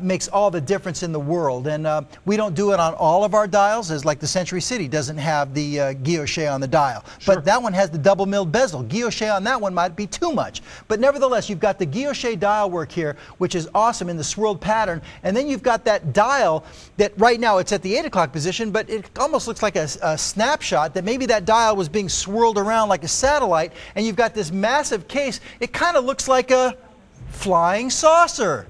makes all the difference in the world. And we don't do it on all of our dials, as like the Century City doesn't have the guilloche on the dial. Sure. But that one has the double milled bezel. Guilloche on that one might be too much. But nevertheless, you've got the guilloche dial work here, which is awesome in the swirled pattern. And then you've got that dial that right now it's at the 8 o'clock position, but it almost looks like a snapshot that maybe that dial was being swirled around like a satellite. And you've got this massive case. It kind of looks like a flying saucer.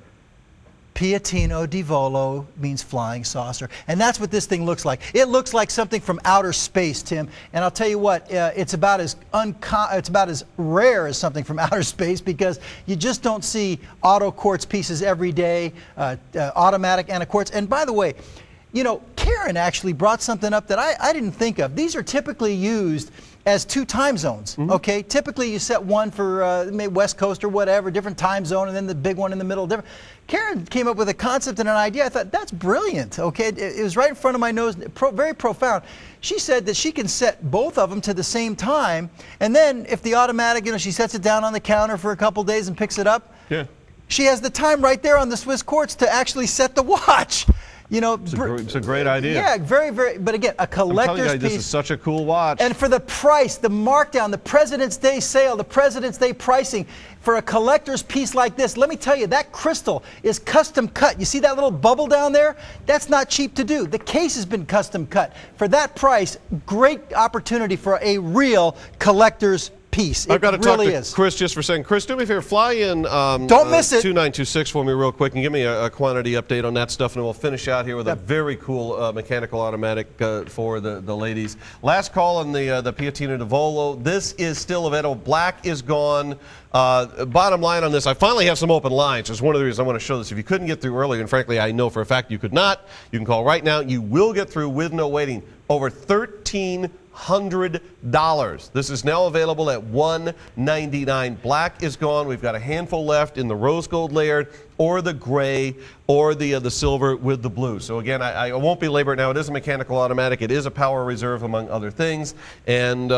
Piatino di volo means flying saucer. And that's what this thing looks like. It looks like something from outer space, Tim. And I'll tell you what, it's about as rare as something from outer space, because you just don't see auto quartz pieces every day, automatic and a quartz. And by the way, you know, Karen actually brought something up that I didn't think of. These are typically used as 2 time zones, okay? Typically you set one for maybe West Coast or whatever, different time zone, and then the big one in the middle. Different. Karen came up with a concept and an idea. I thought, that's brilliant, okay? It was right in front of my nose, very profound. She said that she can set both of them to the same time, and then if the automatic, you know, she sets it down on the counter for a couple days and picks it up, she has the time right there on the Swiss quartz to actually set the watch. You know, it's a great idea. Yeah, very, very. But again, a collector's I'm telling you guys, piece. This is such a cool watch. And for the price, the markdown, the President's Day sale, the President's Day pricing, for a collector's piece like this, let me tell you, that crystal is custom cut. You see that little bubble down there? That's not cheap to do. The case has been custom cut. For that price, great opportunity for a real collector's piece. I've got to talk really to Chris just for a second. Chris, do me a favor, fly in Don't miss it. 2926 for me real quick and give me a quantity update on that stuff, and we'll finish out here with a very cool mechanical automatic for the ladies. Last call on the Piatino di Volo. This is still available. Black is gone. Bottom line on this, I finally have some open lines. It's one of the reasons I want to show this. If you couldn't get through earlier, and frankly I know for a fact you could not, you can call right now. You will get through with no waiting. Over $1,300. This is now available at $199. Black is gone. We've got a handful left in the rose gold layered, or the gray, or the silver with the blue. So again, I won't belabor it now. It is a mechanical automatic. It is a power reserve, among other things, and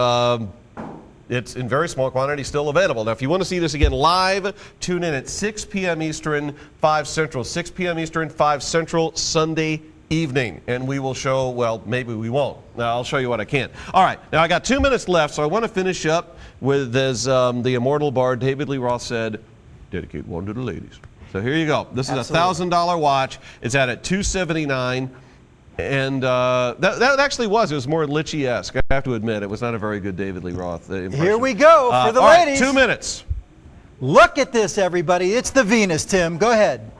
it's in very small quantity, still available. Now, if you want to see this again live, tune in at 6 p.m. Eastern, 5 Central. 6 p.m. Eastern, 5 Central, Sunday evening, and we will show, well, maybe we won't. Now, I'll show you what I can. All right, now I got 2 minutes left, so I want to finish up with, as the immortal bard David Lee Roth said, dedicate one to the ladies. So here you go. This is a $1,000 watch. It's at $279. And that actually it was more Litchi-esque. I have to admit, it was not a very good David Lee Roth impression. Here we go for the all ladies. Right, 2 minutes. Look at this, everybody. It's the Venus, Tim. Go ahead.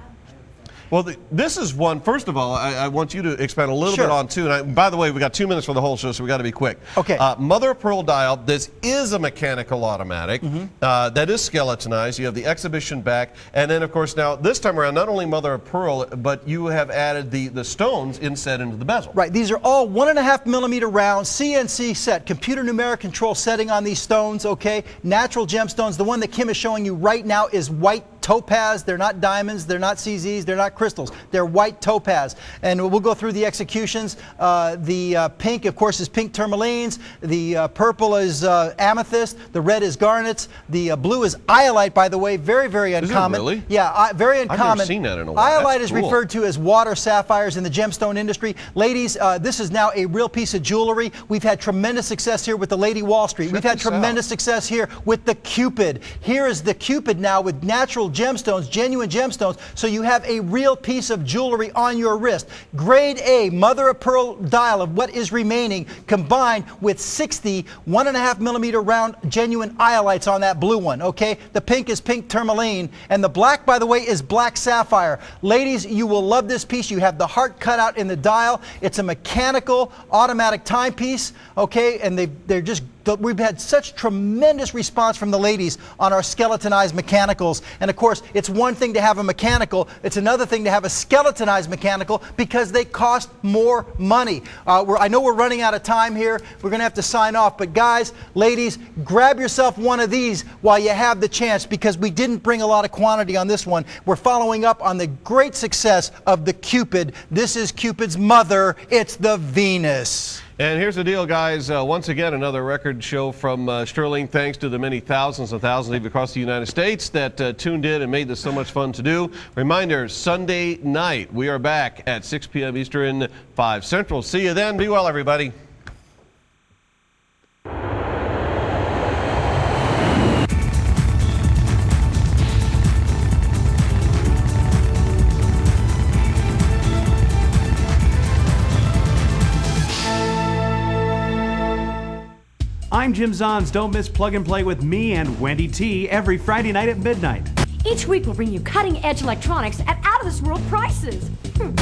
Well, this is one, first of all, I want you to expand a little bit on too. And by the way, we got 2 minutes for the whole show, so we got to be quick. Okay. Mother of pearl dial. This is a mechanical automatic that is skeletonized. You have the exhibition back. And then, of course, now this time around, not only mother of pearl, but you have added the stones inset into the bezel. Right. These are all 1.5 millimeter round, CNC set, computer numeric control setting on these stones, okay? Natural gemstones. The one that Kim is showing you right now is white topaz. They're not diamonds. They're not CZs. They're not crystals. They're white topaz. And we'll go through the executions. The pink, of course, is pink tourmalines. The purple is amethyst. The red is garnets. The blue is iolite, by the way. Very, very uncommon. Is it really? Yeah, very uncommon. I've never seen that in a while. Iolite That's is cool. referred to as water sapphires in the gemstone industry. Ladies, this is now a real piece of jewelry. We've had tremendous success here with the Lady Wall Street. We've had tremendous success here with the Cupid. Here is the Cupid now with natural gemstones, genuine gemstones, so you have a real piece of jewelry on your wrist. Grade A, mother of pearl dial of what is remaining, combined with 60 1.5 millimeter round genuine iolites on that blue one, okay? The pink is pink tourmaline, and the black, by the way, is black sapphire. Ladies, you will love this piece. You have the heart cut out in the dial. It's a mechanical automatic timepiece, okay? And we've had such tremendous response from the ladies on our skeletonized mechanicals. And of course, it's one thing to have a mechanical, it's another thing to have a skeletonized mechanical because they cost more money. I know we're running out of time here. We're going to have to sign off. But guys, ladies, grab yourself one of these while you have the chance, because we didn't bring a lot of quantity on this one. We're following up on the great success of the Cupid. This is Cupid's mother. It's the Venus. And here's the deal, guys. Once again, another record show from Stuhrling. Thanks to the many thousands and thousands even across the United States that tuned in and made this so much fun to do. Reminder, Sunday night, we are back at 6 p.m. Eastern, 5 Central. See you then. Be well, everybody. I'm Jim Zahns. Don't miss Plug and Play with me and Wendy T every Friday night at midnight. Each week we'll bring you cutting-edge electronics at out-of-this-world prices.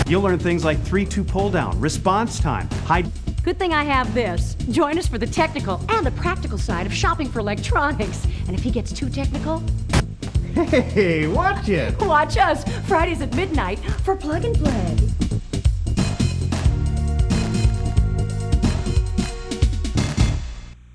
You'll learn things like 3-2 pull-down, response time, high... Good thing I have this. Join us for the technical and the practical side of shopping for electronics. And if he gets too technical... Hey, watch it! Watch us Fridays at midnight for Plug and Play.